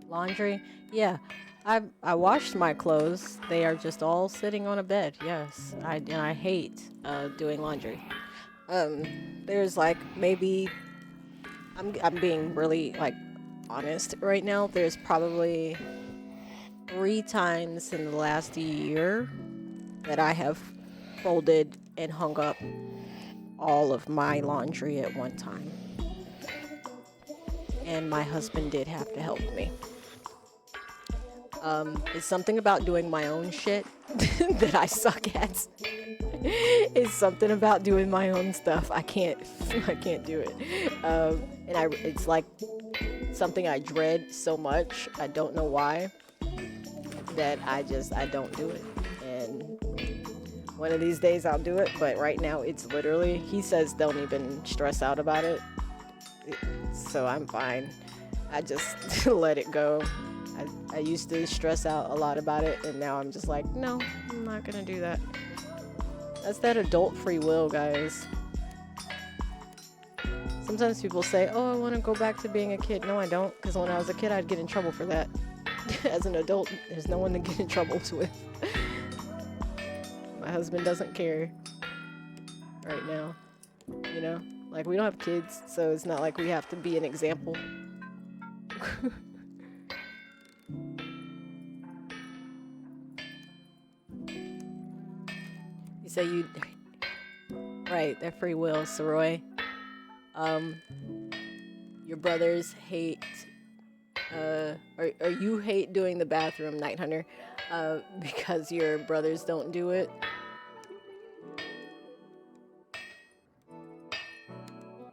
Laundry? Yeah. I washed my clothes. They are just all sitting on a bed. Yes. I hate doing laundry. There's like maybe I'm being really like honest right now. There's probably 3 times in the last year that I have folded and hung up all of my laundry at one time. And my husband did have to help me. It's something about doing my own shit that I suck at. It's something about doing my own stuff. I can't do it. It's like something I dread so much. I don't know why. That I don't do it. And one of these days I'll do it. But right now it's literally, he says don't even stress out about it. So I'm fine. I just let it go. I used to stress out a lot about it, and now I'm just like, no, I'm not gonna do that. That's that adult free will, guys. Sometimes people say, oh, I want to go back to being a kid. No, I don't, because when I was a kid, I'd get in trouble for that. As an adult, there's no one to get in trouble with. My husband doesn't care right now, you know? Like, we don't have kids, so it's not like we have to be an example. You say you... Right, they're free will, Soroy. Your brothers hate... or you hate doing the bathroom, Night Hunter, because your brothers don't do it.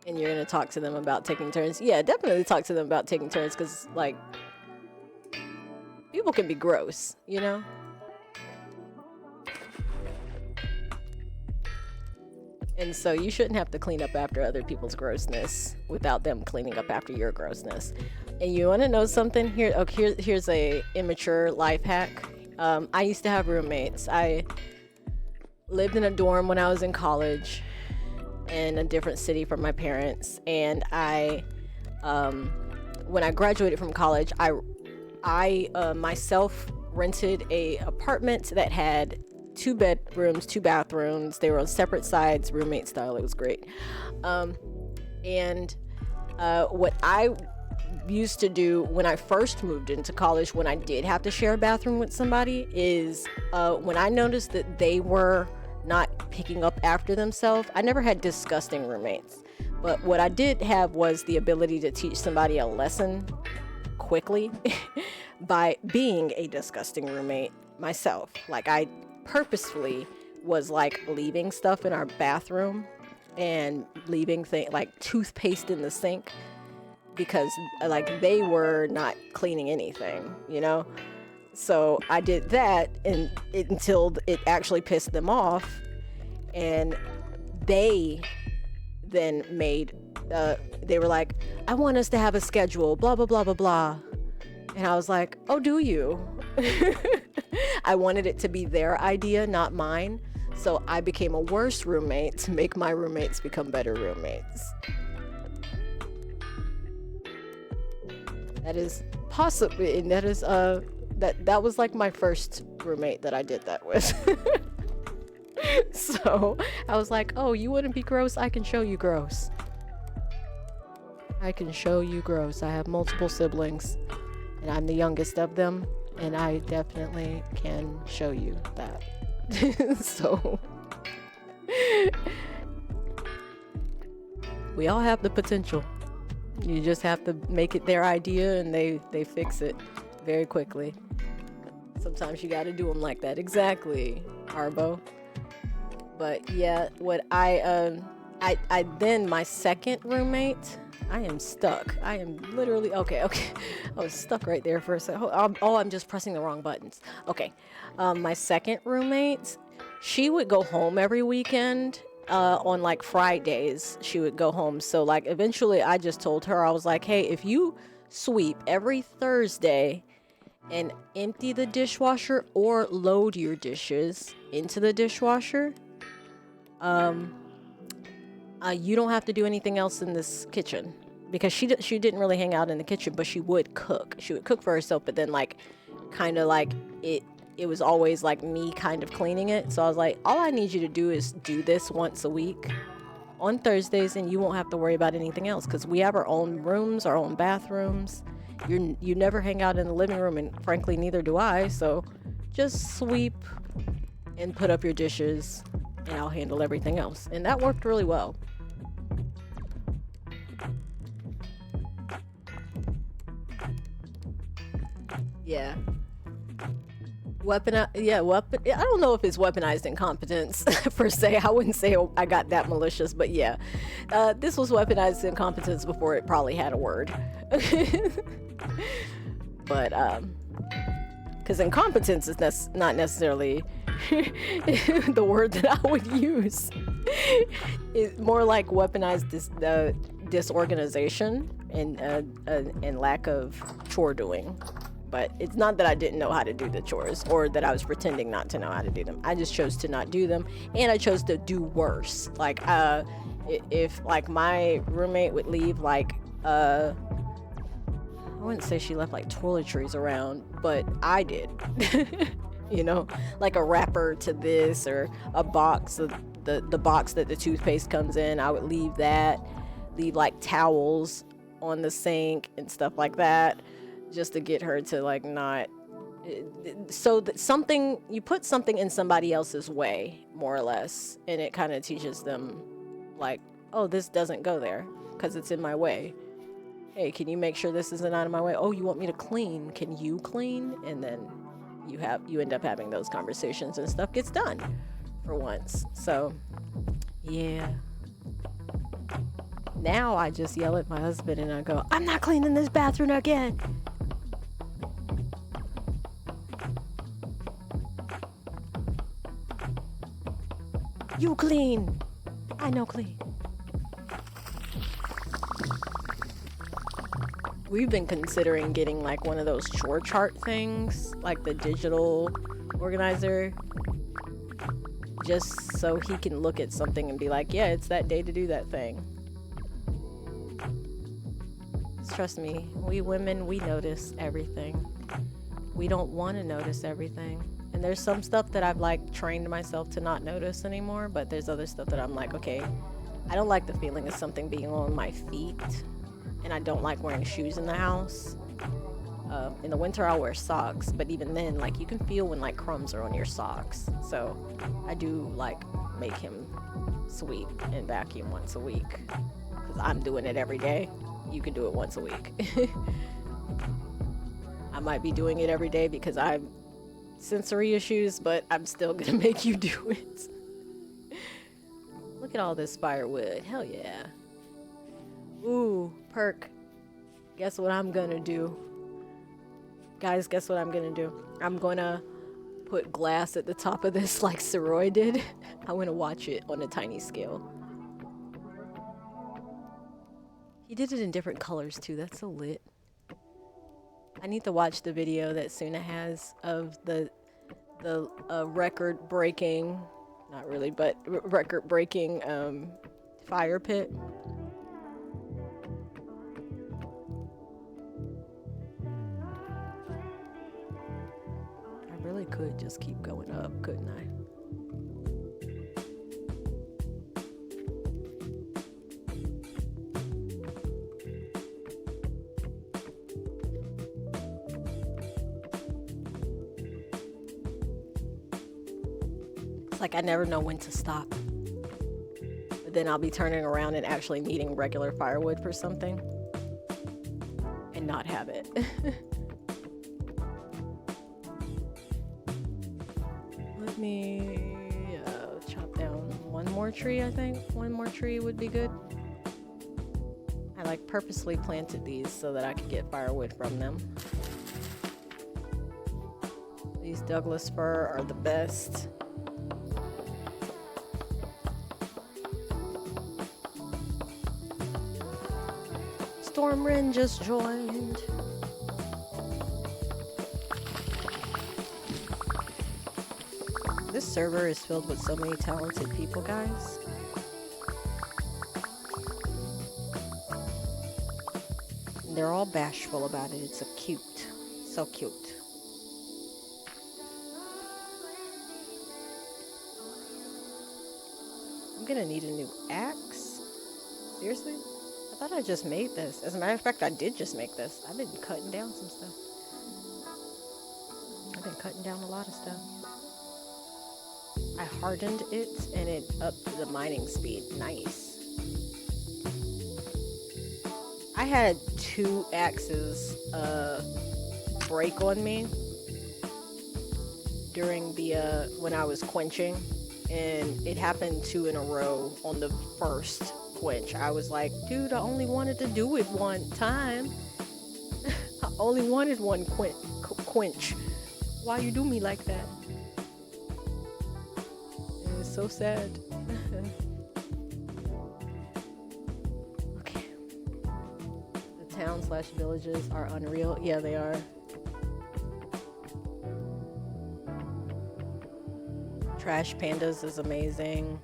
And you're gonna talk to them about taking turns. Yeah, definitely talk to them about taking turns, because, like, people can be gross, you know? And so you shouldn't have to clean up after other people's grossness without them cleaning up after your grossness. And you want to know something? Here's a immature life hack. I used to have roommates. I lived in a dorm when I was in college in a different city from my parents. And when I graduated from college, I myself rented a apartment that had 2 bedrooms, 2 bathrooms. They were on separate sides, roommate style. It was great. And what I used to do when I first moved into college, when I did have to share a bathroom with somebody, is when I noticed that they were not picking up after themselves. I never had disgusting roommates, but what I did have was the ability to teach somebody a lesson quickly by being a disgusting roommate myself. Like, I purposefully was like leaving stuff in our bathroom and leaving things like toothpaste in the sink because like they were not cleaning anything, you know? So I did that until it actually pissed them off, and they then made they were like, I want us to have a schedule, blah blah blah blah blah. And I was like, oh, do you? I wanted it to be their idea, not mine. So I became a worse roommate to make my roommates become better roommates. That is possibly, and that is that was like my first roommate that I did that with. So I was like, oh, you wouldn't be gross? I can show you gross. I can show you gross. I have multiple siblings, and I'm the youngest of them, and I definitely can show you that. So we all have the potential. You just have to make it their idea, and they fix it very quickly. Sometimes you got to do them like that. Exactly, Arbo. But yeah, what I then my second roommate, I am stuck. I am literally okay. I was stuck right there for a second. Oh, I'm just pressing the wrong buttons. Okay, my second roommate, she would go home every weekend. On like Fridays, she would go home. So like eventually, I just told her, I was like, hey, if you sweep every Thursday and empty the dishwasher or load your dishes into the dishwasher, you don't have to do anything else in this kitchen. Because she didn't really hang out in the kitchen, but she would cook. She would cook for herself, but then like kind of like it was always like me kind of cleaning it. So I was like, all I need you to do is do this once a week on Thursdays, and you won't have to worry about anything else, because we have our own rooms, our own bathrooms. You never hang out in the living room, and frankly neither do I. So just sweep and put up your dishes, and I'll handle everything else. And that worked really well. Yeah. I don't know if it's weaponized incompetence per se. I wouldn't say I got that malicious, but yeah. This was weaponized incompetence before it probably had a word. But, because incompetence is not necessarily the word that I would use. It's more like weaponized disorganization and lack of chore doing. But it's not that I didn't know how to do the chores, or that I was pretending not to know how to do them. I just chose to not do them, and I chose to do worse. Like, if like my roommate would leave like I wouldn't say she left like toiletries around, but I did. You know, like a wrapper to this, or a box of the box that the toothpaste comes in. I would leave like towels on the sink and stuff like that, just to get her to like not, so that you put something in somebody else's way, more or less, and it kind of teaches them like, oh, this doesn't go there because it's in my way. Hey, can you make sure this isn't out of my way? Oh, you want me to clean? Can you clean? And then you end up having those conversations, and stuff gets done for once. So yeah, now I just yell at my husband and I go, I'm not cleaning this bathroom again. You clean. I know clean. We've been considering getting like one of those chore chart things, like the digital organizer, just so he can look at something and be like, yeah, it's that day to do that thing. Trust me, we women, we notice everything. We don't want to notice everything. And there's some stuff that I've like trained myself to not notice anymore, but there's other stuff that I'm like, okay, I don't like the feeling of something being on my feet, and I don't like wearing shoes in the house. In the winter I'll wear socks, but even then, like, you can feel when like crumbs are on your socks. So I do like make him sweep and vacuum once a week, because I'm doing it every day. You can do it once a week. I might be doing it every day because I have sensory issues, but I'm still gonna make you do it. Look at all this firewood. Hell yeah. Ooh, perk. Guess what I'm gonna do? Guys, guess what I'm gonna do? I'm gonna put glass at the top of this like Saroy did. I'm gonna watch it on a tiny scale. He did it in different colors too. That's so lit. I need to watch the video that Suna has of the record-breaking, not really, but record-breaking fire pit. I really could just keep going up, couldn't I? It's like I never know when to stop. But then I'll be turning around and actually needing regular firewood for something and not have it. Let me chop down one more tree, I think. One more tree would be good. I like purposely planted these so that I could get firewood from them. These Douglas fir are the best. Stormwind just joined. This server is filled with so many talented people, guys. And they're all bashful about it. It's so cute. So cute. I'm gonna need a new axe. Seriously? I thought I just made this. As a matter of fact, I did just make this. I've been cutting down some stuff. I've been cutting down a lot of stuff. I hardened it and it upped the mining speed. Nice. I had 2 axes break on me during the when I was quenching, and it happened 2 in a row on the first quench. I was like, dude, I only wanted to do it one time. I only wanted one quench. Why you do me like that? It was so sad. Okay. The town/villages are unreal. Yeah, they are. Trash Pandas is amazing.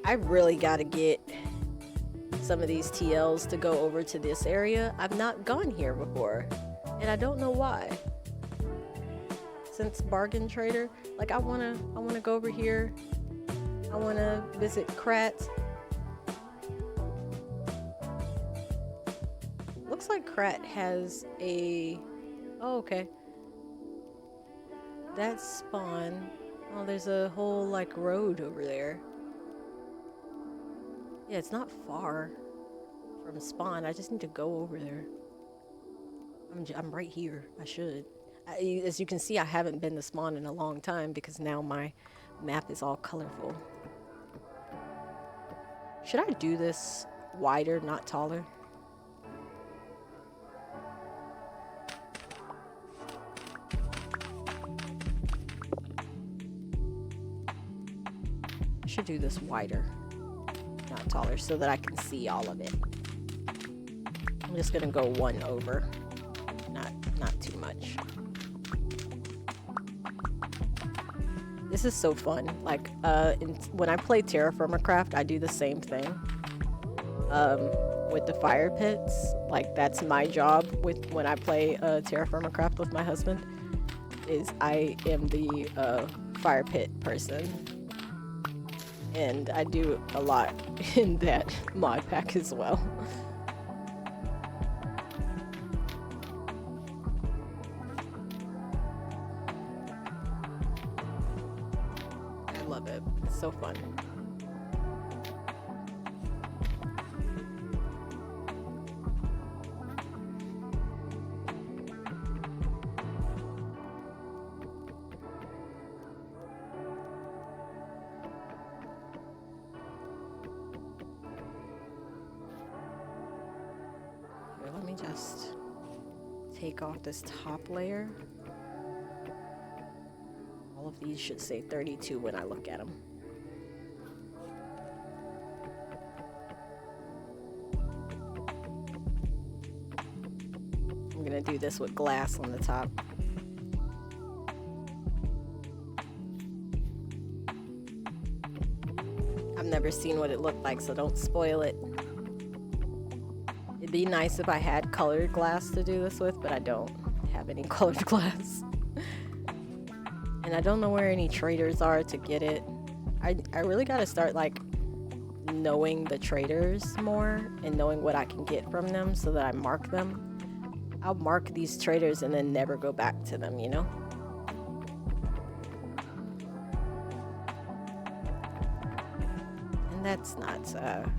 I really gotta get some of these TLs to go over to this area. I've not gone here before, and I don't know why. Since Bargain Trader, like I wanna go over here. I wanna visit Krat. Looks like Krat has a. Oh, okay. That's Spawn. Oh, there's a whole like road over there. Yeah, it's not far from Spawn. I just need to go over there. I'm right here. I should. As you can see, I haven't been to Spawn in a long time because now my map is all colorful. Should I do this wider, not taller? I should do this wider, not taller, so that I can see all of it. I'm just gonna go 1 over, not too much. This is so fun. Like, when I play Terraformer Craft, I do the same thing. With the fire pits, like that's my job with when I play Terraformer Craft with my husband. Is I am the fire pit person. And I do a lot in that mod pack as well. I love it. It's so fun. Let me just take off this top layer. All of these should say 32 when I look at them. I'm gonna do this with glass on the top. I've never seen what it looked like, so don't spoil it. It'd be nice if I had colored glass to do this with, but I don't have any colored glass. And I don't know where any traders are to get it. I really gotta start like knowing the traders more and knowing what I can get from them so that I mark them. I'll mark these traders and then never go back to them, you know? And that's not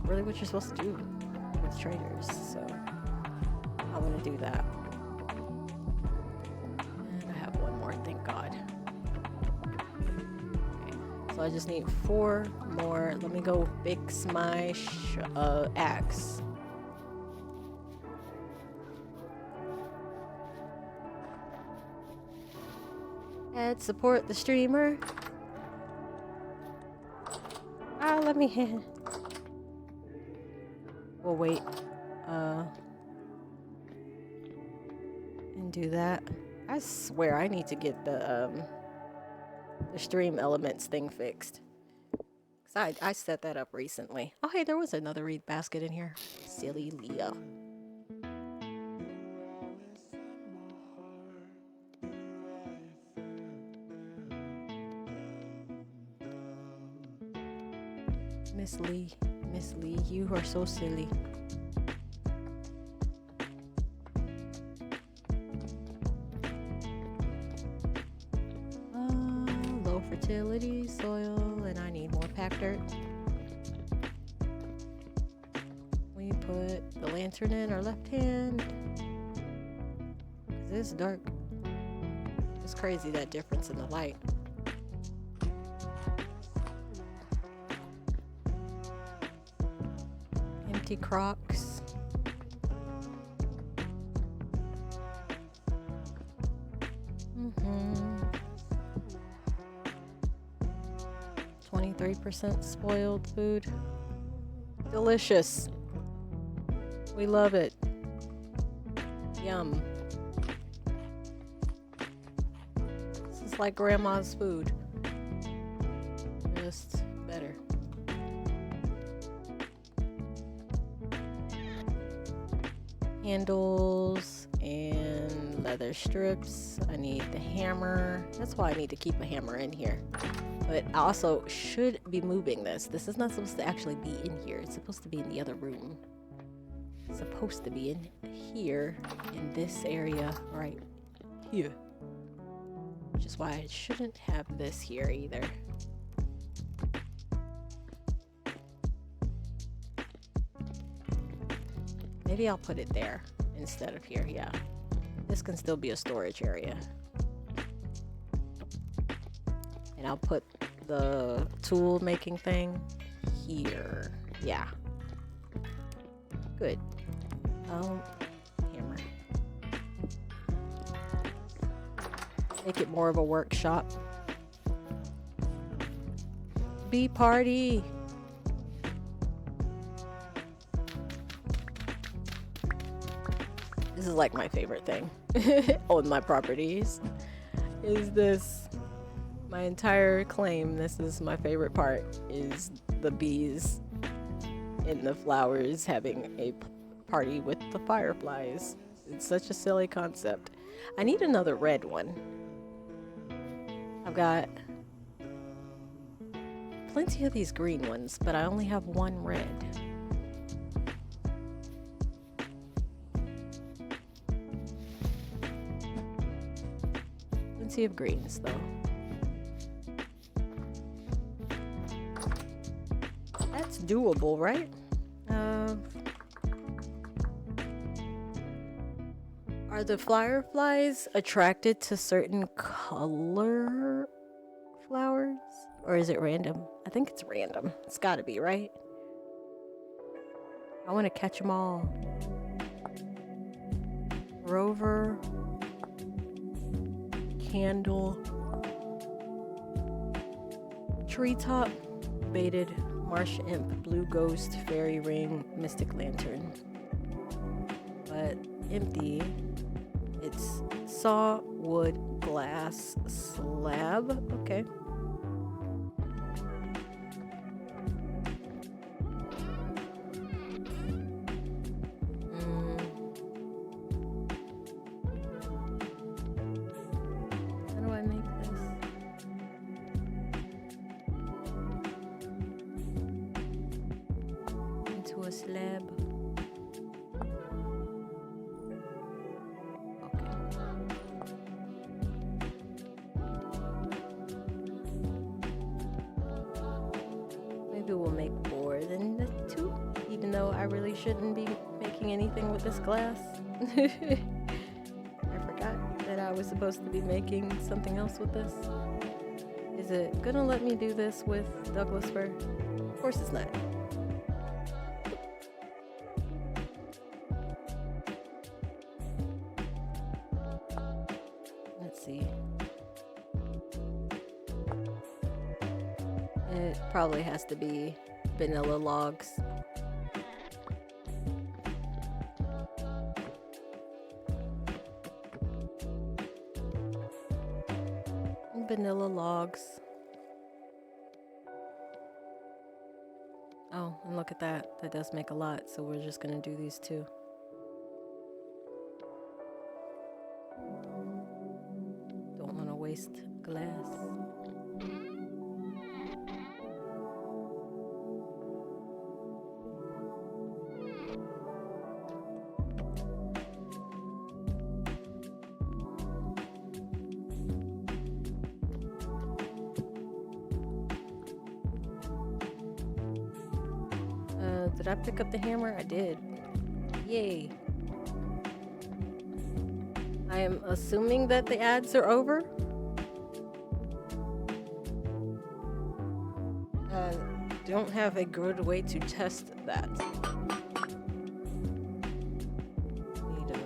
really what you're supposed to do with traders, so I want to do that. And I have one more, thank God. Okay, so I just need 4 more. Let me go fix my axe. And support the streamer. Ah, let me hit. We'll wait. And do that. I swear I need to get the stream elements thing fixed. Cause I set that up recently. Oh hey, there was another reed basket in here. Silly Leah. Miss Lee, you are so silly. Low fertility soil, and I need more packed dirt. We put the lantern in our left hand. 'Cause it's dark. It's crazy that difference in the light. Empty Crocs. Mm-hmm. 23% spoiled food. Delicious. We love it. Yum. This is like grandma's food. Just better. Handles and leather strips. I need the hammer. That's why I need to keep a hammer in here. But I also should be moving this. This is not supposed to actually be in here. It's supposed to be in the other room. It's supposed to be in here, in this area right here. Which is why I shouldn't have this here either. Maybe I'll put it there instead of here, yeah. This can still be a storage area. And I'll put the tool making thing here. Yeah. Good. Hammer. Make it more of a workshop. Bee party! This is like my favorite thing on my properties. Is this my entire claim? This is my favorite part, is the bees and the flowers having a party with the fireflies. It's such a silly concept. I need another red one. I've got plenty of these green ones, but I only have one red. Plenty of greens though. That's doable, right? Are the fireflies attracted to certain color flowers? Or is it random? I think it's random. It's gotta be, right? I want to catch them all. Rover. Candle. Treetop. Baited. Marsh Imp. Blue Ghost. Fairy Ring. Mystic Lantern. But empty. It's saw, wood, glass, slab. Okay. How do I make this? a slab. Okay. Maybe we'll make more than the 2, even though I really shouldn't be making anything with this glass. I forgot that I was supposed to be making something else with this. Is it gonna let me do this with Douglas fir? Of course it's not. Let's see. It probably has to be vanilla logs. Vanilla logs. Oh, and look at that. That does make a lot, so we're just gonna do these 2. Don't want to waste glass. Did I pick up the hammer? I did. Yay. I am assuming that the ads are over. Don't have a good way to test that. Need a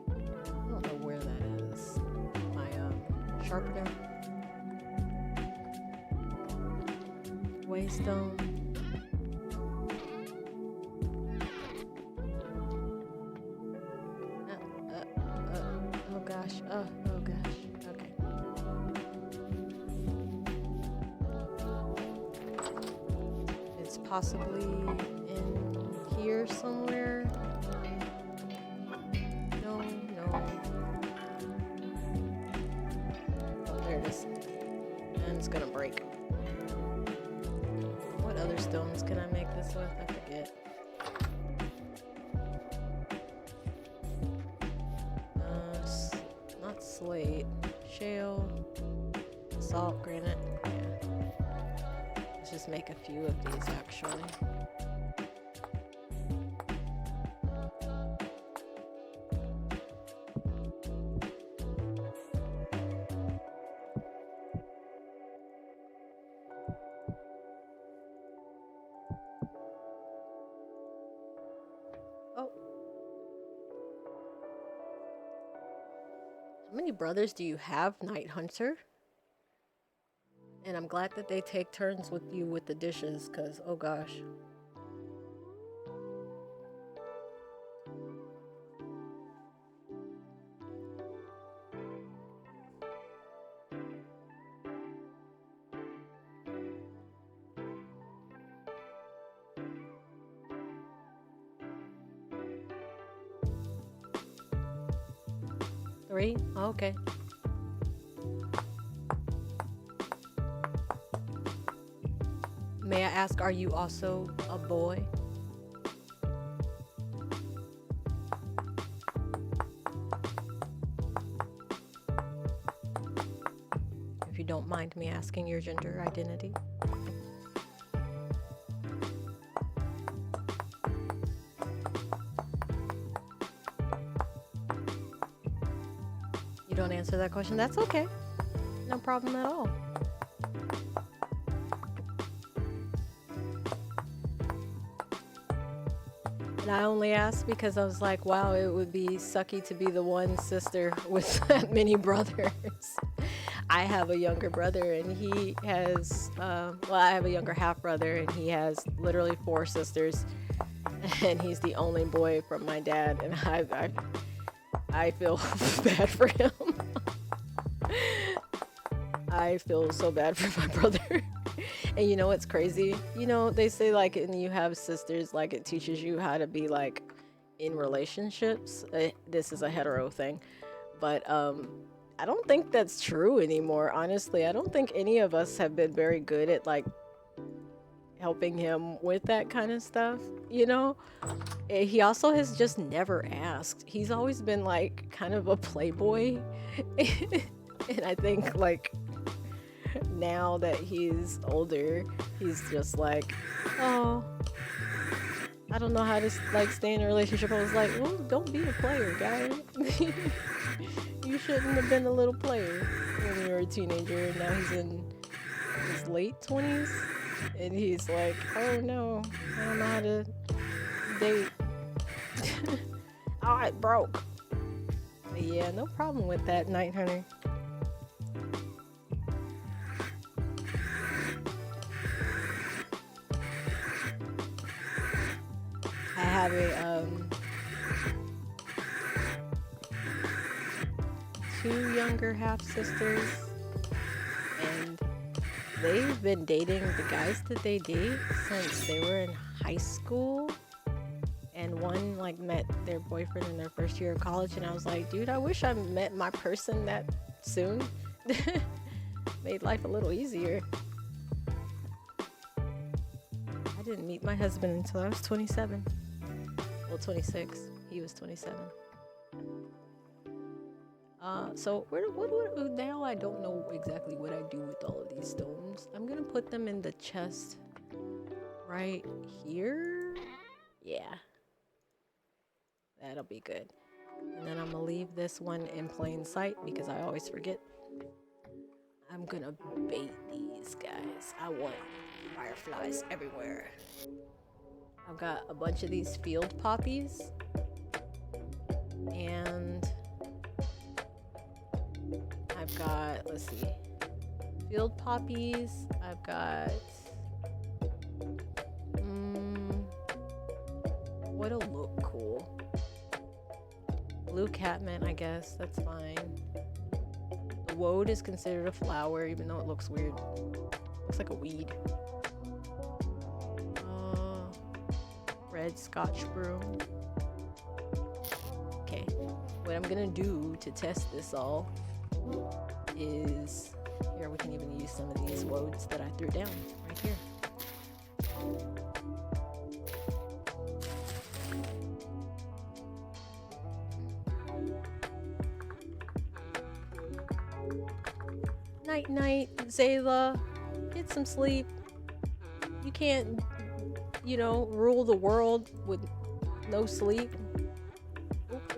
I don't know where that is. My sharpener. Waystone. Oh gosh. Okay. It's possibly in here somewhere. No. Oh, there it is. And it's gonna break. What other stones can I make this with? I forget. Slate, shale, salt, granite. Yeah. Let's just make a few of these actually. Oh. How many brothers do you have, Night Hunter? And I'm glad that they take turns with you with the dishes, because, oh gosh. Three? Oh, okay. May I ask, are you also a boy? If you don't mind me asking your gender identity. You don't answer that question, that's okay. No problem at all. And I only asked because I was like, wow, it would be sucky to be the one sister with that many brothers. I have a younger brother and he has, well, I have a younger half brother and he has literally 4 sisters. And he's the only boy from my dad. And I feel bad for him. I feel so bad for my brother. And you know what's crazy? You know, they say like, and you have sisters, like it teaches you how to be like in relationships. This is a hetero thing. But I don't think that's true anymore, honestly. I don't think any of us have been very good at like helping him with that kind of stuff, you know? He also has just never asked. He's always been like kind of a playboy. And I think like now that he's older, he's just like, oh, I don't know how to like stay in a relationship. I was like, well, don't be a player, guy. You shouldn't have been a little player when you were a teenager. And now he's in his late 20s, and he's like, oh no, I don't know how to date. Oh, it broke. But yeah, no problem with that, Night Hunter. I have a two younger half sisters, and they've been dating the guys that they date since they were in high school. And one like met their boyfriend in their first year of college, and I was like, dude, I wish I met my person that soon. Made life a little easier. I didn't meet my husband until I was 27. Well, 26. He was 27. So what now I don't know exactly what I do with all of these stones. I'm gonna put them in the chest right here. Yeah. That'll be good. And then I'm gonna leave this one in plain sight because I always forget. I'm gonna bait these guys. I want fireflies everywhere. I've got a bunch of these field poppies. And I've got, let's see, field poppies. I've got, what'll look cool? Blue catmint, I guess, that's fine. The woad is considered a flower, even though it looks weird. Looks like a weed. Red Scotch broom. Okay, what I'm gonna do to test this all is, here we can even use some of these woads that I threw down right here. Night night, Zayla. Get some sleep. You can't, you know, rule the world with no sleep. Oop.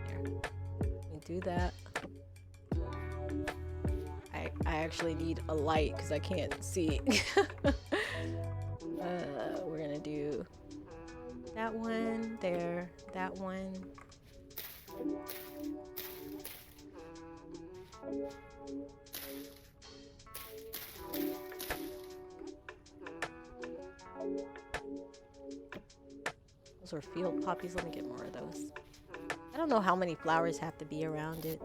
There. Let me do that. I actually need a light because I can't see. We're gonna do that one there, that one. Those are field poppies. Let me get more of those. I don't know how many flowers have to be around it.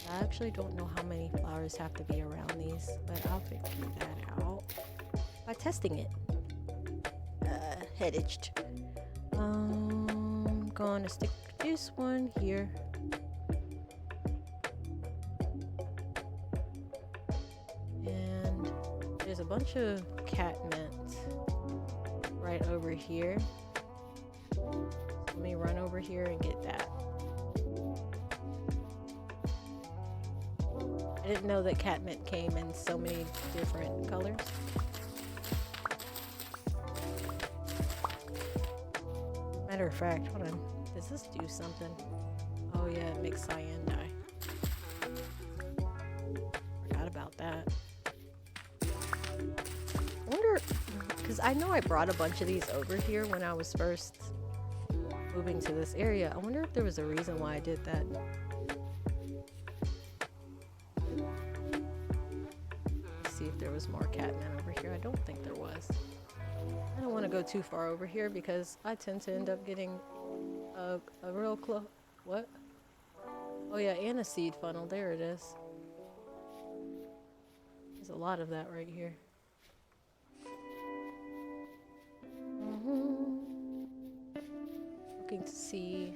I actually don't know how many flowers have to be around these, but I'll figure that out by testing it. Head itched. Gonna stick this one here. And there's a bunch of catmint right over here. Let me run over here and get that. I didn't know that catmint came in so many different colors. Matter of fact, hold on. Does this do something? Oh yeah, it makes cyan dye. Forgot about that. I wonder, because I know I brought a bunch of these over here when I was first moving to this area. I wonder if there was a reason why I did that. Let's see if there was more catmint over here. I don't think there was. I don't want to go too far over here because I tend to end up getting a real close. What? Oh yeah, and a seed funnel. There it is. There's a lot of that right here. Looking to see.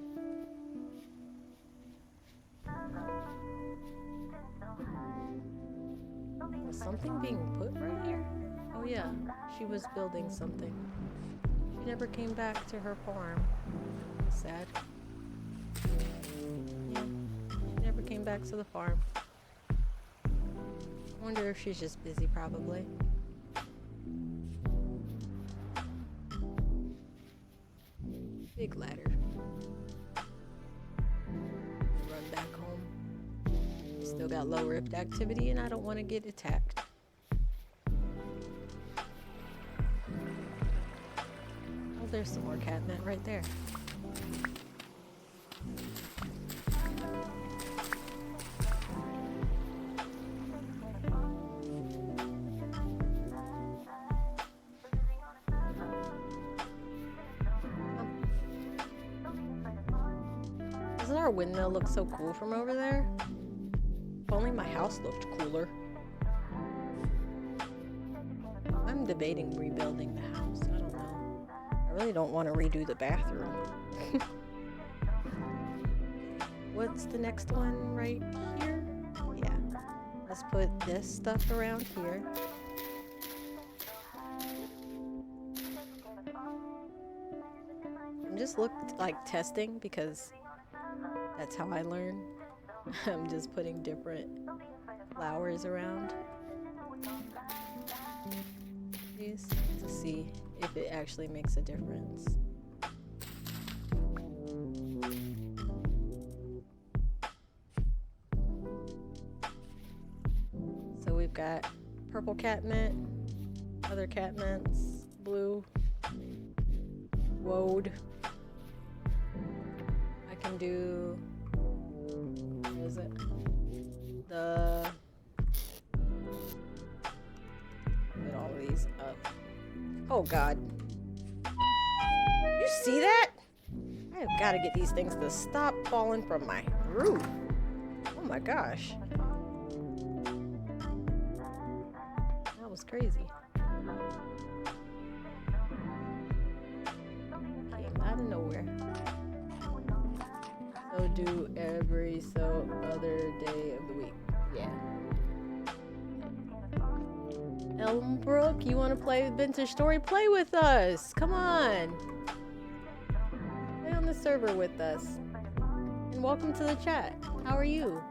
something being put right here? Oh yeah, she was building something. She never came back to her farm. Sad. Yeah, she never came back to the farm. I wonder if she's just busy, probably. Big ladder. Run back home. Still got low rift activity and I don't want to get attacked. Oh, there's some more catnip right there. Doesn't our windmill look so cool from over there? If only my house looked cooler. I'm debating rebuilding the house. I don't know. I really don't want to redo the bathroom. What's the next one right here? Yeah. Let's put this stuff around here. I'm just testing because that's how I learn. I'm just putting different flowers around these to see if it actually makes a difference. So we've got purple catmint, other catmints, blue, woad. I can do, what is it? Put all of these up. Oh God. You see that? I have got to get these things to stop falling from my roof. Oh my gosh. That was crazy. Came out of nowhere. So do every other day of the week. Yeah. Elmbrook, you want to play Vintage Story? Play with us. Come on. Play on the server with us. And welcome to the chat. How are you?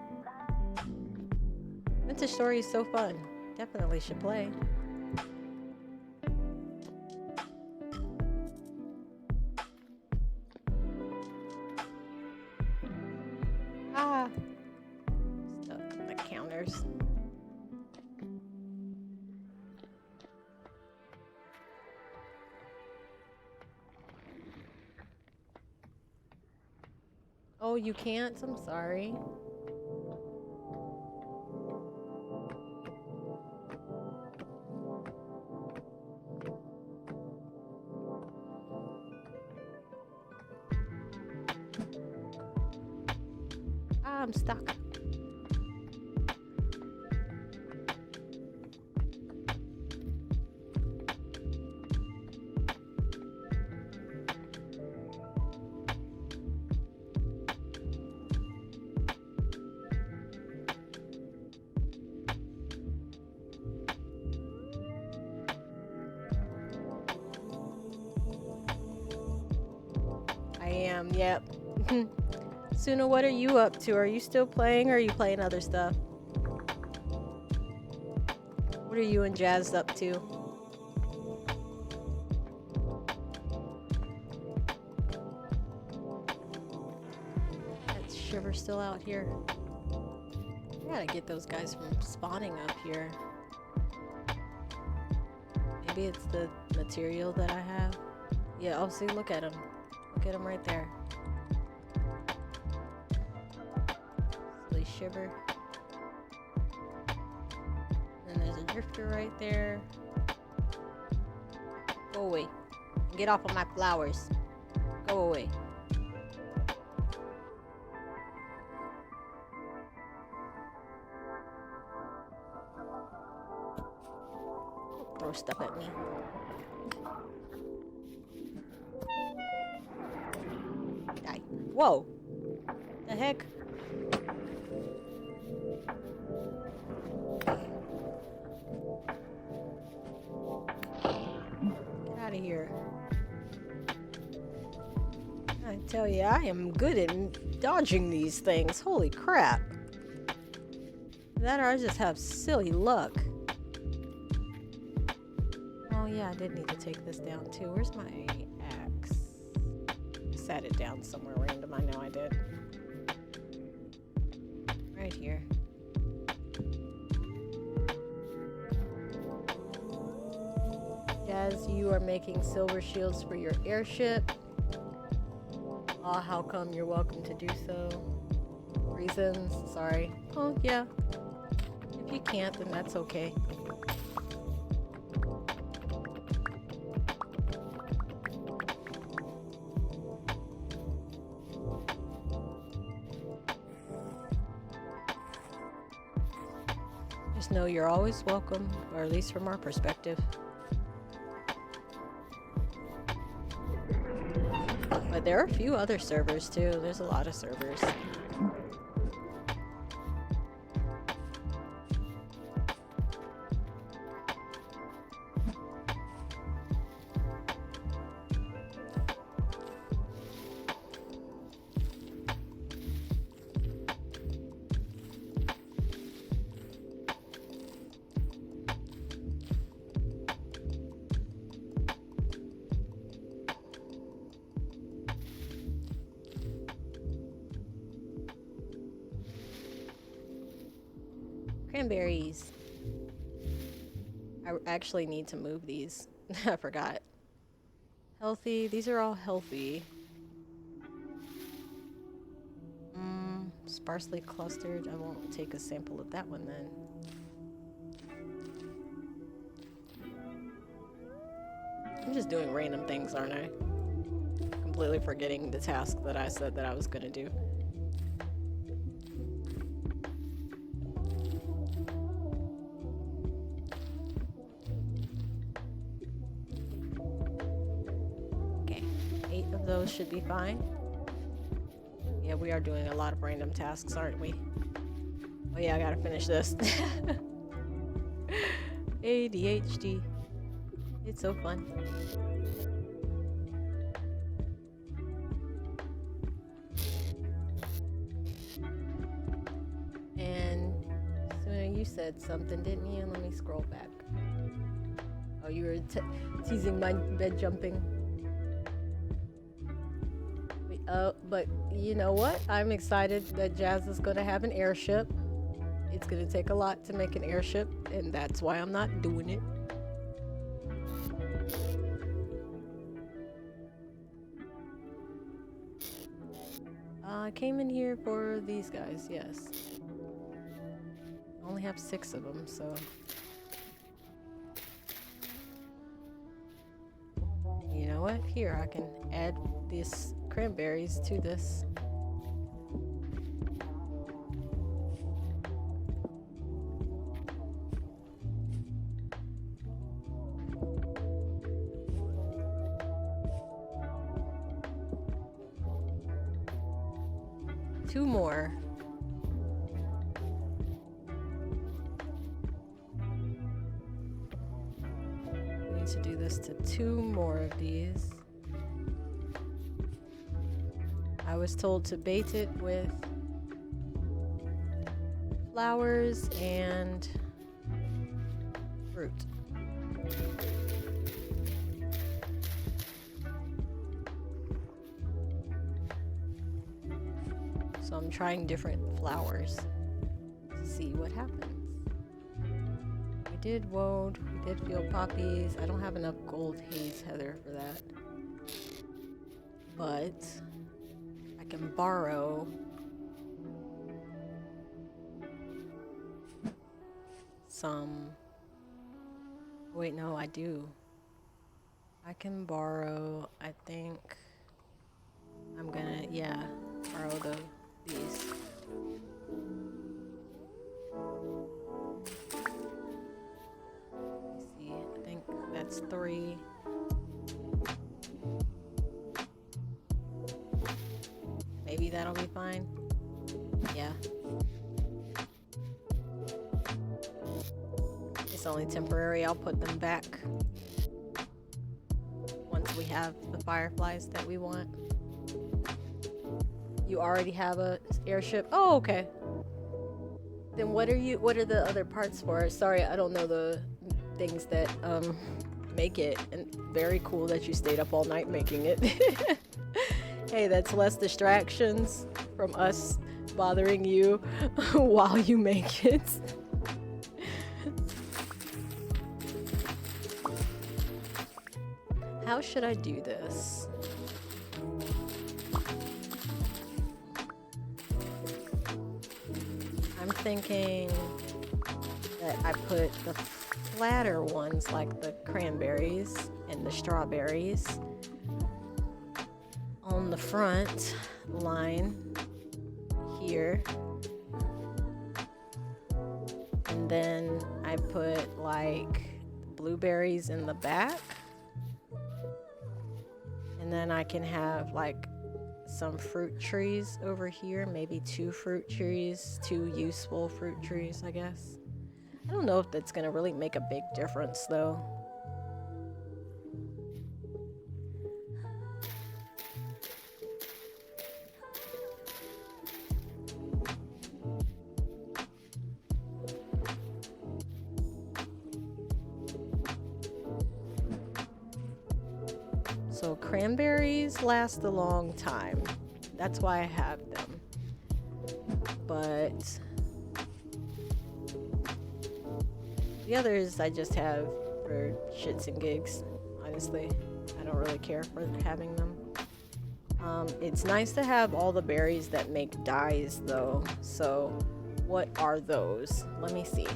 Vintage Story is so fun. Definitely should play. Stuff in the counters. Oh, you can't? I'm sorry. I'm stuck. I am, yep. Suna, what are you up to? Are you still playing or are you playing other stuff? What are you and Jazz up to? That's Shiver still out here. I gotta get those guys from spawning up here. Maybe it's the material that I have. Yeah, oh, see, look at them. Look at them right there. Shiver. And there's a drifter right there. Go away. Get off of my flowers. Go away. Don't throw stuff at me. Die. Whoa. The heck? here. I tell you, I am good at dodging these things. Holy crap. That or I just have silly luck. Oh yeah, I did need to take this down too. Where's my axe? I sat it down somewhere random. I know I did. Right here. As you are making silver shields for your airship. Ah, how come? You're welcome to do so. Reasons? Sorry. Oh, yeah. If you can't, then that's okay. Just know you're always welcome, or at least from our perspective. But there are a few other servers too. There's a lot of servers. Cranberries. I actually need to move these. I forgot. Healthy. These are all healthy. Sparsely clustered. I won't take a sample of that one then. I'm just doing random things, aren't I? Completely forgetting the task that I said that I was gonna do. Those should be fine. Yeah, we are doing a lot of random tasks, aren't we? Oh yeah, I gotta finish this. ADHD. It's so fun. And Suna, you said something, didn't you? Let me scroll back. Oh, you were teasing my bed jumping. But you know what? I'm excited that Jazz is going to have an airship. It's going to take a lot to make an airship, and that's why I'm not doing it. I came in here for these guys, yes. I only have 6 of them, so... You know what? Here, I can add these cranberries to this. Two more. We need to do this to 2 more of these. I was told to bait it with flowers and fruit. So I'm trying different flowers to see what happens. We did woad, we did field poppies. I don't have enough gold haze heather for that. But I can borrow some. Wait, no, I do. I can borrow, I think I'm gonna, yeah, borrow these. Let me see, I think that's 3. Maybe that'll be fine. Yeah. It's only temporary. I'll put them back. we have the fireflies that we want. You already have a airship? Oh, okay. Then what are the other parts for? Sorry, I don't know the things that make it. And very cool that you stayed up all night making it. Hey, that's less distractions from us bothering you while you make it. How should I do this? I'm thinking that I put the flatter ones like the cranberries and the strawberries on the front line here. And then I put like blueberries in the back. And then I can have like some fruit trees over here, maybe 2 fruit trees, 2 useful fruit trees, I guess. I don't know if that's gonna really make a big difference though. So cranberries last a long time. That's why I have them. But the others I just have for shits and gigs, honestly. I don't really care for having them. It's nice to have all the berries that make dyes though. So what are those? Let me see.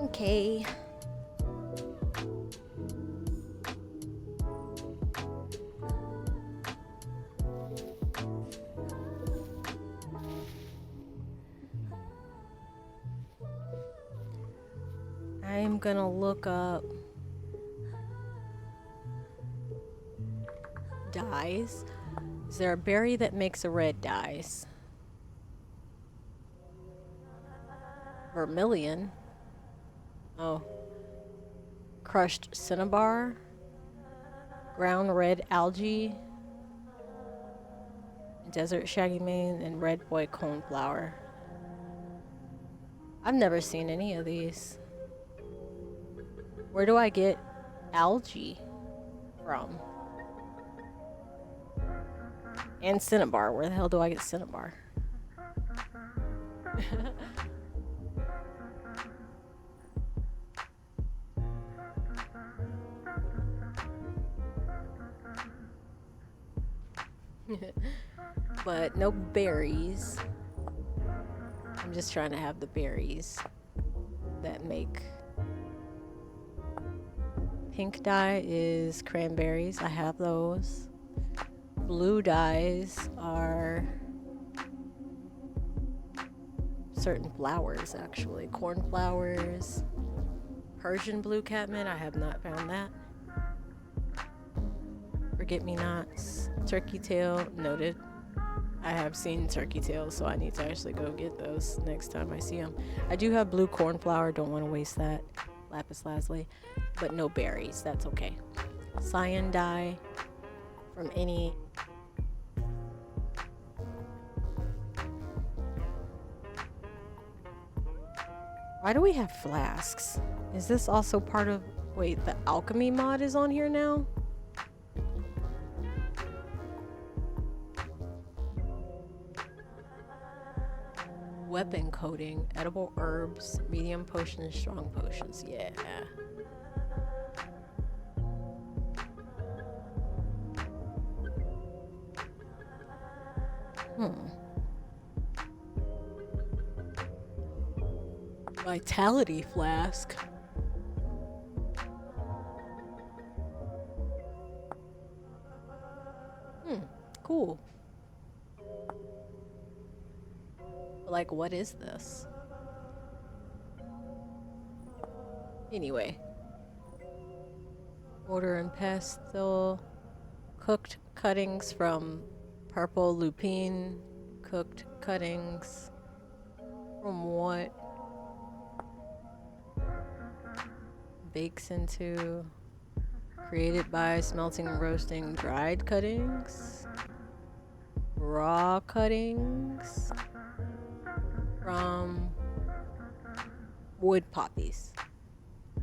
Okay. I'm gonna look up dyes. Is there a berry that makes a red dyes? Vermilion. Oh. Crushed cinnabar. Ground red algae. Desert shaggy mane and red boy coneflower. I've never seen any of these. Where do I get algae from? And cinnabar. Where the hell do I get cinnabar? But no berries. I'm just trying to have the berries that make. Pink dye is cranberries. I have those. Blue dyes are certain flowers, actually. Cornflowers. Persian blue catmint. I have not found that. Forget-me-nots. Turkey tail. Noted. I have seen turkey tails, so I need to actually go get those next time I see them. I do have blue cornflower. Don't want to waste that. Lapis lazuli. But no berries. That's okay. Cyan dye from any... Why do we have flasks? Is this also part of... Wait, the alchemy mod is on here now? Weapon coating, edible herbs, medium potions, strong potions. Yeah. Vitality flask. Cool. Like, what is this? Anyway. Mortar and pestle. Cooked cuttings from purple lupine. Cooked cuttings from what? Bakes into. Created by smelting and roasting dried cuttings. Raw cuttings from wood poppies.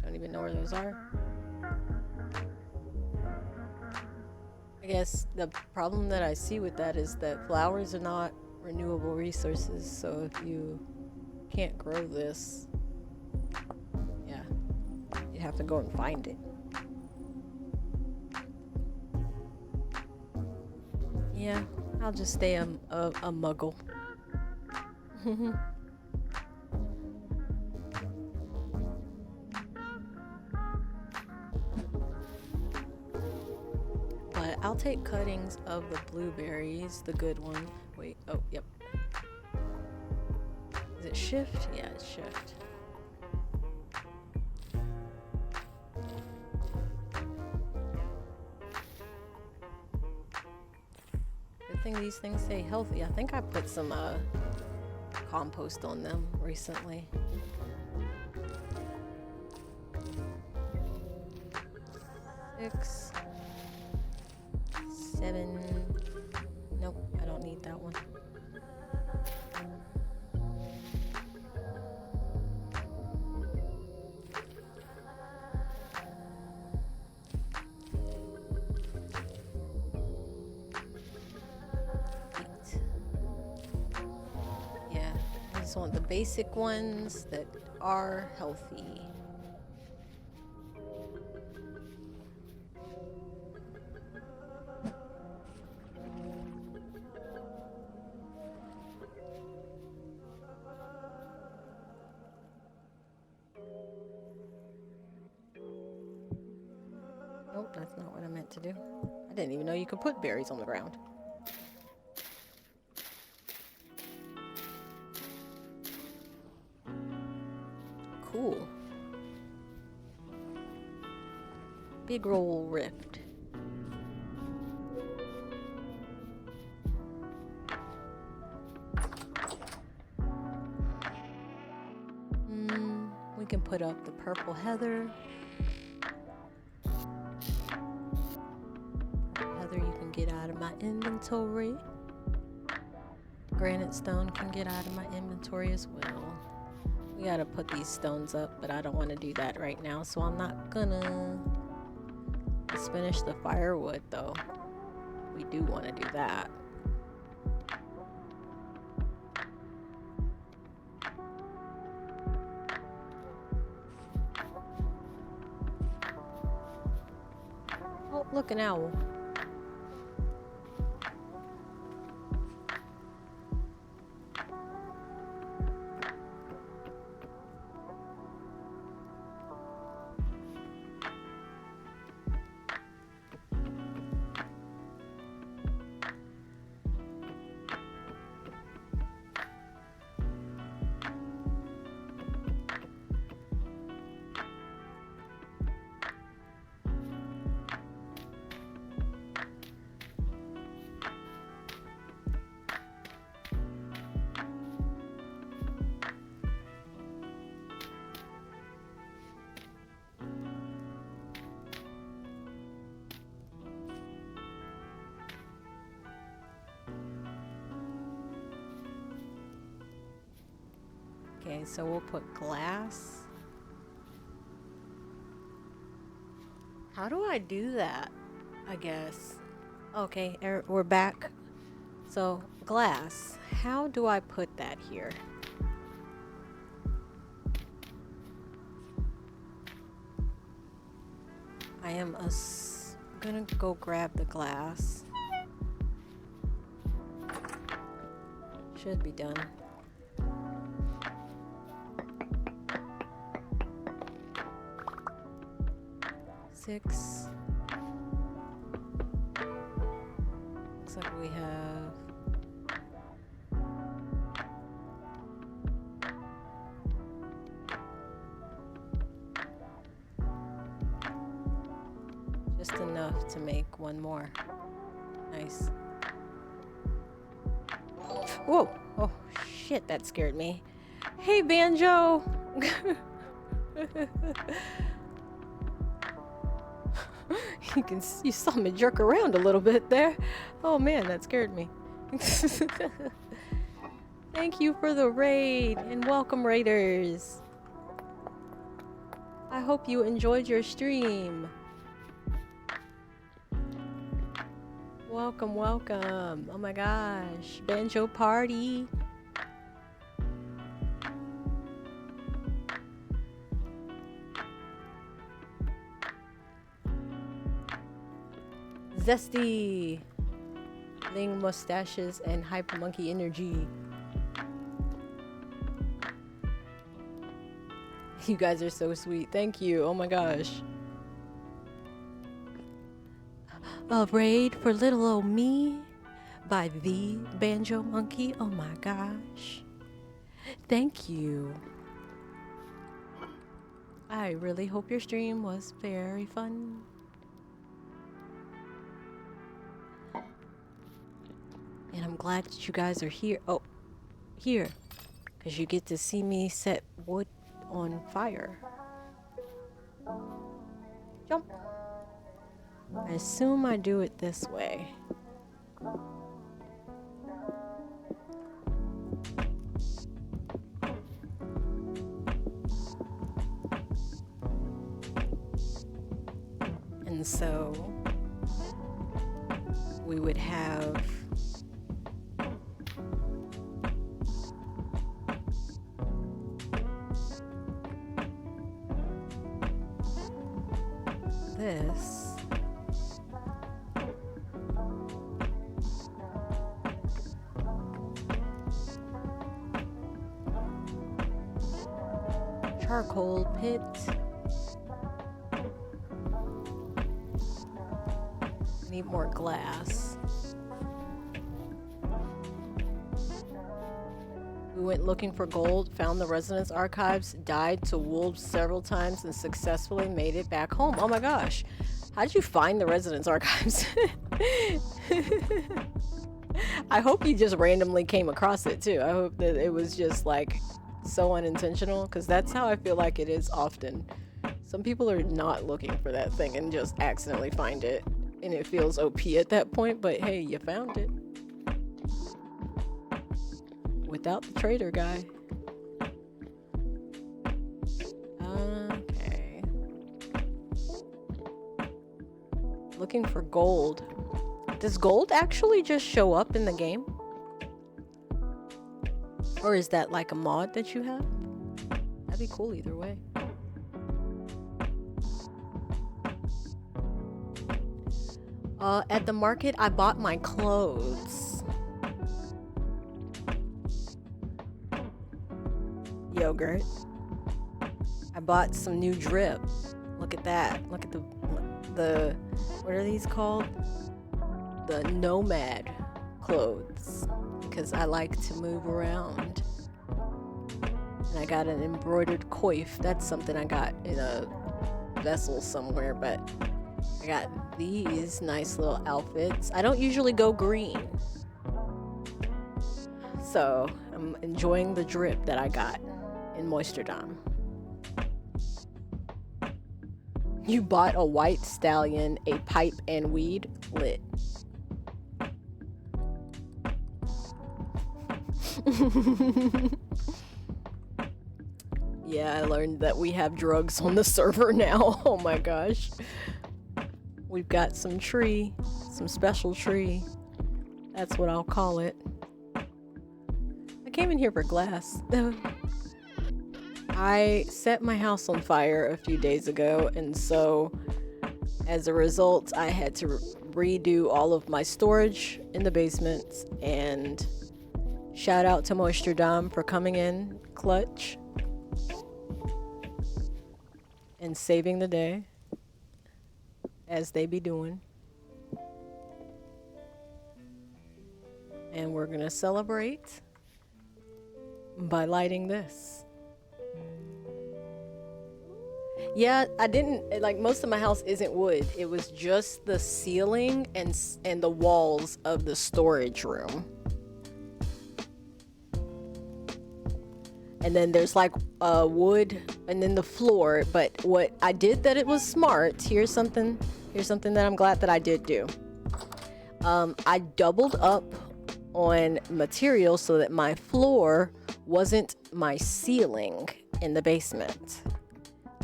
Don't even know where those are. I guess the problem that I see with that is that flowers are not renewable resources, so if you can't grow this, yeah, you have to go and find it. Yeah, I'll just stay a muggle. But I'll take cuttings of the blueberries, the good one. Wait, oh, yep. Is it shift? Yeah, it's shift. Good thing these things stay healthy. I think I put some compost on them recently. 6, 7. Nope, I don't need that one. Yeah, I just want the basic ones that are healthy. Nope, that's not what I meant to do. I didn't even know you could put berries on the ground. Cool. Big roll rift. We can put up the purple heather. Heather you can get out of my inventory. Granite stone can get out of my inventory as well. We gotta put these stones up, but I don't want to do that right now, so I'm not gonna. Let's finish the firewood though. We do want to do that. Oh, look, an owl. Okay, so we'll put glass. How do I do that? I guess. Okay, we're back. So, glass. How do I put that here? I am gonna go grab the glass. Should be done. Six. Looks like we have Just enough to make one more. Nice. Whoa! Oh, shit, that scared me. Hey, Banjo! You saw me jerk around a little bit there. Oh man, that scared me. Thank you for the raid, and welcome, raiders. I hope you enjoyed your stream. Welcome, welcome. Oh my gosh, Banjo party. Zesty. Ling mustaches and hyper monkey energy. You guys are so sweet. Thank you. Oh my gosh. A raid for little old me by the Banjo Monkey. Oh my gosh. Thank you. I really hope your stream was very fun. And I'm glad that you guys are here. Oh, here. Because you get to see me set wood on fire. Jump. I assume I do it this way. And so we would have this. Charcoal pit. Need more glass. We went looking for gold, found the residence archives, died to wolves several times, and successfully made it back home. Oh my gosh. How did you find the residence archives? I hope you just randomly came across it too. I hope that it was just like so unintentional, because that's how I feel like it is often. Some people are not looking for that thing and just accidentally find it, and it feels OP at that point, but hey, you found it. Without the trader guy. Okay. Looking for gold. Does gold actually just show up in the game? Or is that like a mod that you have? That'd be cool either way. At the market, I bought my clothes. Yogurt. I bought some new drip. Look at that. Look at the what are these called? The nomad clothes, because I like to move around. And I got an embroidered coif. That's something I got in a vessel somewhere, but I got these nice little outfits. I don't usually go green, so I'm enjoying the drip that I got in Moisterdam. You bought a white stallion, a pipe, and weed. Lit. Yeah, I learned that we have drugs on the server now. Oh my gosh. We've got some tree, some special tree. That's what I'll call it. I came in here for glass. I set my house on fire a few days ago, and so as a result, I had to redo all of my storage in the basement. And shout out to Moisterdam for coming in clutch and saving the day, as they be doing. And we're gonna celebrate by lighting this. Yeah, I didn't like most of my house isn't wood. It was just the ceiling and the walls of the storage room. And then there's like wood and then the floor, but what I did that it was smart. Here's something that I'm glad that I did do. I doubled up on material so that my floor wasn't my ceiling in the basement.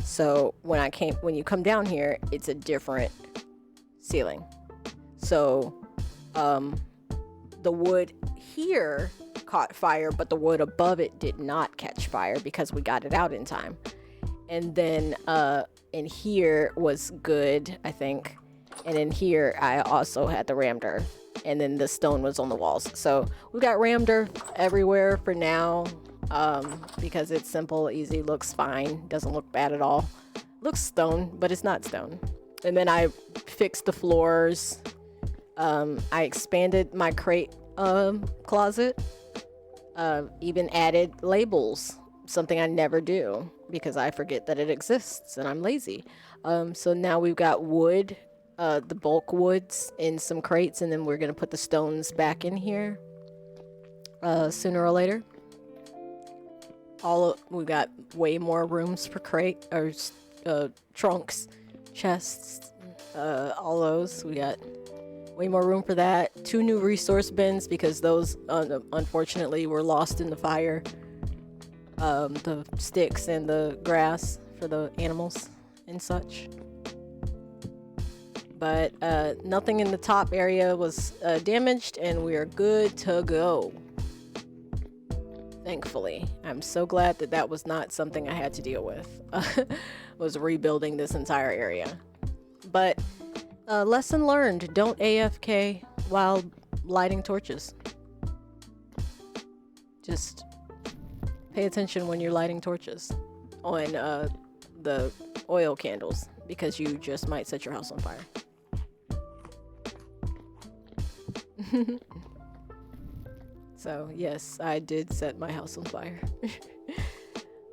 So when you come down here, it's a different ceiling. So the wood here caught fire, but the wood above it did not catch fire because we got it out in time. And then in here was good, I think. And in here I also had the rammed earth, and then the stone was on the walls. So we got rammed earth everywhere for now, because it's simple, easy, looks fine, doesn't look bad at all. Looks stone, but it's not stone. And then I fixed the floors. I expanded my crate closet. Even added labels, something I never do because I forget that it exists and I'm lazy. So now we've got wood, the bulk woods in some crates, and then we're gonna put the stones back in here sooner or later. We got way more rooms for crate or trunks, chests, all those. We got way more room for that. 2 new resource bins because those unfortunately were lost in the fire. The sticks and the grass for the animals and such. But nothing in the top area was damaged, and we are good to go. Thankfully. I'm so glad that that was not something I had to deal with. Was rebuilding this entire area. But lesson learned, don't AFK while lighting torches. Just pay attention when you're lighting torches on the oil candles, because you just might set your house on fire. So yes, I did set my house on fire.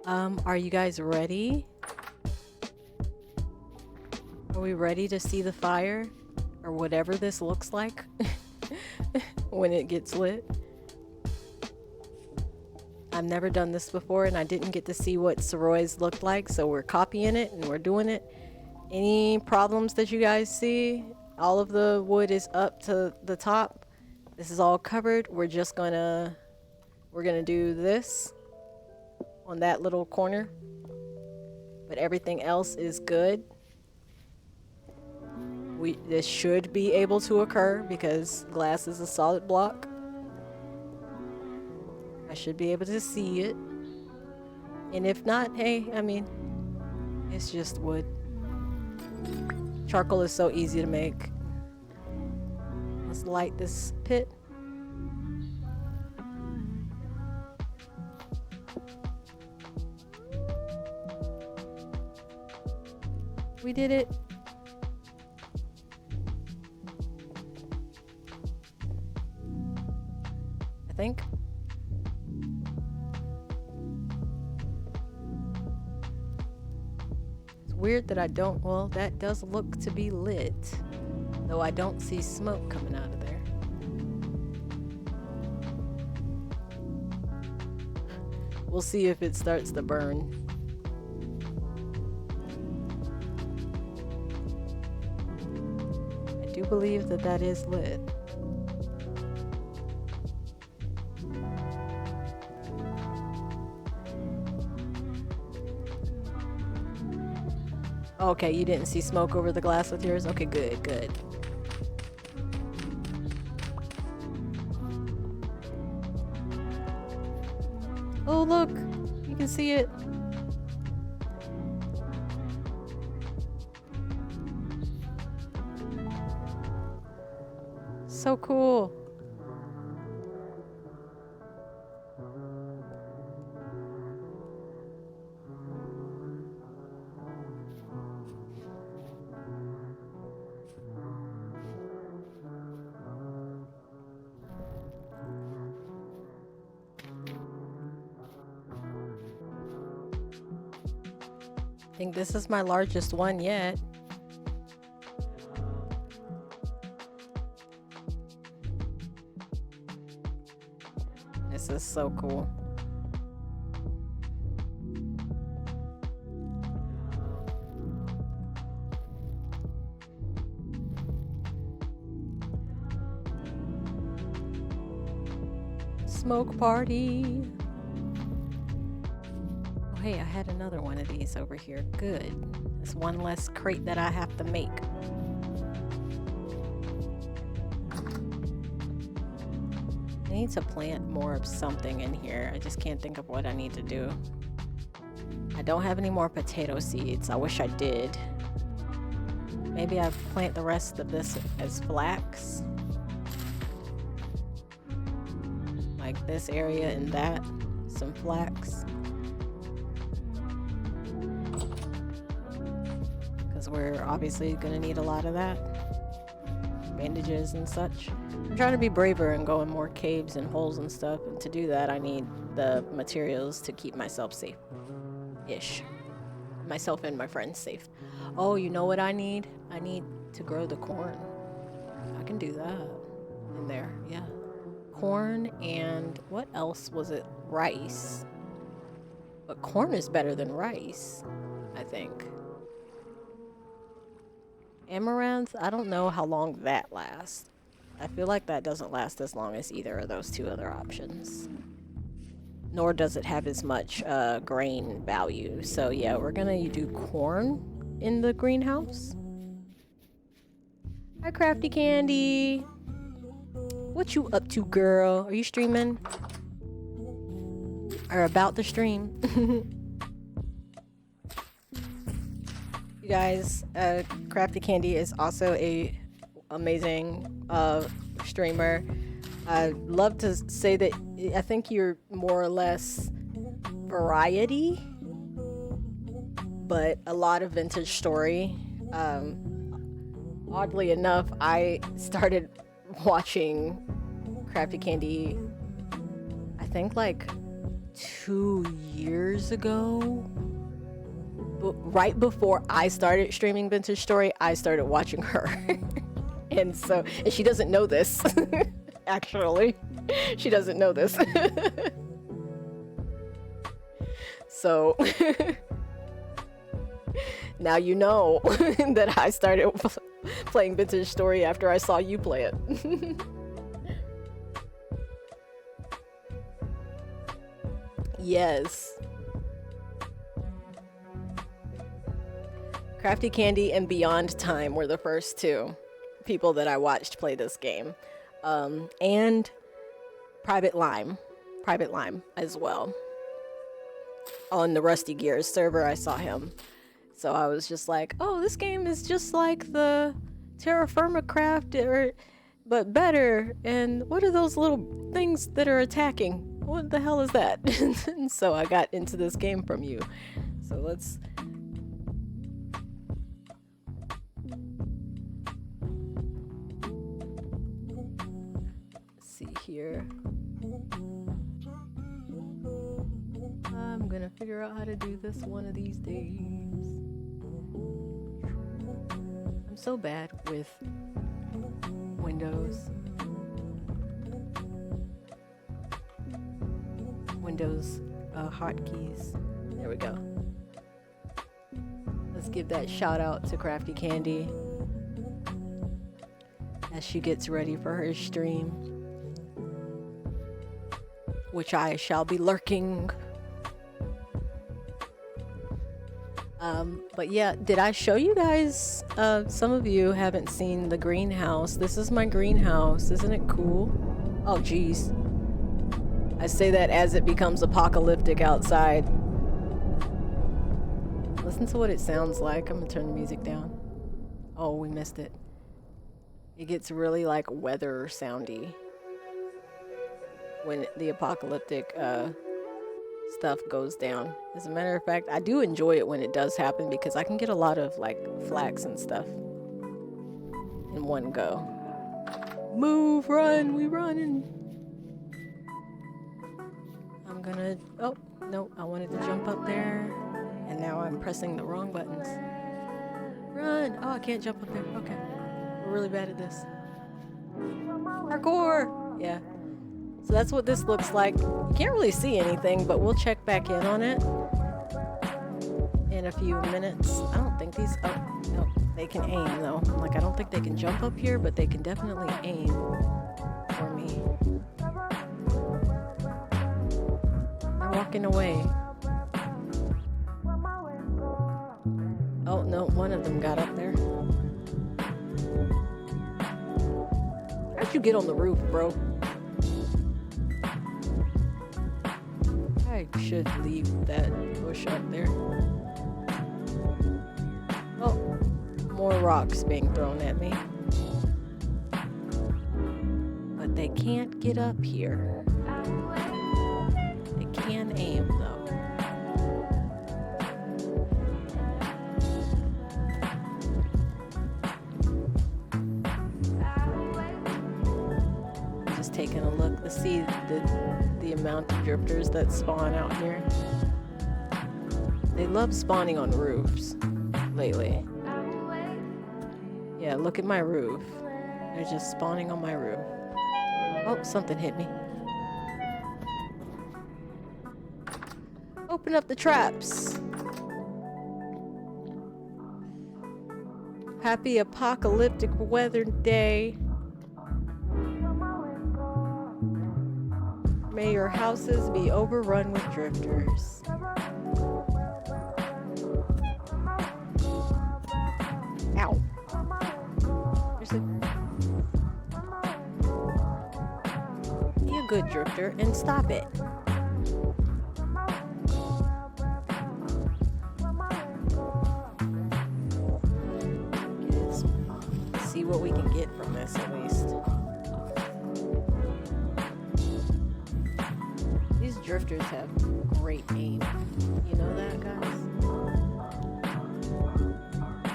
Are you guys ready? Are we ready to see the fire? Or whatever this looks like when it gets lit? I've never done this before, and I didn't get to see what Soroy's looked like, so we're copying it and we're doing it. Any problems that you guys see? All of the wood is up to the top. This is all covered. We're gonna do this on that little corner, but everything else is good. This should be able to occur because glass is a solid block. I should be able to see it. And if not, hey, I mean, it's just wood. Charcoal is so easy to make. Let's light this pit. We did it. I think. It's weird that I don't, well, that does look to be lit, though I don't see smoke coming out of there. We'll see if it starts to burn. I do believe that that is lit. Okay, you didn't see smoke over the glass with yours? Okay, good, good. Oh, look! You can see it. So cool. I think this is my largest one yet. This is so cool. Smoke party. Oh, hey, I had another one of these over here. Good. That's one less crate that I have to make. I need to plant more of something in here. I just can't think of what I need to do. I don't have any more potato seeds. I wish I did. Maybe I plant the rest of this as flax. Like this area and that. Some flax. Because we're obviously going to need a lot of that. Bandages and such. I'm trying to be braver and go in more caves and holes and stuff. And to do that, I need the materials to keep myself safe-ish. Myself and my friends safe. Oh, you know what I need? I need to grow the corn. I can do that in there, yeah. Corn and what else was it? Rice. But corn is better than rice, I think. Amaranth, I don't know how long that lasts. I feel like that doesn't last as long as either of those two other options. Nor does it have as much grain value. So yeah, we're gonna do corn in the greenhouse. Hi, Crafty Candy. What you up to, girl? Are you streaming? Or about to stream? You guys, Crafty Candy is also a amazing streamer. I'd love to say that I think you're more or less variety, but a lot of vintage story. Oddly enough, I started watching Crafty Candy, I think like 2 years ago. But right before I started streaming vintage story, I started watching her. and she doesn't know this. Actually, she doesn't know this. So now you know that I started playing vintage story after I saw you play it. Yes. Crafty Candy and Beyond Time were the first two people that I watched play this game. And Private Lime as well. On the Rusty Gears server, I saw him. So I was just like, oh, this game is just like the Terra Firma Craft, but better. And what are those little things that are attacking? What the hell is that? And so I got into this game from you. So let's... see here. I'm gonna figure out how to do this one of these days. I'm so bad with Windows hotkeys. There we go. Let's give that shout out to Crafty Candy as she gets ready for her stream, which I shall be lurking. But yeah, did I show you guys? Some of you haven't seen the greenhouse. This is my greenhouse. Isn't it cool? Oh, geez. I say that as it becomes apocalyptic outside. Listen to what it sounds like. I'm gonna turn the music down. Oh, we missed it. It gets really like weather soundy when the apocalyptic stuff goes down. As a matter of fact, I do enjoy it when it does happen because I can get a lot of like flax and stuff in one go. Move, run, we running. I'm gonna, oh, no, I wanted to jump up there. And now I'm pressing the wrong buttons. Run! Oh, I can't jump up there. Okay. We're really bad at this. Parkour! Yeah. So that's what this looks like. You can't really see anything, but we'll check back in on it in a few minutes. I don't think these... Oh, no. They can aim, though. Like, I don't think they can jump up here, but they can definitely aim for me. They're walking away. Oh, no. One of them got up there. How'd you get on the roof, bro? I should leave that bush up there. Oh, more rocks being thrown at me. But they can't get up here. They can aim, though. Taking a look. Let's see the amount of drifters that spawn out here. They love spawning on roofs lately. Yeah, look at my roof. They're just spawning on my roof. Oh, something hit me. Open up the traps. Happy apocalyptic weather day. May your houses be overrun with drifters. Ow. Be a good drifter and stop it. Let's see what we can get from this at least. Drifters have great aim. You know that, guys?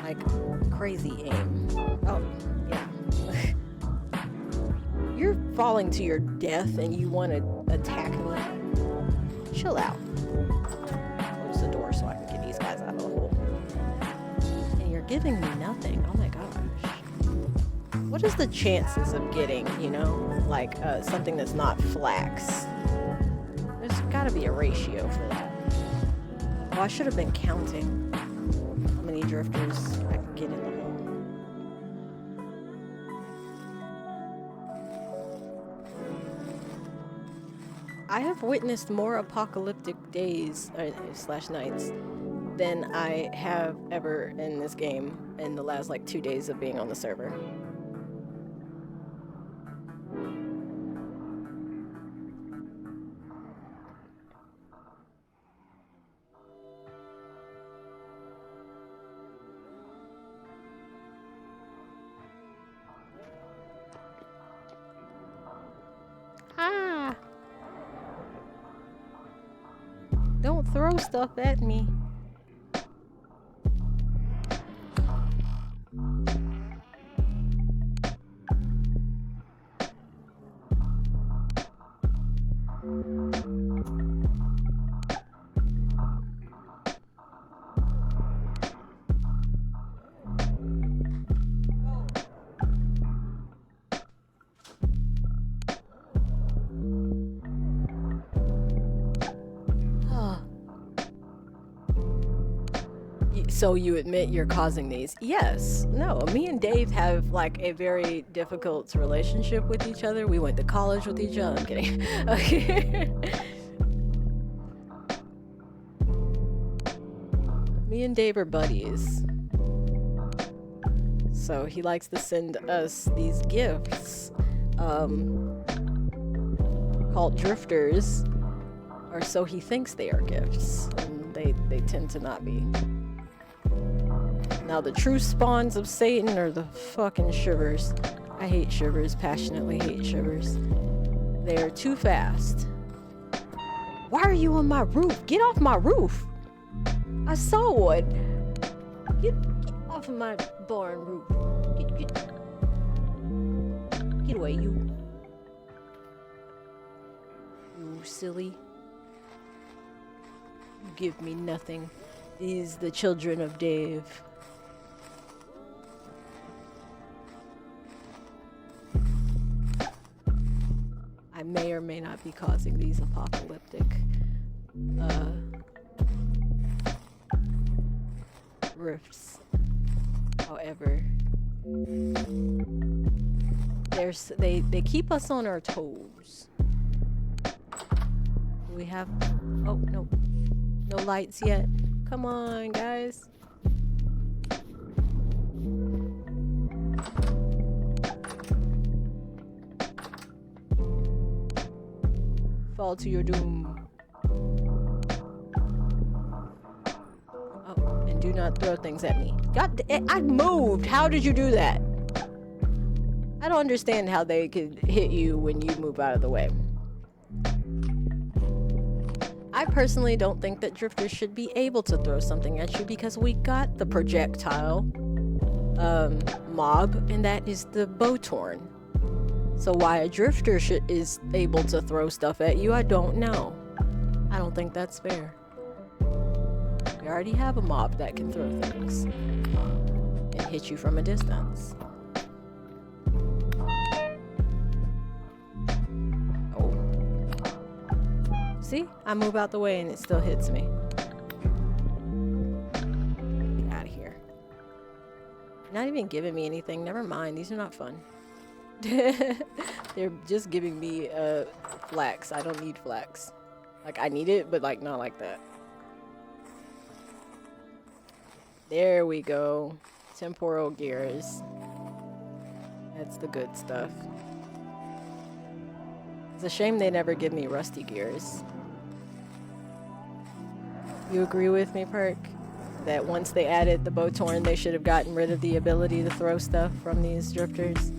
Like, crazy aim. Oh, yeah. You're falling to your death and you want to attack me? Chill out. Close the door so I can get these guys out of the hole. And you're giving me nothing. Oh my gosh. What is the chances of getting, you know, like something that's not flax? There's gotta be a ratio for that. Oh, I should have been counting how many drifters I can get in the hole. I have witnessed more apocalyptic days slash nights than I have ever in this game in the last like 2 days of being on the server. Don't throw stuff at me. So you admit you're causing these? Yes. No, me and Dave have like a very difficult relationship with each other. We went to college with each other. I'm kidding. Okay. Me and Dave are buddies. So he likes to send us these gifts called drifters, or so he thinks they are gifts. And they tend to not be. Now the true spawns of Satan are the fucking shivers. I hate shivers, passionately hate shivers. They're too fast. Why are you on my roof? Get off my roof! I saw one. Get off of my barn roof. Get away, you. You silly. You give me nothing. These the children of Dave. I may or may not be causing these apocalyptic rifts. However, they keep us on our toes. Do we have no lights yet? Come on, guys. Fall to your doom. Oh, and do not throw things at me. God, I moved. How did you do that? I don't understand how they could hit you when you move out of the way. I personally don't think that drifters should be able to throw something at you because we got the projectile mob, and that is the Botorn. So why a drifter is able to throw stuff at you, I don't know. I don't think that's fair. We already have a mob that can throw things and hit you from a distance. Oh. See? I move out the way and it still hits me. Get out of here. You're not even giving me anything. Never mind. These are not fun. They're just giving me flax. I don't need flax. Like, I need it, but like not like that. There we go. Temporal gears. That's the good stuff. It's a shame they never give me rusty gears. You agree with me, Perk? That once they added the Botorn, they should have gotten rid of the ability to throw stuff from these drifters.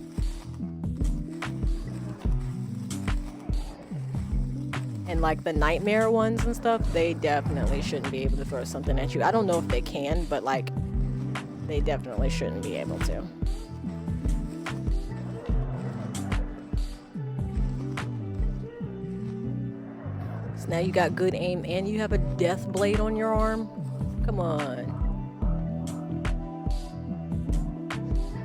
And like the nightmare ones and stuff, they definitely shouldn't be able to throw something at you. I don't know if they can, but like, they definitely shouldn't be able to. So now you got good aim and you have a death blade on your arm? Come on.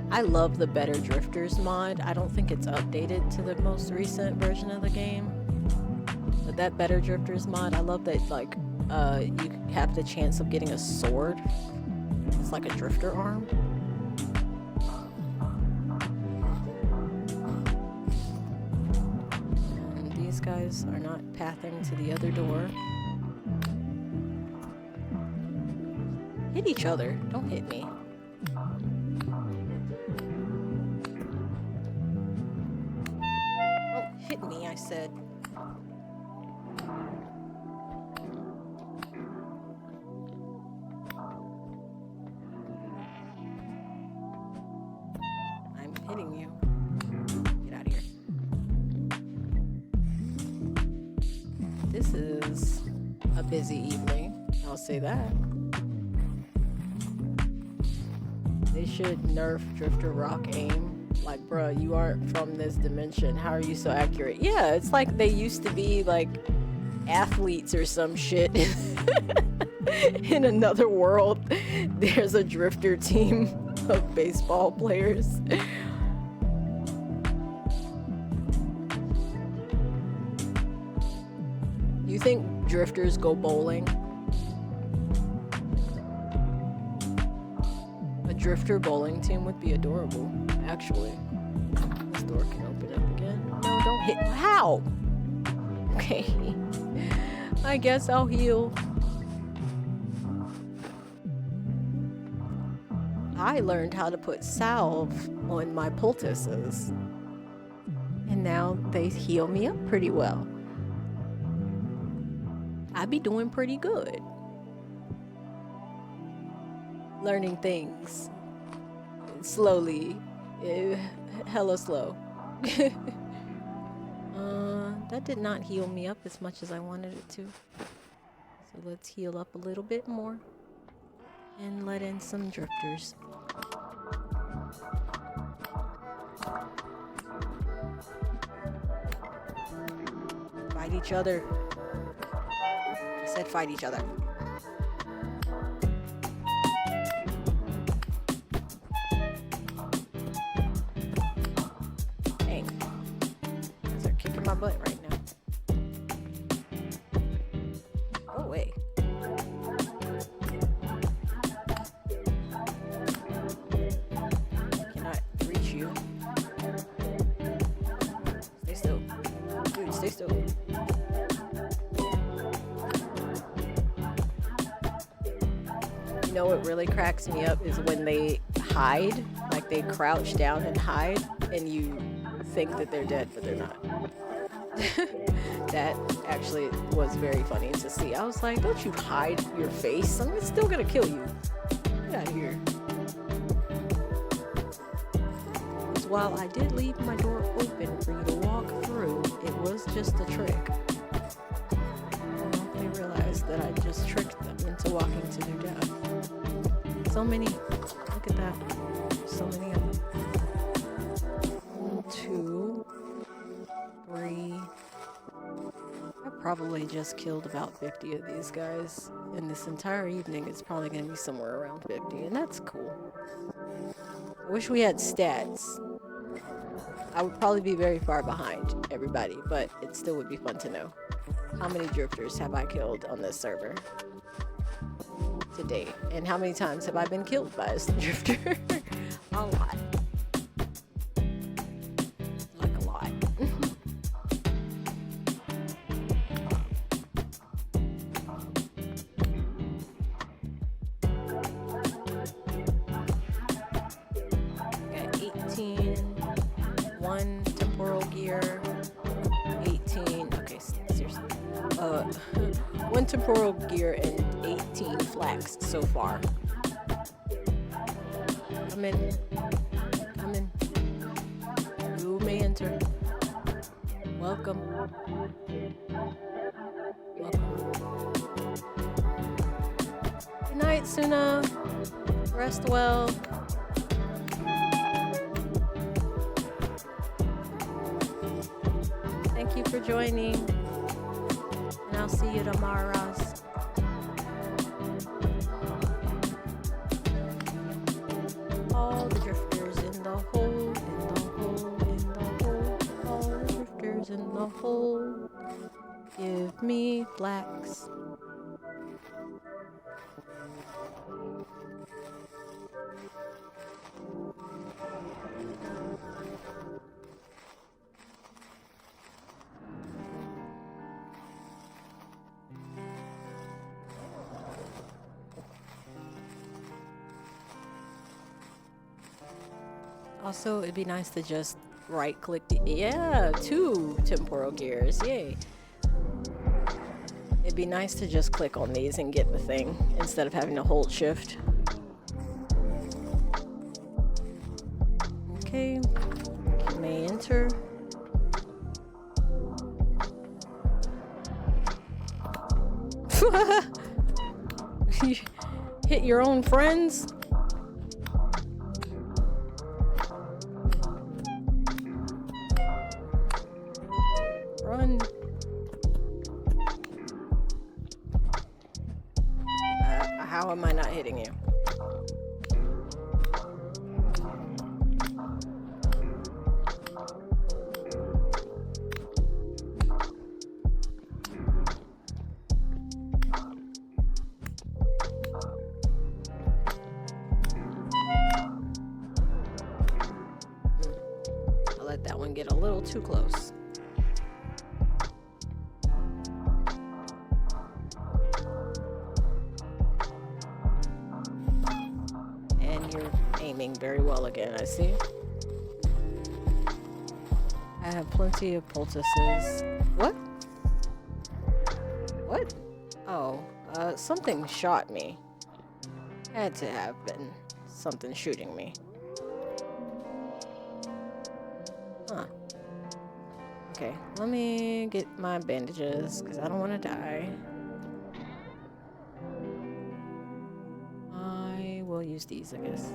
I love the Better Drifters mod. I don't think it's updated to the most recent version of the game. But that Better Drifters mod, I love that, like, you have the chance of getting a sword. It's like a drifter arm. And these guys are not pathing to the other door. Hit each other. Don't hit me. Don't hit me, I said. Hitting you. Get out of here. This is a busy evening. I'll say that. They should nerf Drifter Rock aim. Like, bruh, you aren't from this dimension. How are you so accurate? Yeah, it's like they used to be like athletes or some shit. In another world, there's a drifter team of baseball players. You think drifters go bowling? A drifter bowling team would be adorable, actually. This door can open up again. No, don't hit. How? Okay. I guess I'll heal. I learned how to put salve on my poultices. And now they heal me up pretty well. I be doing pretty good. Learning things. Slowly. Hella slow. That did not heal me up as much as I wanted it to. So let's heal up a little bit more. And let in some drifters. Fight each other. I said fight each other. my butt right now. Go away. Cannot reach you. Stay still. Dude, stay still. You know what really cracks me up is when they hide, like they crouch down and hide, and you think that they're dead, but they're not. That actually was very funny to see. I was like, don't you hide your face. I'm still gonna kill you. Get out of here. Because while I did leave my door open for you to walk through, it was just a trick. Well, they realized that I just tricked them into walking to their death. So many. Look at that. So many of them. 1, 2, 3. I probably just killed about 50 of these guys. And this entire evening it's probably going to be somewhere around 50. And that's cool. I wish we had stats. I would probably be very far behind everybody. But it still would be fun to know. How many drifters have I killed on this server to date? And how many times have I been killed by a drifter? A lot. Like a lot. Got 18, 1 temporal gear, 18, okay, seriously. 1 temporal gear and 18 flax so far. Come in. Come in. You may enter. Welcome. Welcome. Good night, Suna. Rest well. Thank you for joining. And I'll see you tomorrow. All the drifters in the hole, in the hole, in the hole. All the drifters in the hole. Give me flax. Also, it'd be nice to just right click the, yeah, 2 temporal gears, yay. It'd be nice to just click on these and get the thing instead of having to hold shift. Okay, you may enter. You hit your own friends? Run. How am I not hitting you? I'll let that one get a little too close. Very well again, I see. I have plenty of poultices. What? What? Oh, something shot me. Had to have been something shooting me. Huh. Okay, let me get my bandages because I don't want to die. I will use these, I guess.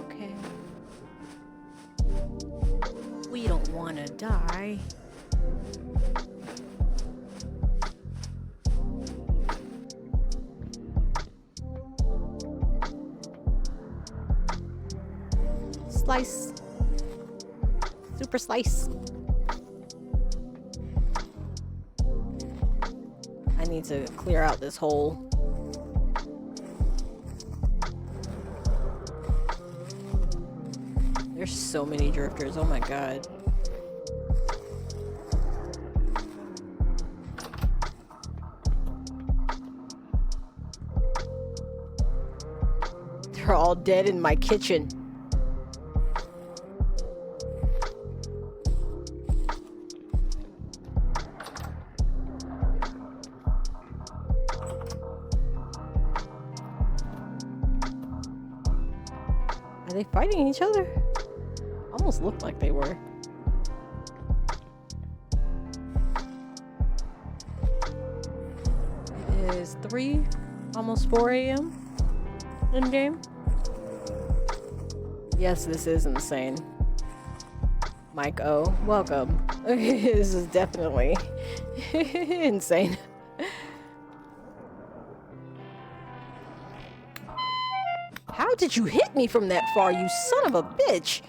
Okay. We don't want to die. Slice. Super slice. I need to clear out this hole. There's so many drifters. Oh my god. They're all dead in my kitchen. Are they fighting each other? Almost looked like they were. It is 3, almost 4 a.m. in game. Yes, this is insane. Mike O, welcome. This is definitely insane. How did you hit me from that far, you son of a bitch?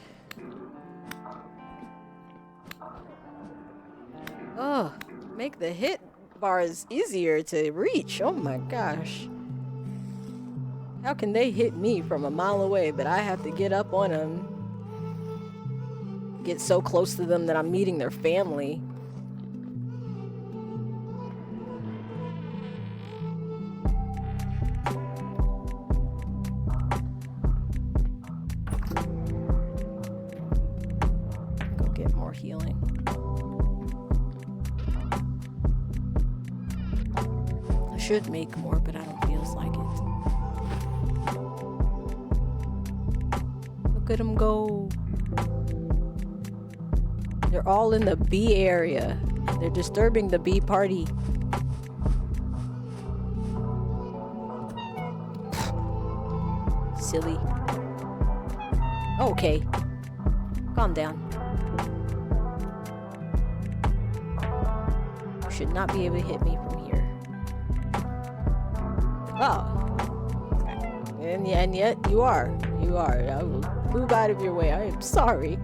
Oh, make the hit bars easier to reach. Oh my gosh. How can they hit me from a mile away, but I have to get up on them? Get so close to them that I'm meeting their family. Go get more healing. I should make more, but I don't feel like it. Look at them go. They're all in the bee area. They're disturbing the bee party. Silly. Okay. Calm down. You should not be able to hit me from here. Oh. Okay. And yet you are. You are. I will move out of your way. I am sorry.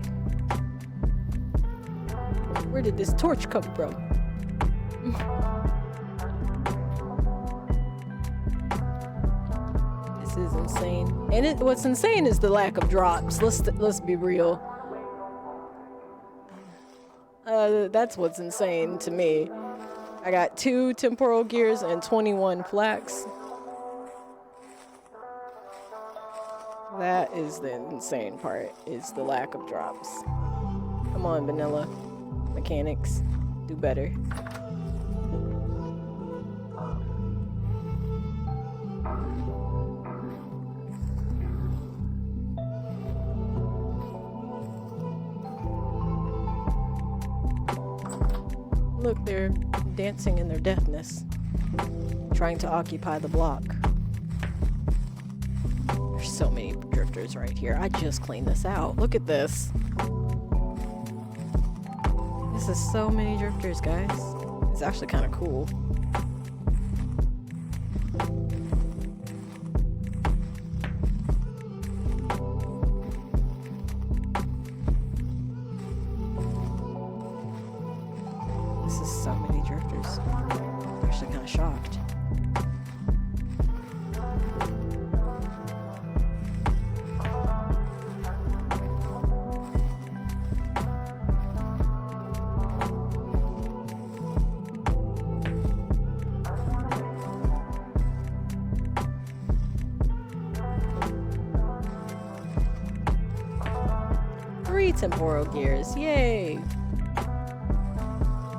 Where did this torch come from? This is insane. And what's insane is the lack of drops. Let's be real. That's what's insane to me. I got 2 temporal gears and 21 flax. That is the insane part, is the lack of drops. Come on, vanilla. Mechanics, do better. Look, they're dancing in their deafness, trying to occupy the block. There's so many drifters right here. I just cleaned this out. Look at this. This is so many drifters, guys. It's actually kind of cool. This is so many drifters. I'm actually kind of shocked. Temporal gears, yay!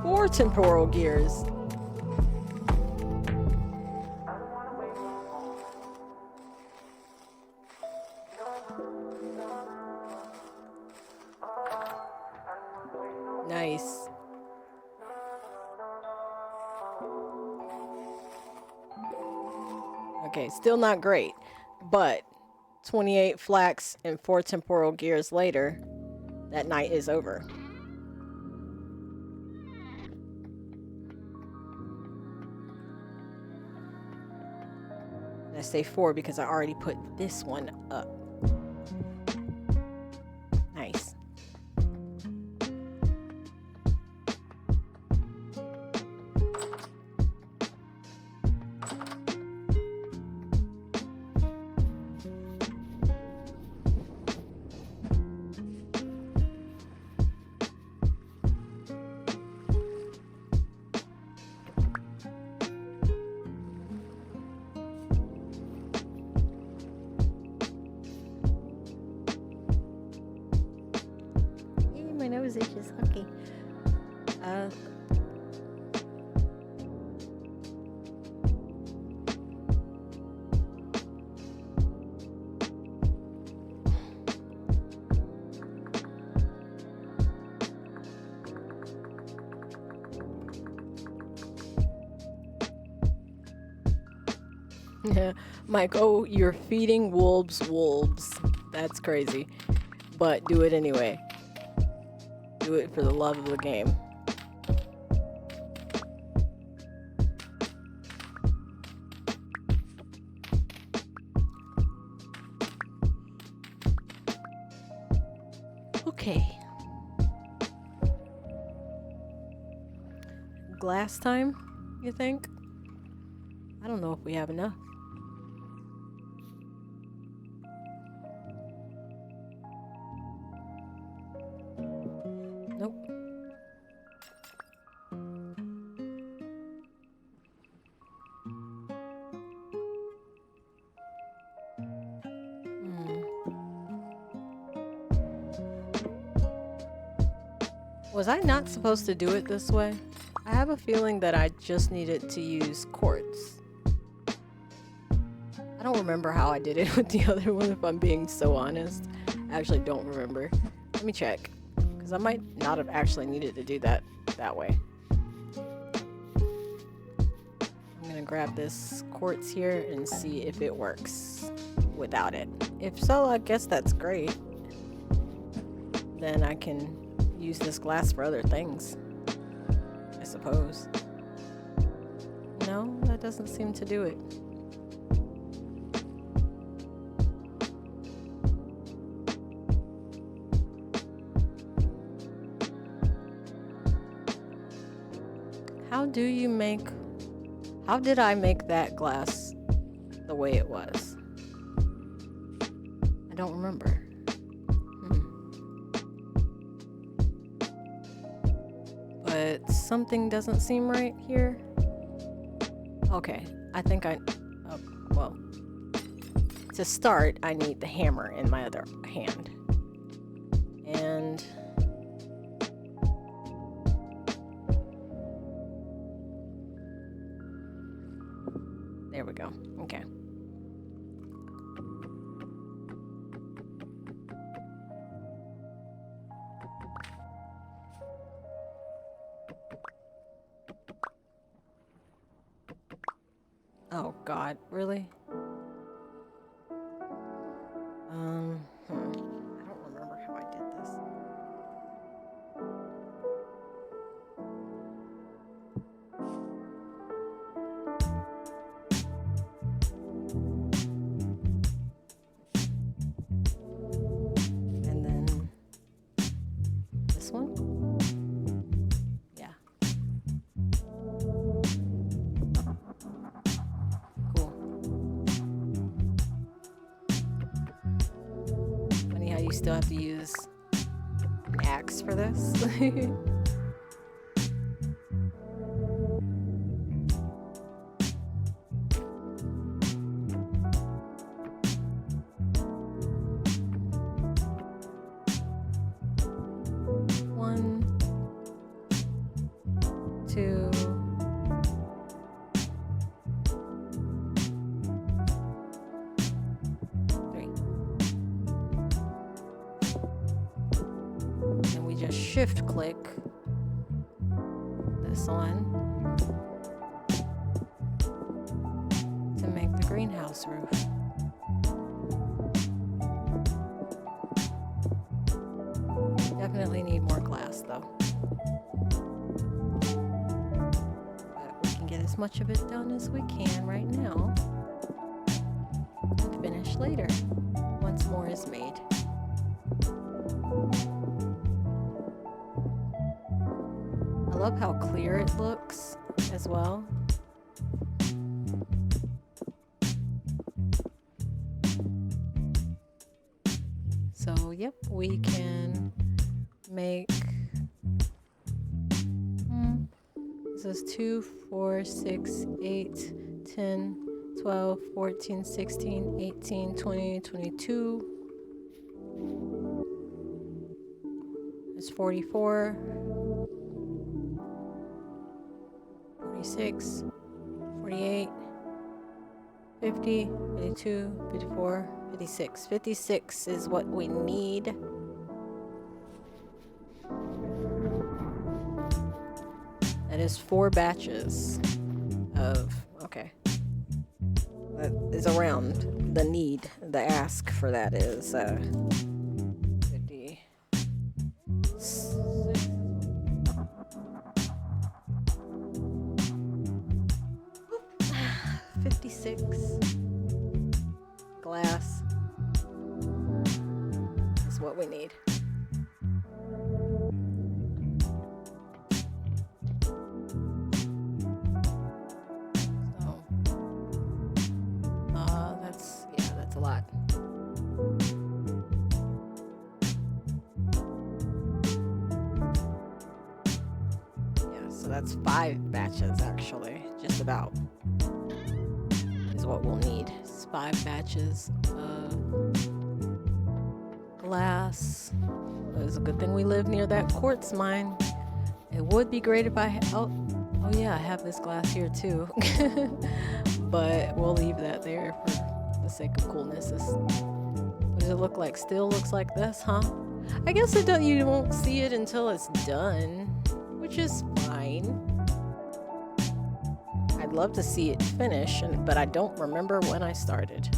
4 temporal gears. Nice. Okay, still not great, but 28 flax and 4 temporal gears later, that night is over. I say 4 because I already put this one up. Nice. nose itches. Okay. Uh. Mike, oh, you're feeding wolves wolves. That's crazy. But do it anyway. Do it for the love of the game. Okay. Glass time, you think? I don't know if we have enough. Nope. Was I not supposed to do it this way? I have a feeling that I just needed to use quartz. I don't remember how I did it with the other one, if I'm being so honest. I actually don't remember. Let me check, because I might not have actually needed to do that way. I'm gonna grab this quartz here and see if it works without it. If so, I guess that's great. Then I can use this glass for other things, I suppose. No, that doesn't seem to do it. How did I make that glass the way it was? I don't remember. But something doesn't seem right here. Okay, I think well, to start, I need the hammer in my other hand. And there we go. Okay. Oh God, really? I don't remember how I did this. And then this one? Yeah. Cool. Funny how you still have to use an axe for this. Shift click this on to make the greenhouse roof. Definitely need more glass though. But we can get as much of it done as we can right now and finish later once more is made. I love how clear it looks as well. So, yep, we can make, this is 2, 4, 6, 8, 10, 12, 14, 16, 18, 20, 22. It's 44, 46, 48, 50, 52, 54, 56. 56 is what we need. That is 4 batches of, okay. That is around the need. The ask for that is 50. 56 glass is what we need. So that's a lot. Yeah, so that's 5 batches actually, just about. Is what we'll need. It's 5 batches of glass. It's a good thing we live near that quartz mine. It would be great if I oh yeah, I have this glass here too. But we'll leave that there for the sake of coolness. What does it look like? Still looks like this, huh? I guess you won't see it until it's done, which is fine. I'd love to see it finish, but I don't remember when I started.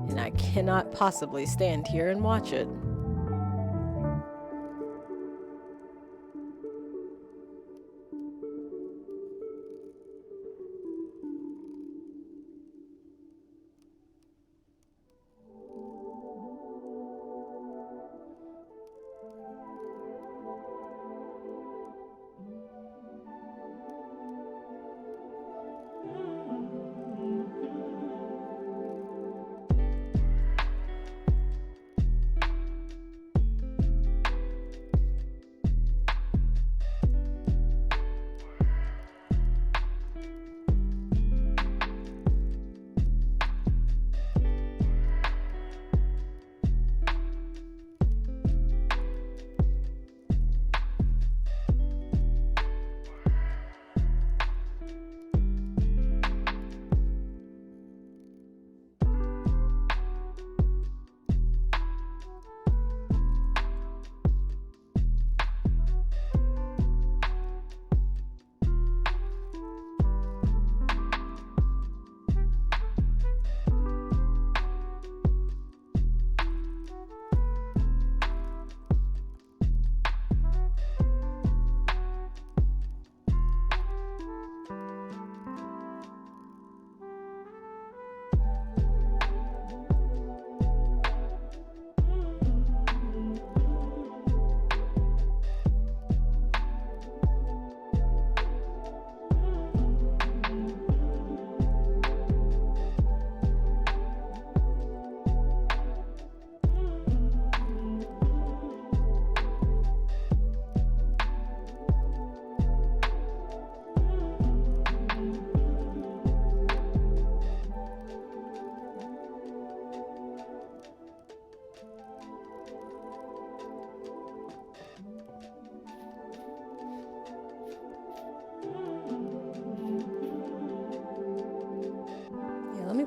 And I cannot possibly stand here and watch it.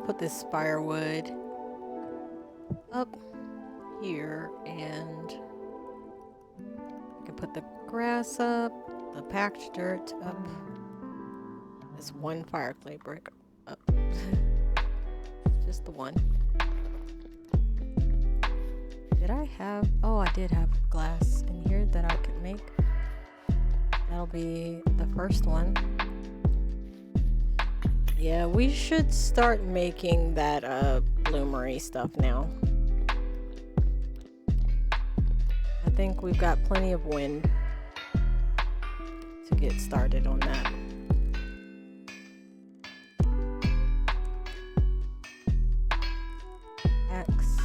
Put this firewood up here, and I can put the grass up, the packed dirt up, this one fire clay brick up. Just the one. Did I have, oh, I did have glass in here that I could make. That'll be the first one. Yeah, we should start making that bloomery stuff now. I think we've got plenty of wind to get started on that. X.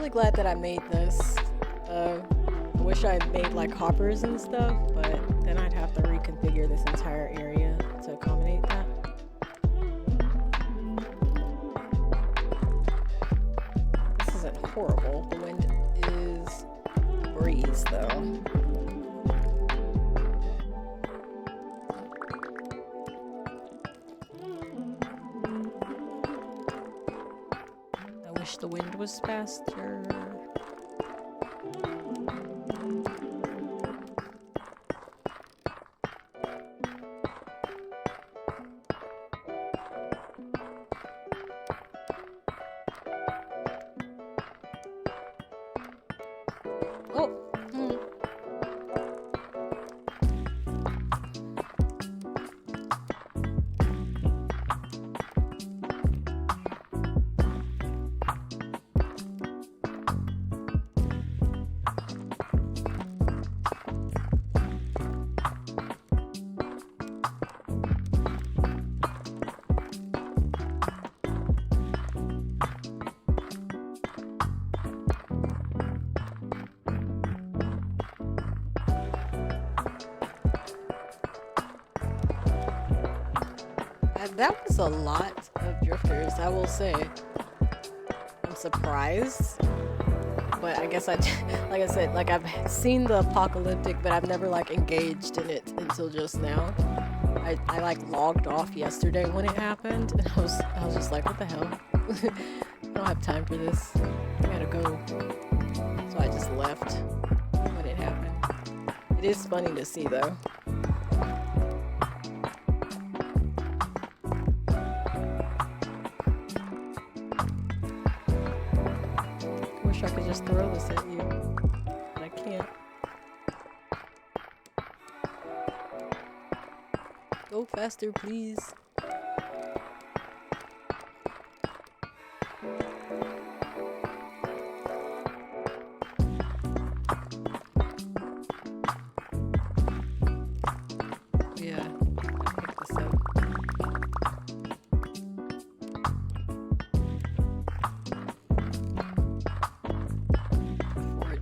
really glad that I made this. I wish I had made like hoppers and stuff, but then I'd have to reconfigure this entire area to accommodate that. This isn't horrible. The wind is breeze though. I wish the wind was faster. That was a lot of drifters, I will say. I'm surprised, but I guess like I said, like I've seen the apocalyptic, but I've never like engaged in it until just now. I like logged off yesterday when it happened, and I was just like, what the hell? I don't have time for this. I gotta go. So I just left when it happened. It is funny to see though. I could just throw this at you, but I can't. Go faster, please. Yeah, I picked this up.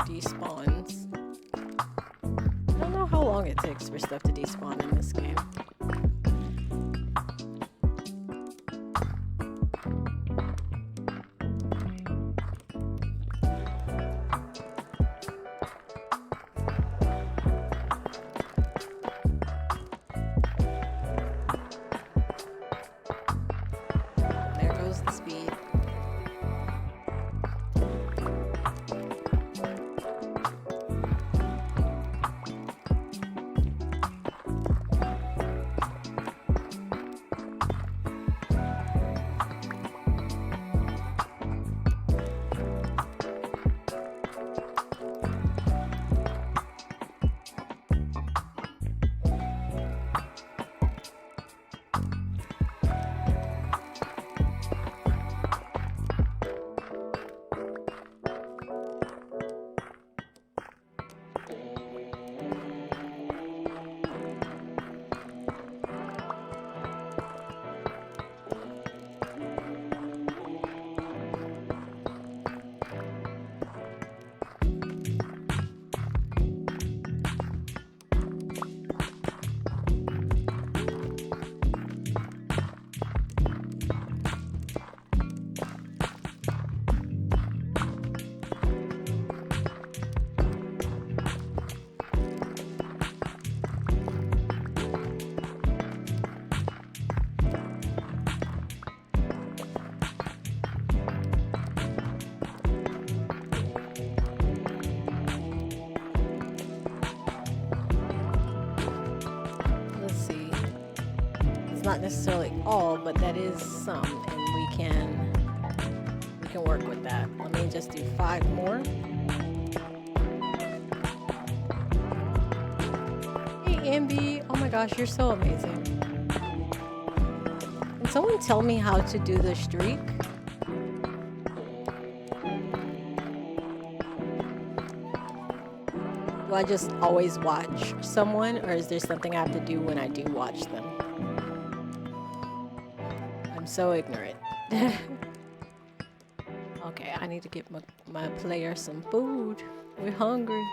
Despawns. I don't know how long it takes for stuff to despawn in this game. There goes the speed. Not necessarily all, but that is some, and we can work with that. Let me just do 5 more. Hey Ambi, oh my gosh, you're so amazing. Can someone tell me how to do the streak? Do I just always watch someone, or is there something I have to do when I do watch them? I'm so ignorant. Okay, I need to get my player some food. We're hungry.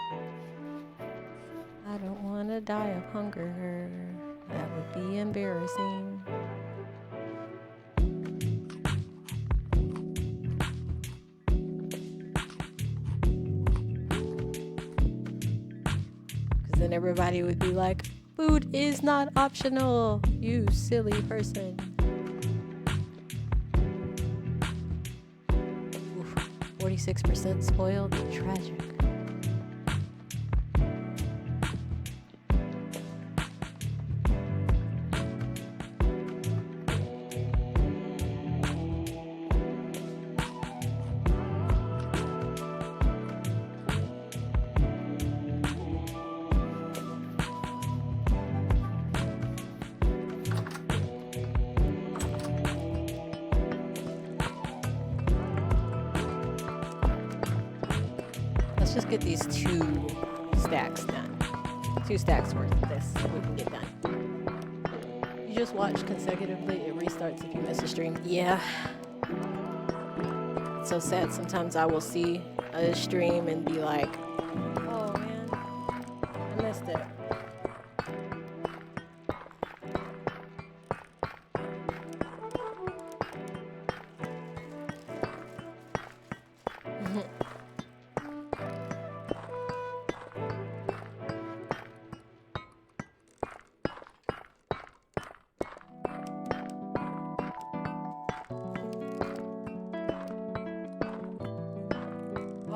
I don't want to die of hunger. That would be embarrassing. Because then everybody would be like, food is not optional, you silly person. Oof, 46% spoiled. Tragic. Let's just get these 2 stacks done. 2 stacks worth of this so we can get done. You just watch consecutively, it restarts if you miss a stream. Yeah. It's so sad. Sometimes I will see a stream and be like, oh man, I missed it.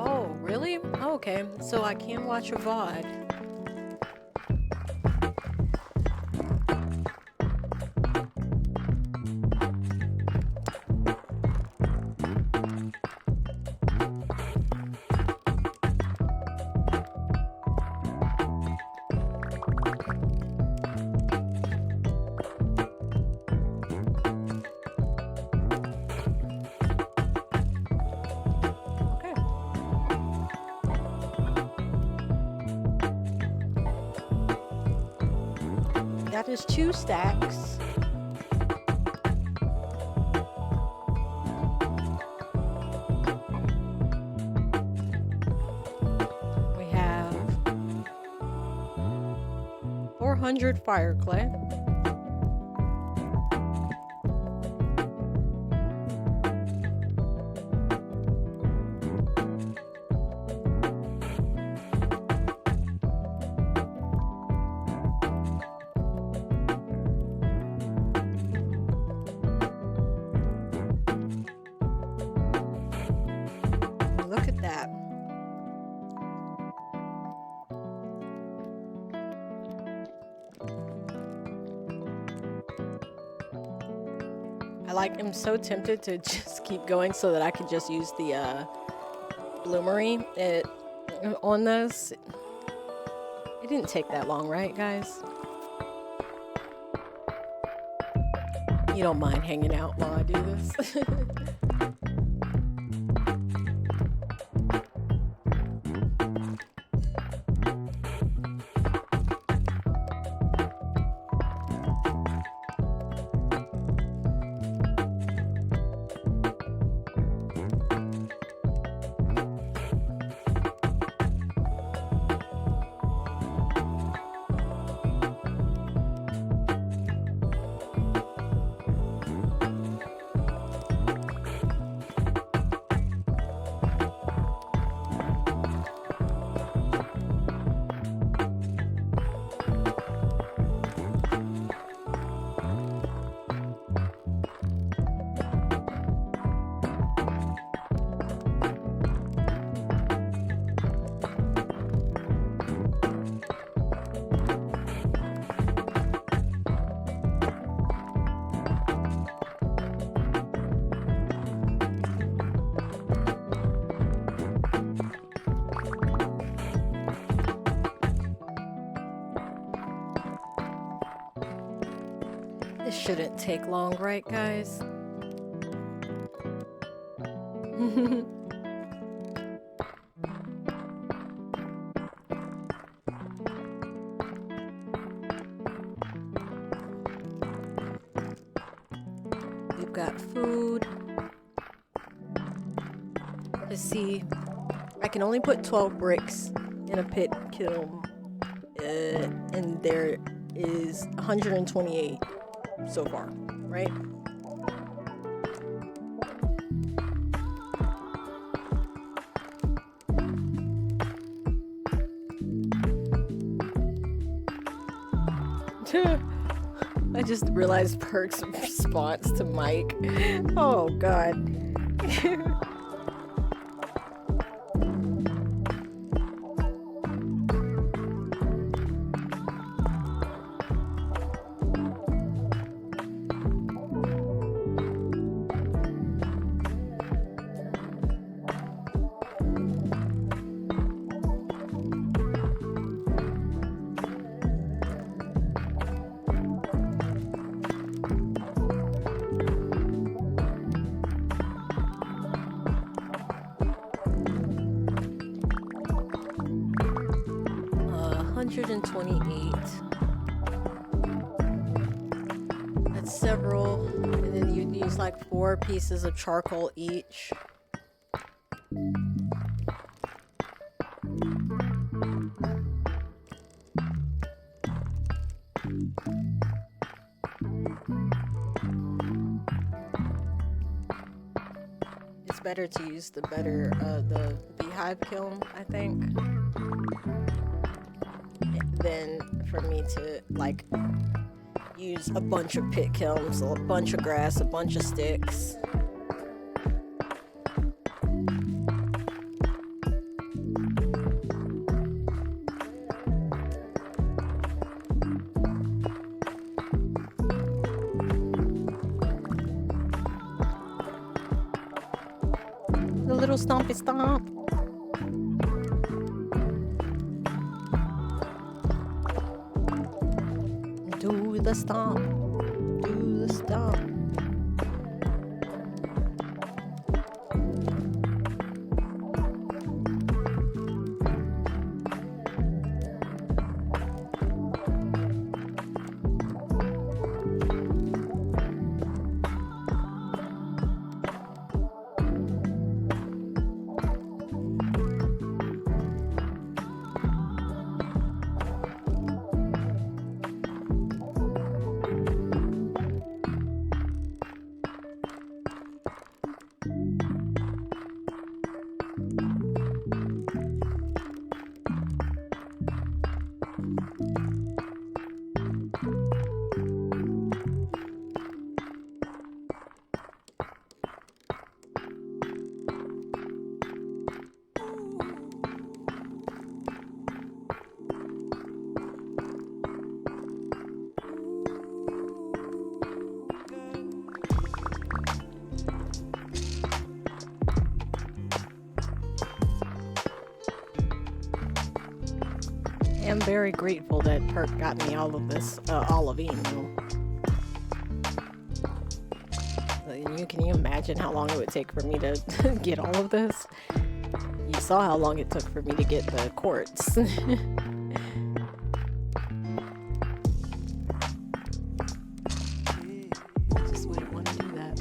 Oh, really? Oh, okay, so I can watch a VOD. That is 2 stacks. We have 400 fire clay. Look at that. I'm so tempted to just keep going so that I could just use the bloomery on this. It didn't take that long, right, guys? You don't mind hanging out while I do this? This shouldn't take long, right, guys? We've got food. see. I can only put 12 bricks in a pit kiln, and there is 128 so far, right? I just realized Perk's response to Mike. Oh god. 128. That's several, and then you'd use like 4 pieces of charcoal each. It's better to use the beehive kiln, I think, than for me to like use a bunch of pit kilns, a bunch of grass, a bunch of sticks. The little stompy stomp. Do the stomp. Do the stomp. I'm very grateful that Perk got me all of this olivine. Can you imagine how long it would take for me to get all of this? You saw how long it took for me to get the quartz. Just wouldn't want to do that.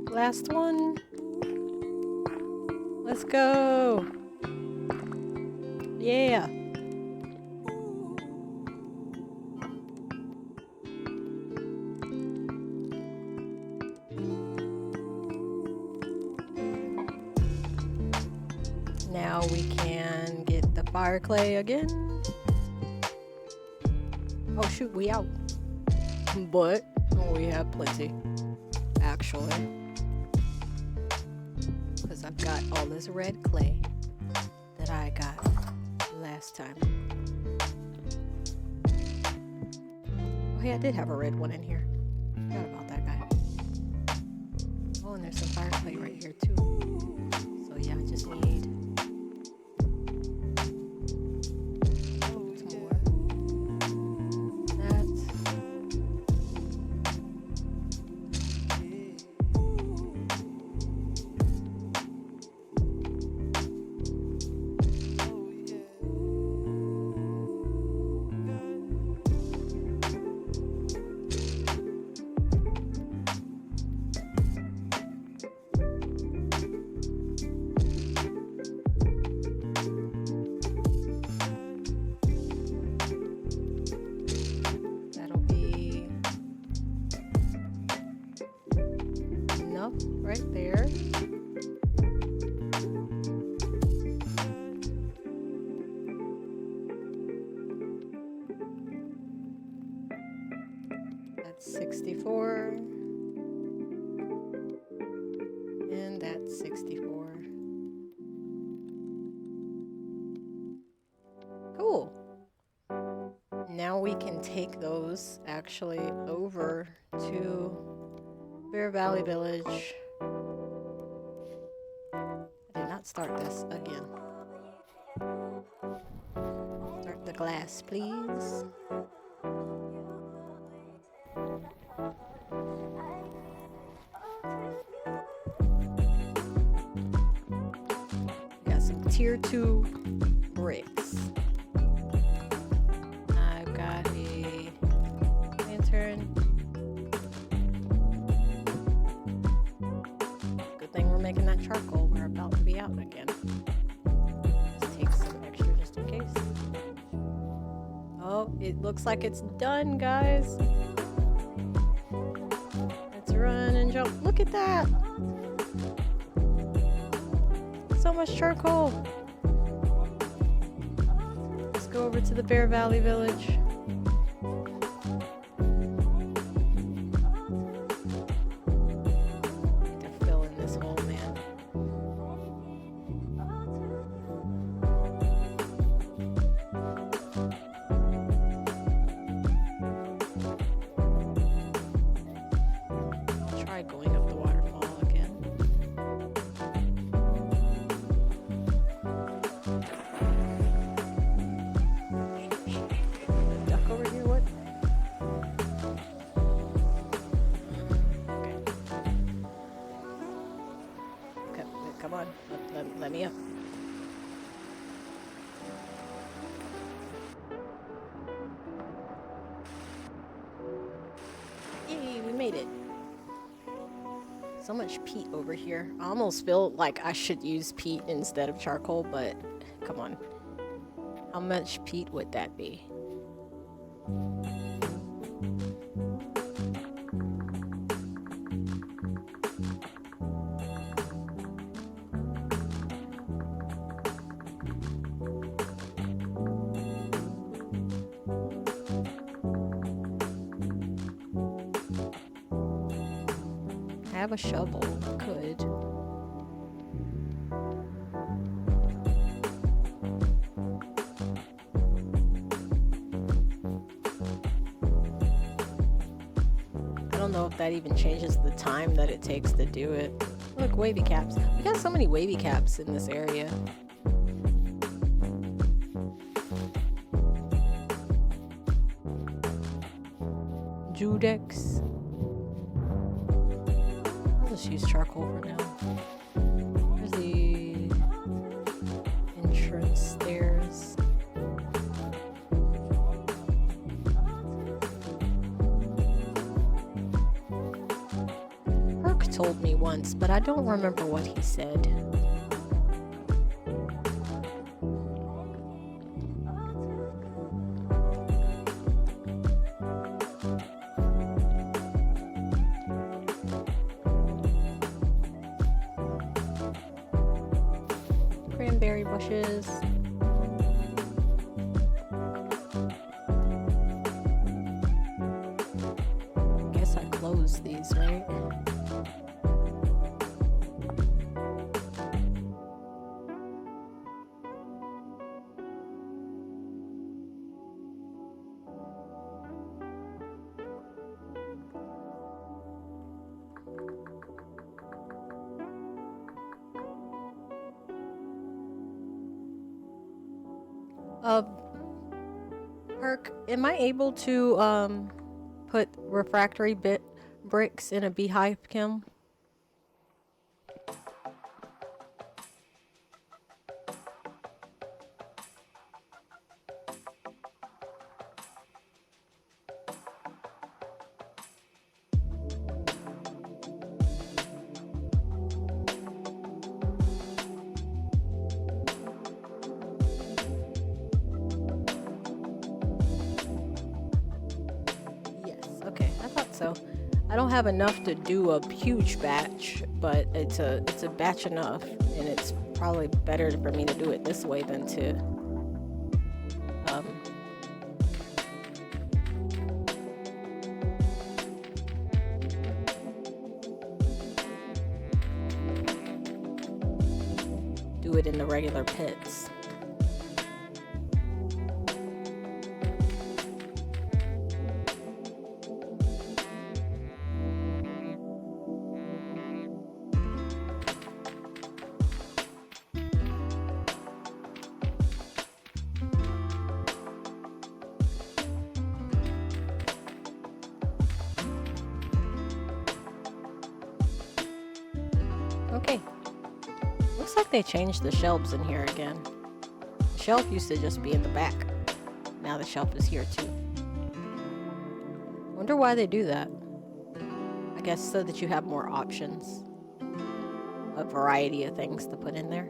Last one. Let's go. Yeah. Now we can get the fire clay again. Oh shoot, we out. But we have plenty, actually. Because I've got all this red clay that I got last time. Oh hey, I did have a red one in here. Forgot about that guy. Oh, and there's some fire clay right here too. So yeah, I just need some more. That. Right there. That's 64. And that's 64. Cool. Now we can take those actually over to Bear Valley Village. Start this again. Start the glass, please. Got some tier 2 bricks. I've got a lantern. Good thing we're making that charcoal. We're about to be out again. Let's take some extra just in case. Oh, it looks like it's done, guys. Let's run and jump. Look at that. So much charcoal. Let's go over to the Bear Valley Village. Going up the waterfall again. Duck over here, what? Okay. Okay, come on. Let me up. Yay, we made it. So much peat over here. I almost feel like I should use peat instead of charcoal, but come on. How much peat would that be? I have a shovel. Could. I don't know if that even changes the time that it takes to do it. Look, wavy caps. We got so many wavy caps in this area. Judex. Just use charcoal for now. There's the entrance stairs. Perk told me once, but I don't remember what he said. Cranberry bushes. test these, right? Perk, am I able to put refractory bricks in a beehive kiln? So I don't have enough to do a huge batch, but it's a batch enough, and it's probably better for me to do it this way than to do it in the regular pits. Okay, looks like they changed the shelves in here again. The shelf used to just be in the back. Now the shelf is here too. Wonder why they do that. I guess so that you have more options. A variety of things to put in there.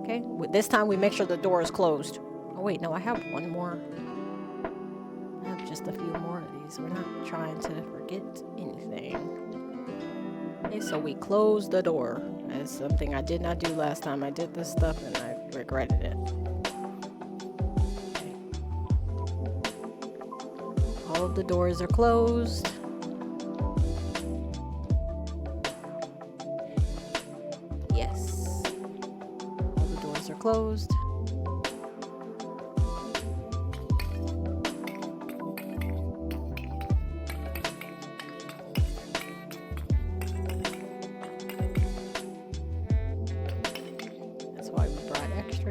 Okay, with this time we make sure the door is closed. Oh wait, no, I have one more. I have just a few more of these. We're not trying to forget anything. Okay, so we closed the door. That's something I did not do last time I did this stuff, and I regretted it. Okay. All of the doors are closed. Yes. All the doors are closed.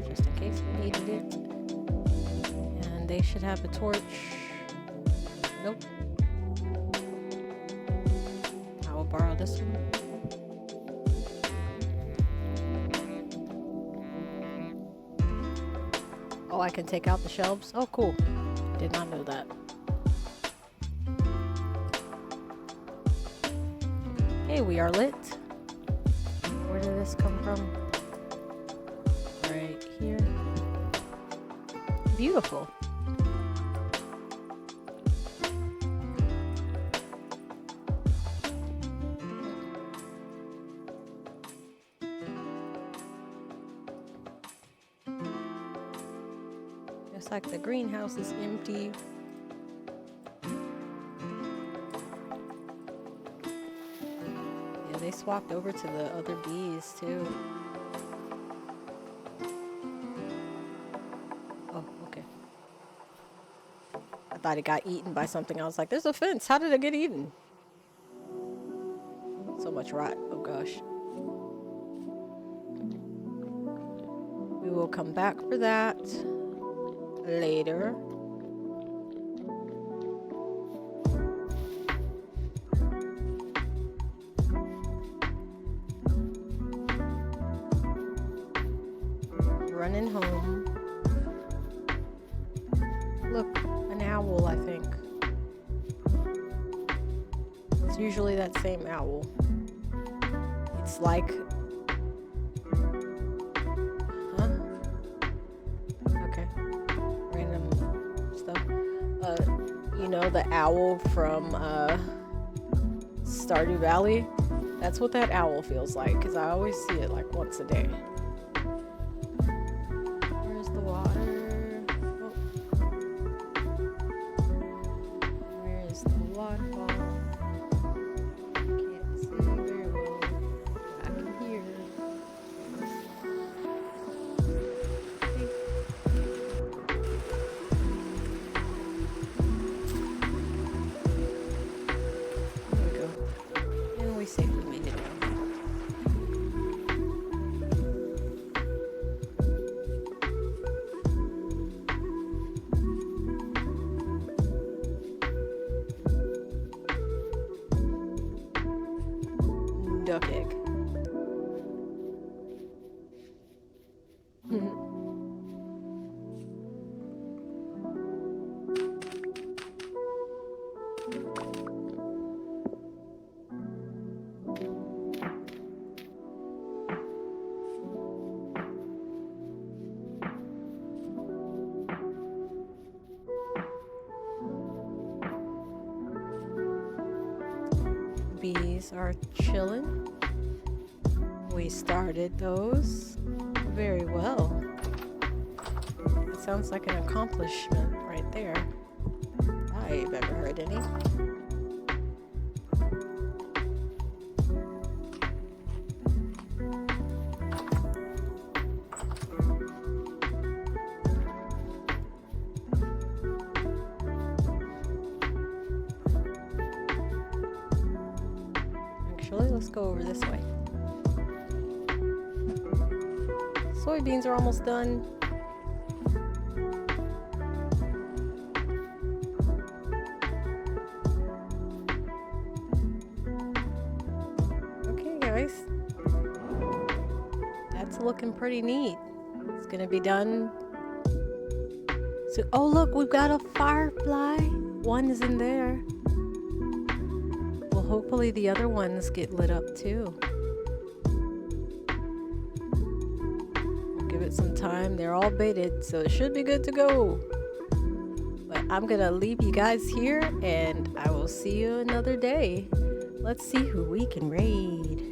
Just in case we needed it. And they should have a torch. Nope. I will borrow this one. Oh, I can take out the shelves? Oh, cool. Did not know that. Okay, we are lit. Where did this come from? Right here. Beautiful. Just like the greenhouse is empty. Yeah, they swapped over to the other bees too. Thought it got eaten by something. I was like, there's a fence. How did it get eaten? So much rot. Oh gosh. We will come back for that later. Running home. Look. Owl, I think. It's usually that same owl. It's like... Huh? Okay. Random stuff. You know the owl from Stardew Valley? That's what that owl feels like, because I always see it like once a day. Where's the water? Oh. Where is the water? duck egg. Bees are chilling. We started those very well. It sounds like an accomplishment right there. I've ever heard any. Actually, let's go over this way. Soybeans are almost done. Okay, guys. That's looking pretty neat. It's gonna be done. So, oh look, we've got a firefly. One is in there. Well, hopefully the other ones get lit up too. Give it some time. They're all baited, so it should be good to go. But I'm gonna leave you guys here, and I will see you another day. Let's see who we can raid.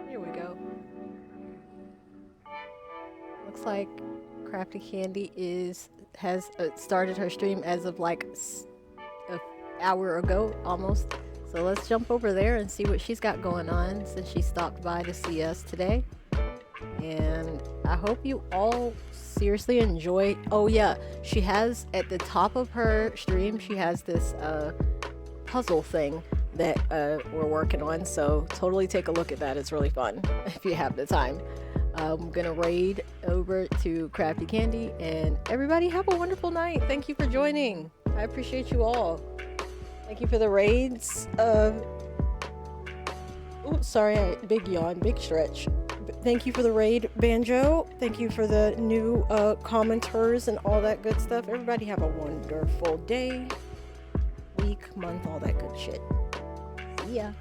Here we go. Looks like Crafty Candy has started her stream as of like an hour ago almost. So let's jump over there and see what she's got going on since she stopped by to see us today. And I hope you all seriously enjoy. Oh yeah, she has at the top of her stream, she has this puzzle thing that we're working on, so totally take a look at that. It's really fun if you have the time. I'm gonna raid over to Crafty Candy, and everybody have a wonderful night. Thank you for joining. I appreciate you all. Thank you for the raids. Oh, sorry, big yawn, big stretch. Thank you for the raid, Banjo. Thank you for the new commenters and all that good stuff. Everybody have a wonderful day, week, month, all that good shit. See ya.